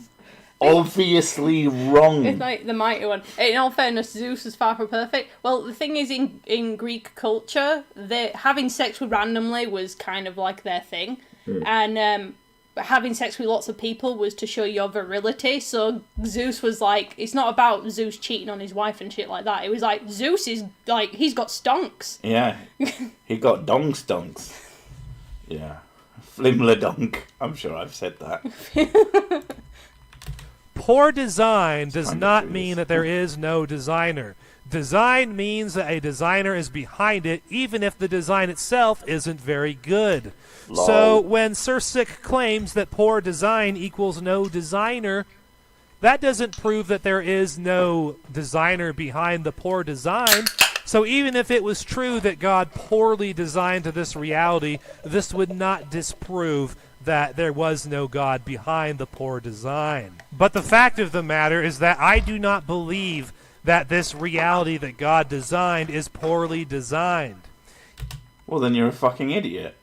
obviously wrong. It's like the mighty one. In all fairness, Zeus is far from perfect. Well, the thing is, in Greek culture, having sex with randomly was kind of like their thing. And having sex with lots of people was to show your virility. So Zeus was like, it's not about Zeus cheating on his wife and shit like that. It was like, Zeus is like, he's got stonks. Yeah. He got dong stonks. Yeah. Flimla donk. I'm sure I've said that. Poor design does not mean that there is no designer. Design means that a designer is behind it, even if the design itself isn't very good. Lol. So when Sirsic claims that poor design equals no designer, that doesn't prove that there is no designer behind the poor design. So even if it was true that God poorly designed this reality, this would not disprove that there was no God behind the poor design. But the fact of the matter is that I do not believe that this reality that God designed is poorly designed. Well, then you're a fucking idiot.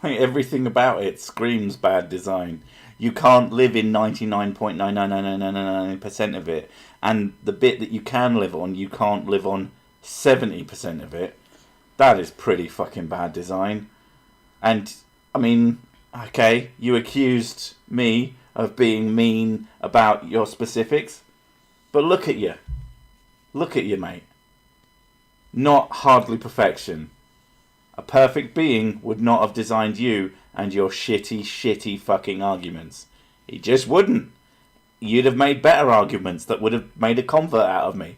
Everything about it screams bad design. You can't live in 99.99999% of it, and the bit that you can live on, you can't live on 70% of it. That is pretty fucking bad design. And I mean, okay, you accused me of being mean about your specifics, but look at you. Look at you, mate. Not hardly perfection. A perfect being would not have designed you and your shitty fucking arguments. He just wouldn't. You'd have made better arguments that would have made a convert out of me.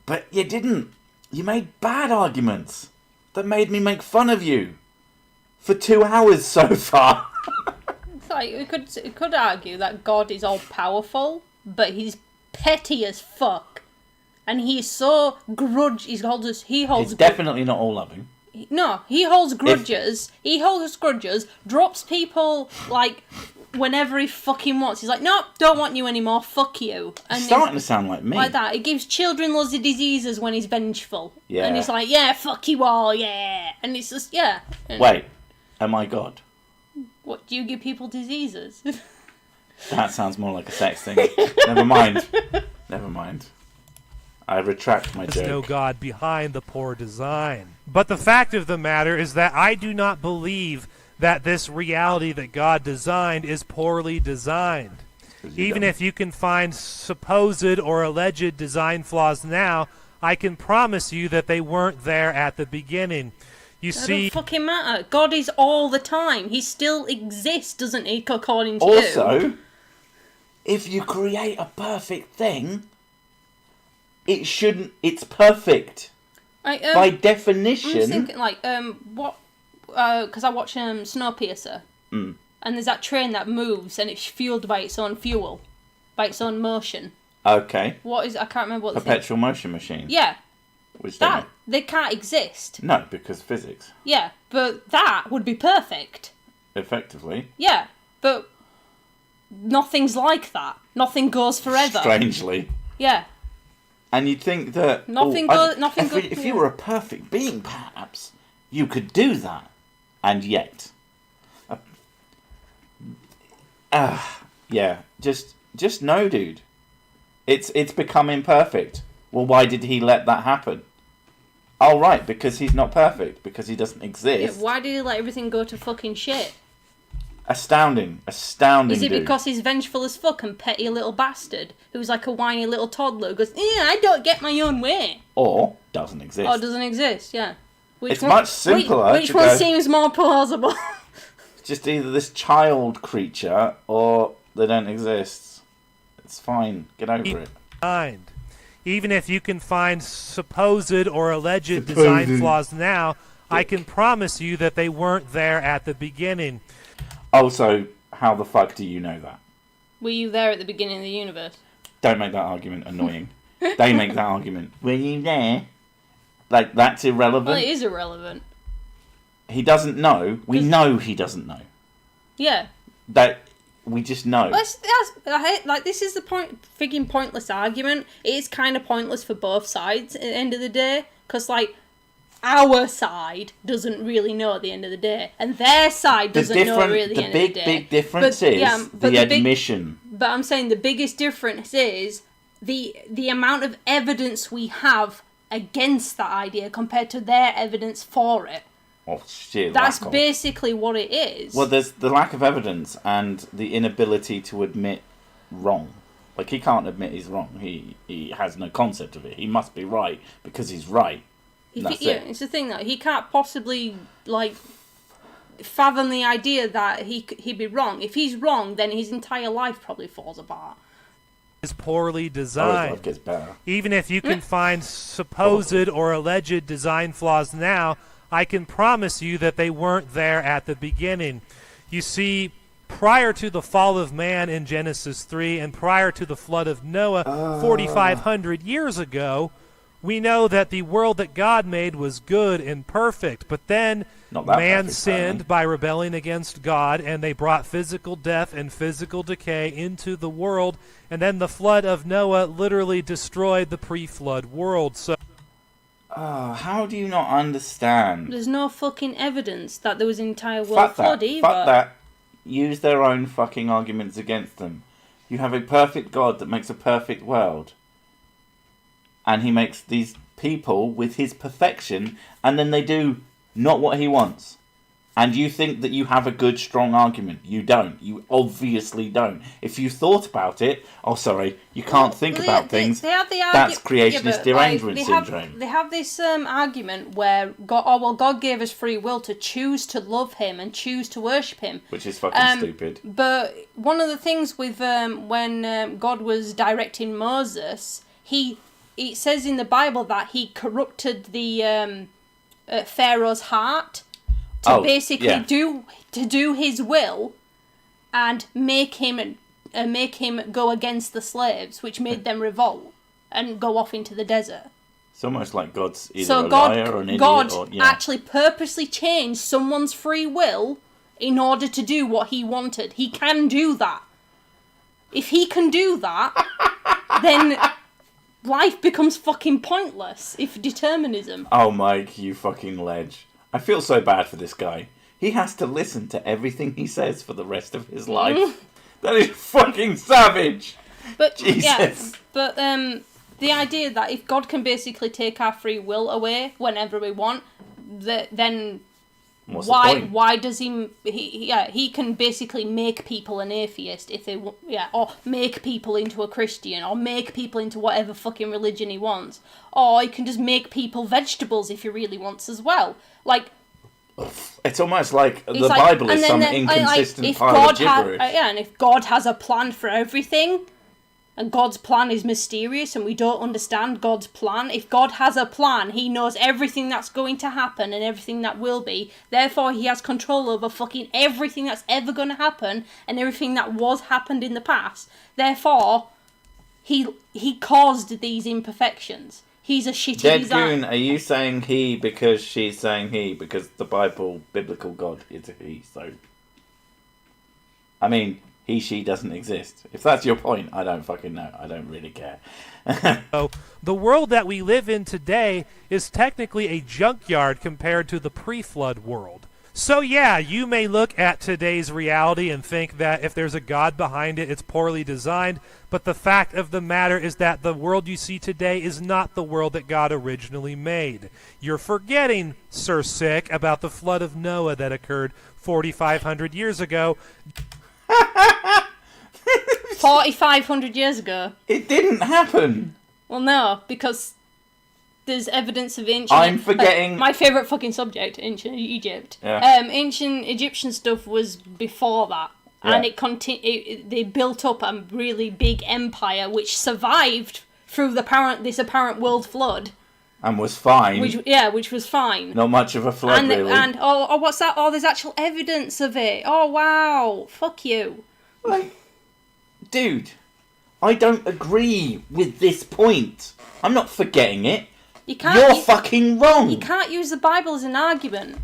But you didn't. You made bad arguments that made me make fun of you. For 2 hours so far. It's like, we could argue that God is all powerful, but he's petty as fuck. And he's so he holds It's definitely not all loving. No, he holds grudges. He holds grudges, drops people, like, whenever he fucking wants. He's like, no, don't want you anymore, fuck you. And it's starting to sound like me. Like that. He gives children loads of diseases when he's vengeful. Yeah. And he's like, yeah, fuck you all, yeah. And it's just, yeah. And wait, am I God? What, do you give people diseases? That sounds more like a sex thing. Never mind. I retract my joke. There's no God behind the poor design. But the fact of the matter is that I do not believe that this reality that God designed is poorly designed. Even if you can find supposed or alleged design flaws now, I can promise you that they weren't there at the beginning. You see, It doesn't fucking matter. God is all the time. He still exists, doesn't he? According to you. Also, if you create a perfect thing, it shouldn't. It's perfect by definition. I'm just thinking, what? Because I watch Snowpiercer, and there's that train that moves, and it's fueled by its own fuel, by its own motion. Okay. What is? I can't remember what. Perpetual motion machine. Yeah. Which they can't exist. No, because physics. Yeah, but that would be perfect. Effectively. Yeah, but nothing's like that. Nothing goes forever. Strangely. Yeah. And you'd think that if you were a perfect being, perhaps you could do that, and yet, just no, dude. It's become imperfect. Well, why did he let that happen? Oh, right, because he's not perfect, because he doesn't exist. Yeah, why did he let everything go to fucking shit? Astounding, Is it dude. because he's vengeful as fuck and petty little bastard who's like a whiny little toddler who goes, I don't get my own way? Or doesn't exist. Or doesn't exist, yeah. It's much simpler. Which one seems more plausible? It's just either this child creature or they don't exist. It's fine. Get over it. Even if you can find supposed or alleged design flaws now, I can promise you that they weren't there at the beginning. Also, how the fuck do you know that? Were you there at the beginning of the universe? Don't make that argument annoying. They make that argument. Were you there? Like, that's irrelevant. Well, it is irrelevant. He doesn't know. We know he doesn't know. Yeah. That we just know. This is the frigging pointless argument. It is kind of pointless for both sides at the end of the day. Because, our side doesn't really know at the end of the day. And their side doesn't know really at the end of the day. The big difference is the admission. But I'm saying the biggest difference is the amount of evidence we have against that idea compared to their evidence for it. Oh, shit. That's basically what it is. Well, there's the lack of evidence and the inability to admit wrong. Like, he can't admit he's wrong. He has no concept of it. He must be right because he's right. It's the thing that he can't possibly fathom the idea that he'd be wrong. If he's wrong, then his entire life probably falls apart. Is poorly designed. Life gets better. Even if you can find supposed or alleged design flaws now, I can promise you that they weren't there at the beginning. You see, prior to the fall of man in Genesis 3 and prior to the flood of Noah 4,500 years ago, we know that the world that God made was good and perfect, but then man sinned by rebelling against God, and they brought physical death and physical decay into the world, and then the flood of Noah literally destroyed the pre-flood world. So, how do you not understand? There's no fucking evidence that there was an entire world flood either. Fuck that. Use their own fucking arguments against them. You have a perfect God that makes a perfect world. And he makes these people with his perfection, and then they do not what he wants. And you think that you have a good, strong argument. You don't. You obviously don't. If you thought about it, you can't think about things. That's creationist derangement syndrome. They have this argument where God gave us free will to choose to love him and choose to worship him. Which is fucking stupid. But one of the things with when God was directing Moses, it says in the Bible that he corrupted the Pharaoh's heart to do his will and make him go against the slaves, which made them revolt and go off into the desert. It's almost like God's either a liar or an idiot. God actually purposely changed someone's free will in order to do what he wanted. He can do that. If he can do that, then life becomes fucking pointless. If determinism. Oh, Mike, you fucking ledge. I feel so bad for this guy. He has to listen to everything he says for the rest of his life. That is fucking savage. But Jesus. The idea that if God can basically take our free will away whenever we want, then Why does he can basically make people an atheist if they or make people into a Christian or make people into whatever fucking religion he wants, or he can just make people vegetables if he really wants as well. Like, it's almost like the Bible is some inconsistent pile of gibberish. And if God has a plan for everything, and God's plan is mysterious and we don't understand God's plan. If God has a plan, he knows everything that's going to happen and everything that will be. Therefore, he has control over fucking everything that's ever going to happen and everything that happened in the past. Therefore, he caused these imperfections. He's a shitty designer. Are you saying he because she's saying he? Because the biblical God is a he, so... I mean... she doesn't exist. If that's your point, I don't fucking know. I don't really care. So, the world that we live in today is technically a junkyard compared to the pre-flood world. So yeah, you may look at today's reality and think that if there's a God behind it, it's poorly designed, but the fact of the matter is that the world you see today is not the world that God originally made. You're forgetting, Sir Sick, about the flood of Noah that occurred 4,500 years ago. 4,500 years ago. It didn't happen. Well, no, because there's evidence of ancient... I'm forgetting... my favourite fucking subject, ancient Egypt. Yeah. Ancient Egyptian stuff was before that. Yeah. And they built up a really big empire which survived through this apparent world flood. And was fine. Which was fine. Not much of a flood, really. And, what's that? Oh, there's actual evidence of it. Oh, wow. Fuck you. Like, dude, I don't agree with this point. I'm not forgetting it. You're fucking wrong. You can't use the Bible as an argument.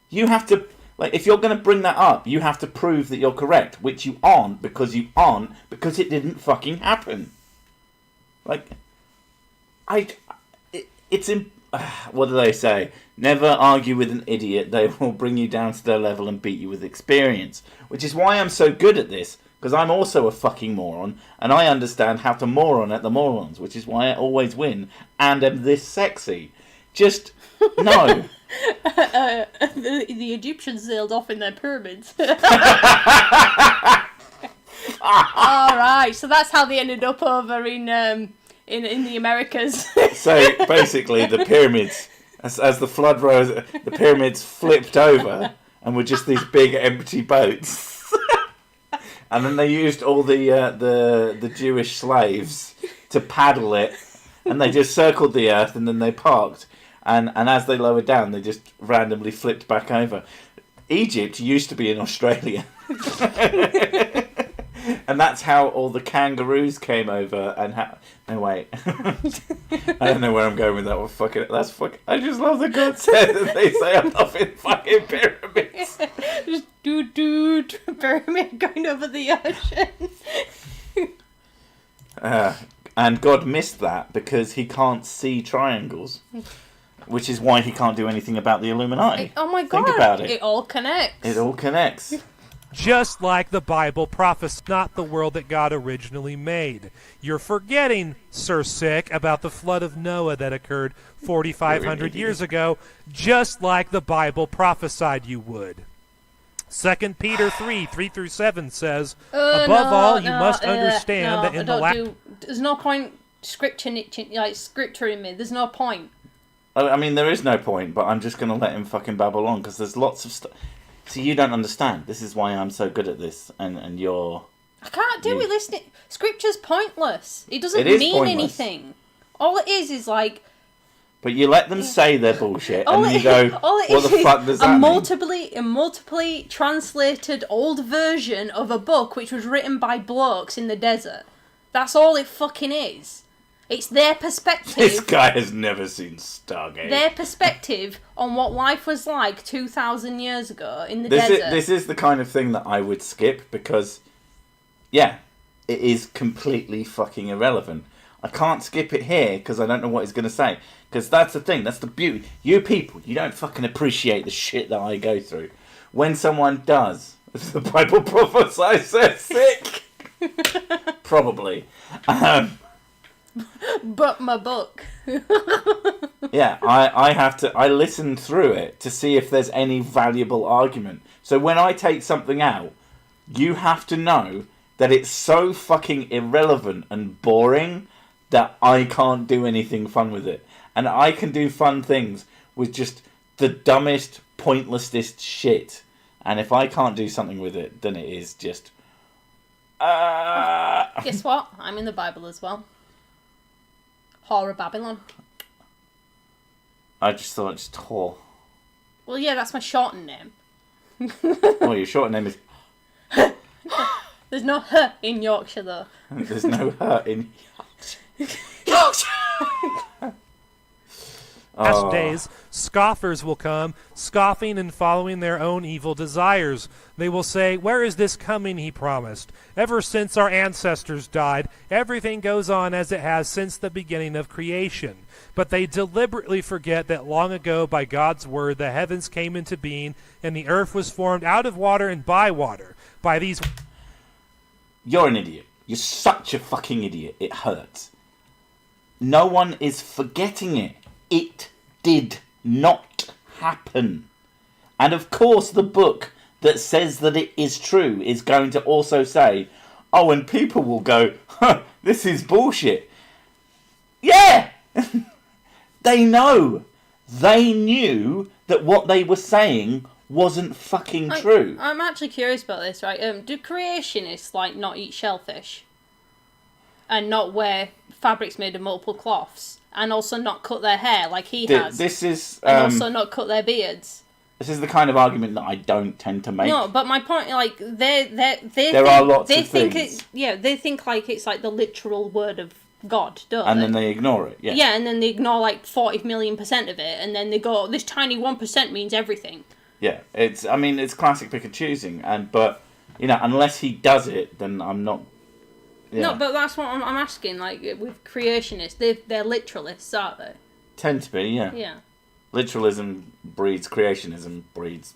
You have to... Like, if you're going to bring that up, you have to prove that you're correct, which you aren't because it didn't fucking happen. Like, what do they say? Never argue with an idiot. They will bring you down to their level and beat you with experience. Which is why I'm so good at this, because I'm also a fucking moron, and I understand how to moron at the morons, which is why I always win, and am this sexy. Just, no. The Egyptians sailed off in their pyramids. Alright, so that's how they ended up over in the Americas. So basically, the pyramids, as the flood rose, the pyramids flipped over and were just these big empty boats. And then they used all the Jewish slaves to paddle it, and they just circled the earth, and then they parked. And as they lowered down, they just randomly flipped back over. Egypt used to be in Australia. And that's how all the kangaroos came over and no, wait. I don't know where I'm going with that one. I just love the concept that they say I'm off in fucking pyramids. Just pyramid going over the ocean. And God missed that because he can't see triangles. Which is why he can't do anything about the Illuminati. Oh my god. Think about it. It all connects. It all connects. Just like the Bible prophesied, not the world that God originally made. You're forgetting, Sir Sick, about the flood of Noah that occurred 4,500 years ago, just like the Bible prophesied you would. 2 Peter 3:3-7 says, above all, you must understand that in the last... There's no point scripturing me. There's no point. I mean, there is no point, but I'm just going to let him fucking babble on, because there's lots of stuff... See, you don't understand. This is why I'm so good at this, and you're... I can't do it listening. Scripture's pointless. It doesn't mean anything. All it is like... But you let them say their bullshit, and then you go, what the fuck does that mean? A multiply translated old version of a book which was written by blokes in the desert. That's all it fucking is. It's their perspective. This guy has never seen Stargate. Their perspective on what life was like 2,000 years ago in the desert. This is the kind of thing that I would skip because, yeah, it is completely fucking irrelevant. I can't skip it here because I don't know what he's going to say. Because that's the thing, that's the beauty. You people, you don't fucking appreciate the shit that I go through. When someone does, as the Bible prophesies, they're sick. Probably. But my book. Yeah, I listen through it to see if there's any valuable argument. So when I take something out, you have to know that it's so fucking irrelevant and boring that I can't do anything fun with it. And I can do fun things with just the dumbest, pointlessest shit. And if I can't do something with it, then it is just... Guess what? I'm in the Bible as well. Whore of Babylon. I just thought just whore. Well, yeah, that's my shortened name. Oh, your short name is... There's no H in Yorkshire, though. There's no H in Yorkshire. Last days, scoffers will come, scoffing and following their own evil desires. They will say, "Where is this coming he promised? Ever since our ancestors died, everything goes on as it has since the beginning of creation." But they deliberately forget that long ago, by God's word, the heavens came into being, and the earth was formed out of water and by water. By these... You're an idiot. You're such a fucking idiot. It hurts. No one is forgetting it. It did not happen. And of course the book that says that it is true is going to also say, oh, and people will go, huh, this is bullshit. Yeah! They know. They knew that what they were saying wasn't fucking true. I'm actually curious about this, right? Do creationists, like, not eat shellfish? And not wear fabrics made of multiple cloths? And also not cut their hair like he has? This is... and also not cut their beards? This is the kind of argument that I don't tend to make. No, but my point, like, there are lots of things. They think, like, it's, like, the literal word of God, don't they? And then they ignore it, yeah. Yeah, and then they ignore, like, 40 million% of it, and then they go, this tiny 1% means everything. Yeah, it's classic pick and choosing, but, you know, unless he does it, then I'm not... Yeah. No, but that's what I'm asking, like, with creationists, they're literalists, aren't they? Tend to be, yeah. Yeah. Literalism breeds creationism, breeds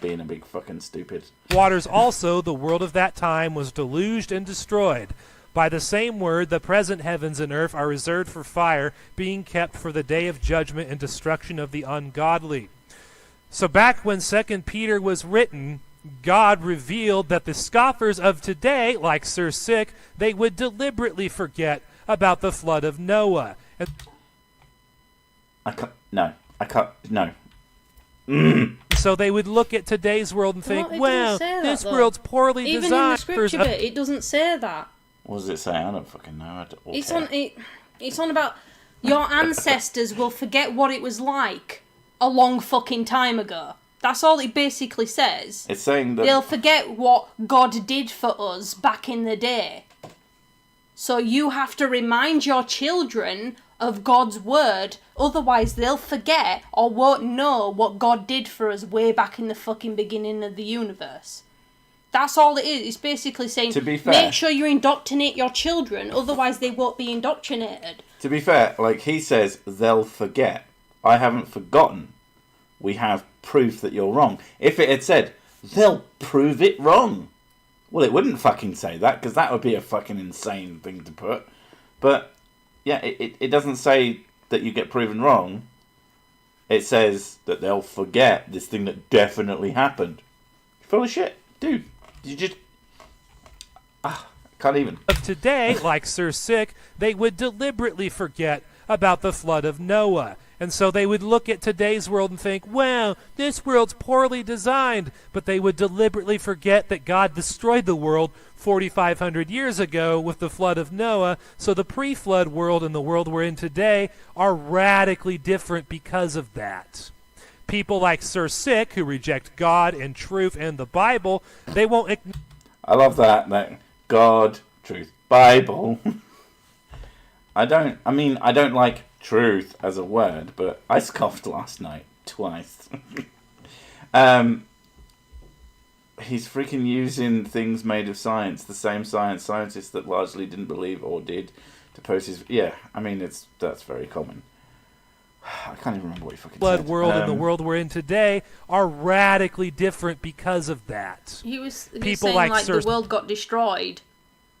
being a big fucking stupid. Waters also, the world of that time was deluged and destroyed. By the same word, the present heavens and earth are reserved for fire, being kept for the day of judgment and destruction of the ungodly. So back when 2 Peter was written, God revealed that the scoffers of today, like Sir Sick, they would deliberately forget about the flood of Noah. And No. So they would look at today's world and think, well, this world's poorly designed. Even in the scripture bit, it doesn't say that. What does it say? I don't fucking know. It's on about your ancestors will forget what it was like a long fucking time ago. That's all it basically says. It's saying that... They'll forget what God did for us back in the day. So you have to remind your children of God's word, otherwise they'll forget or won't know what God did for us way back in the fucking beginning of the universe. That's all it is. It's basically saying, to be fair, make sure you indoctrinate your children, otherwise they won't be indoctrinated. To be fair, like he says, they'll forget. I haven't forgotten. We have proof that you're wrong. If it had said, they'll prove it wrong. Well, it wouldn't fucking say that, because that would be a fucking insane thing to put. But, yeah, it doesn't say that you get proven wrong. It says that they'll forget this thing that definitely happened. You're full of shit. Dude, you just... can't even. Of today, like Sir Sick, they would deliberately forget about the flood of Noah. And so they would look at today's world and think, well, this world's poorly designed. But they would deliberately forget that God destroyed the world 4,500 years ago with the flood of Noah. So the pre-flood world and the world we're in today are radically different because of that. People like Sir Sick, who reject God and truth and the Bible, they won't... I love that God, truth, Bible. I don't like truth as a word, but I scoffed last night twice. He's freaking using things made of science, the same scientists that largely didn't believe or did, to post his... Yeah, I mean, that's very common. I can't even remember what he fucking flood said. World and the world we're in today are radically different because of that. He was saying, like, the world got destroyed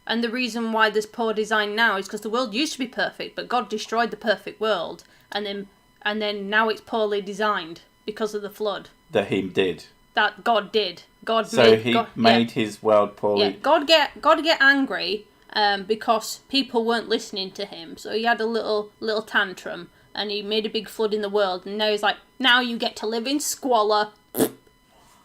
And the reason why there's poor design now is because the world used to be perfect, but God destroyed the perfect world, and then now it's poorly designed because of the flood. That he did. That God did. He made his world poorly. Yeah, God get angry because people weren't listening to him. So he had a little tantrum, and he made a big flood in the world. And now he's like, now you get to live in squalor.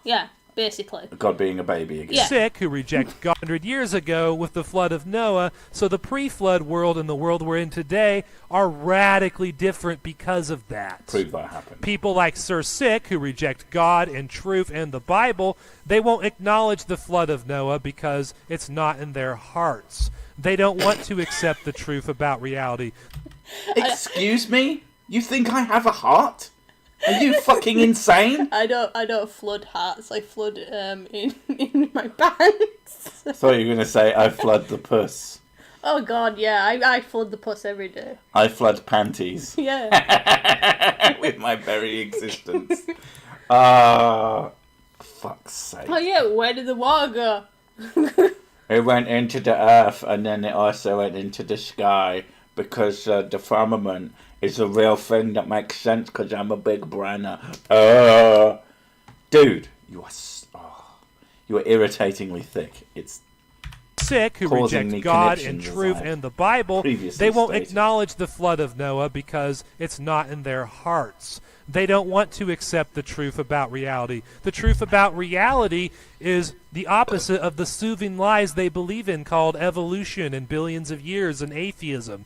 Yeah, basically. God being a baby again. Yeah. Sick who reject God 100 years ago with the flood of Noah. So the pre-flood world and the world we're in today are radically different because of that. Prove that happened. People like Sir Sick who reject God and truth and the Bible, they won't acknowledge the flood of Noah because it's not in their hearts. They don't want to accept the truth about reality. Excuse me? You think I have a heart? Are you fucking insane? I don't flood hearts. I flood in my pants. I thought you were going to say I flood the puss. Oh God, yeah, I flood the puss every day. I flood panties. Yeah. With my very existence. Fuck's sake. Oh yeah, where did the water go? It went into the earth and then it also went into the sky because the firmament is a real thing that makes sense because I'm a big brainer. Dude, you are irritatingly thick. It's Sick who reject God and truth and the Bible, they won't acknowledge the flood of Noah because it's not in their hearts. They don't want to accept the truth about reality. The truth about reality is the opposite of the soothing lies they believe in called evolution and billions of years and atheism.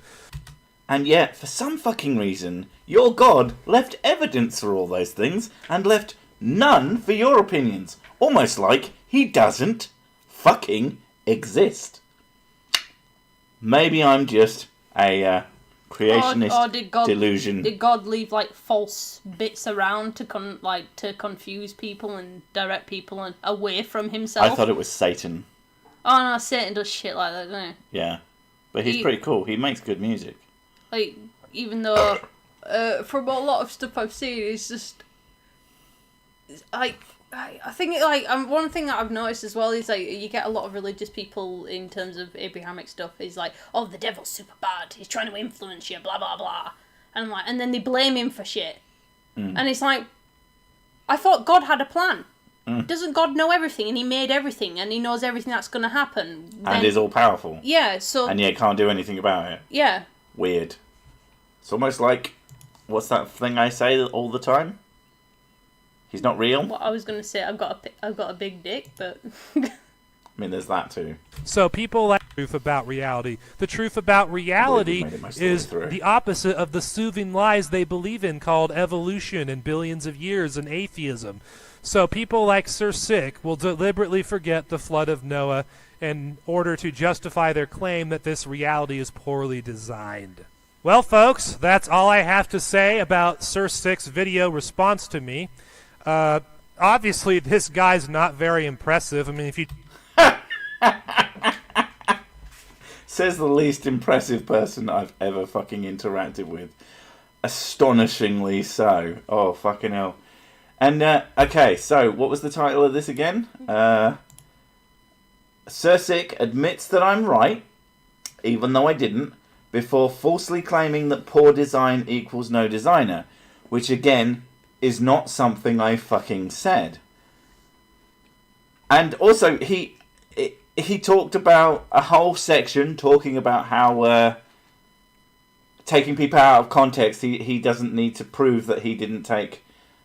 And yet, for some fucking reason, your God left evidence for all those things and left none for your opinions. Almost like he doesn't fucking exist. Maybe I'm just a creationist delusion. Did God leave like false bits around to confuse people and direct people away from himself? I thought it was Satan. Oh no, Satan does shit like that, doesn't he? Yeah, but he's pretty cool. He makes good music. Like, even though from a lot of stuff I've seen, it's just like I think one thing that I've noticed as well is like you get a lot of religious people in terms of Abrahamic stuff is like, oh, the devil's super bad, he's trying to influence you, blah blah blah, and I'm like, and then they blame him for shit, and it's like, I thought God had a plan. Doesn't God know everything, and he made everything, and he knows everything that's going to happen, and is all powerful? Yeah, so and yet can't do anything about it. Yeah. Weird. It's almost like, what's that thing I say all the time? He's not real. Well, I was going to say I've got a big dick, but I mean, there's that too. So people like the truth about reality. The truth about reality is the opposite of the soothing lies they believe in called evolution and billions of years and atheism. So people like Sir Sick will deliberately forget the flood of Noah in order to justify their claim that this reality is poorly designed. Well, folks, that's all I have to say about Sir Sick's video response to me. Obviously, this guy's not very impressive. I mean, if you... Says the least impressive person I've ever fucking interacted with. Astonishingly so. Oh, fucking hell. And, okay, so, what was the title of this again? Sir Sick admits that I'm right, even though I didn't, before falsely claiming that poor design equals no designer, which again is not something I fucking said. And also, he talked about a whole section talking about how taking people out of context, he doesn't need to prove that he didn't take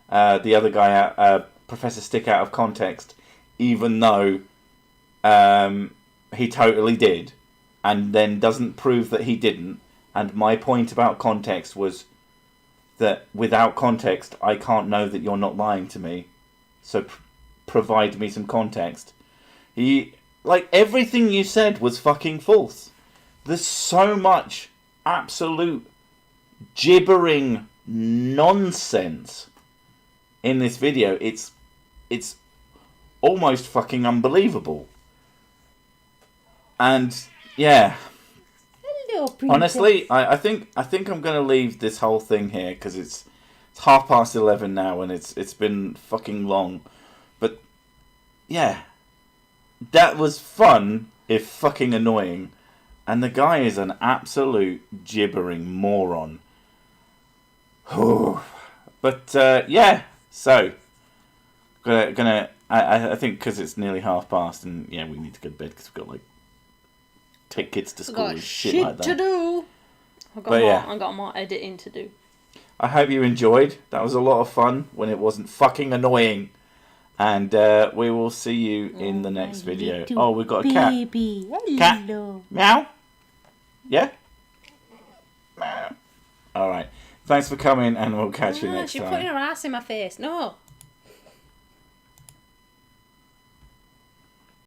the other guy out, Professor Stick, out of context, even though he totally did, and then doesn't prove that he didn't. And my point about context was that without context, I can't know that you're not lying to me. So provide me some context. Everything you said was fucking false. There's so much absolute gibbering nonsense in this video. It's almost fucking unbelievable. And yeah, honestly, I think I'm gonna leave this whole thing here because it's 11:30 now and it's been fucking long. But yeah, that was fun is fucking annoying, and the guy is an absolute gibbering moron. But yeah, so I think because it's nearly past, and yeah, we need to go to bed because we've got like take kids to school and shit like that. To do. I've got more editing to do. I hope you enjoyed. That was a lot of fun when it wasn't fucking annoying. And we will see you in the next video. Oh, we've got a cat. Baby. Cat. Meow. Yeah? Meow. Alright. Thanks for coming, and we'll catch you next time. She's putting her ass in my face. No.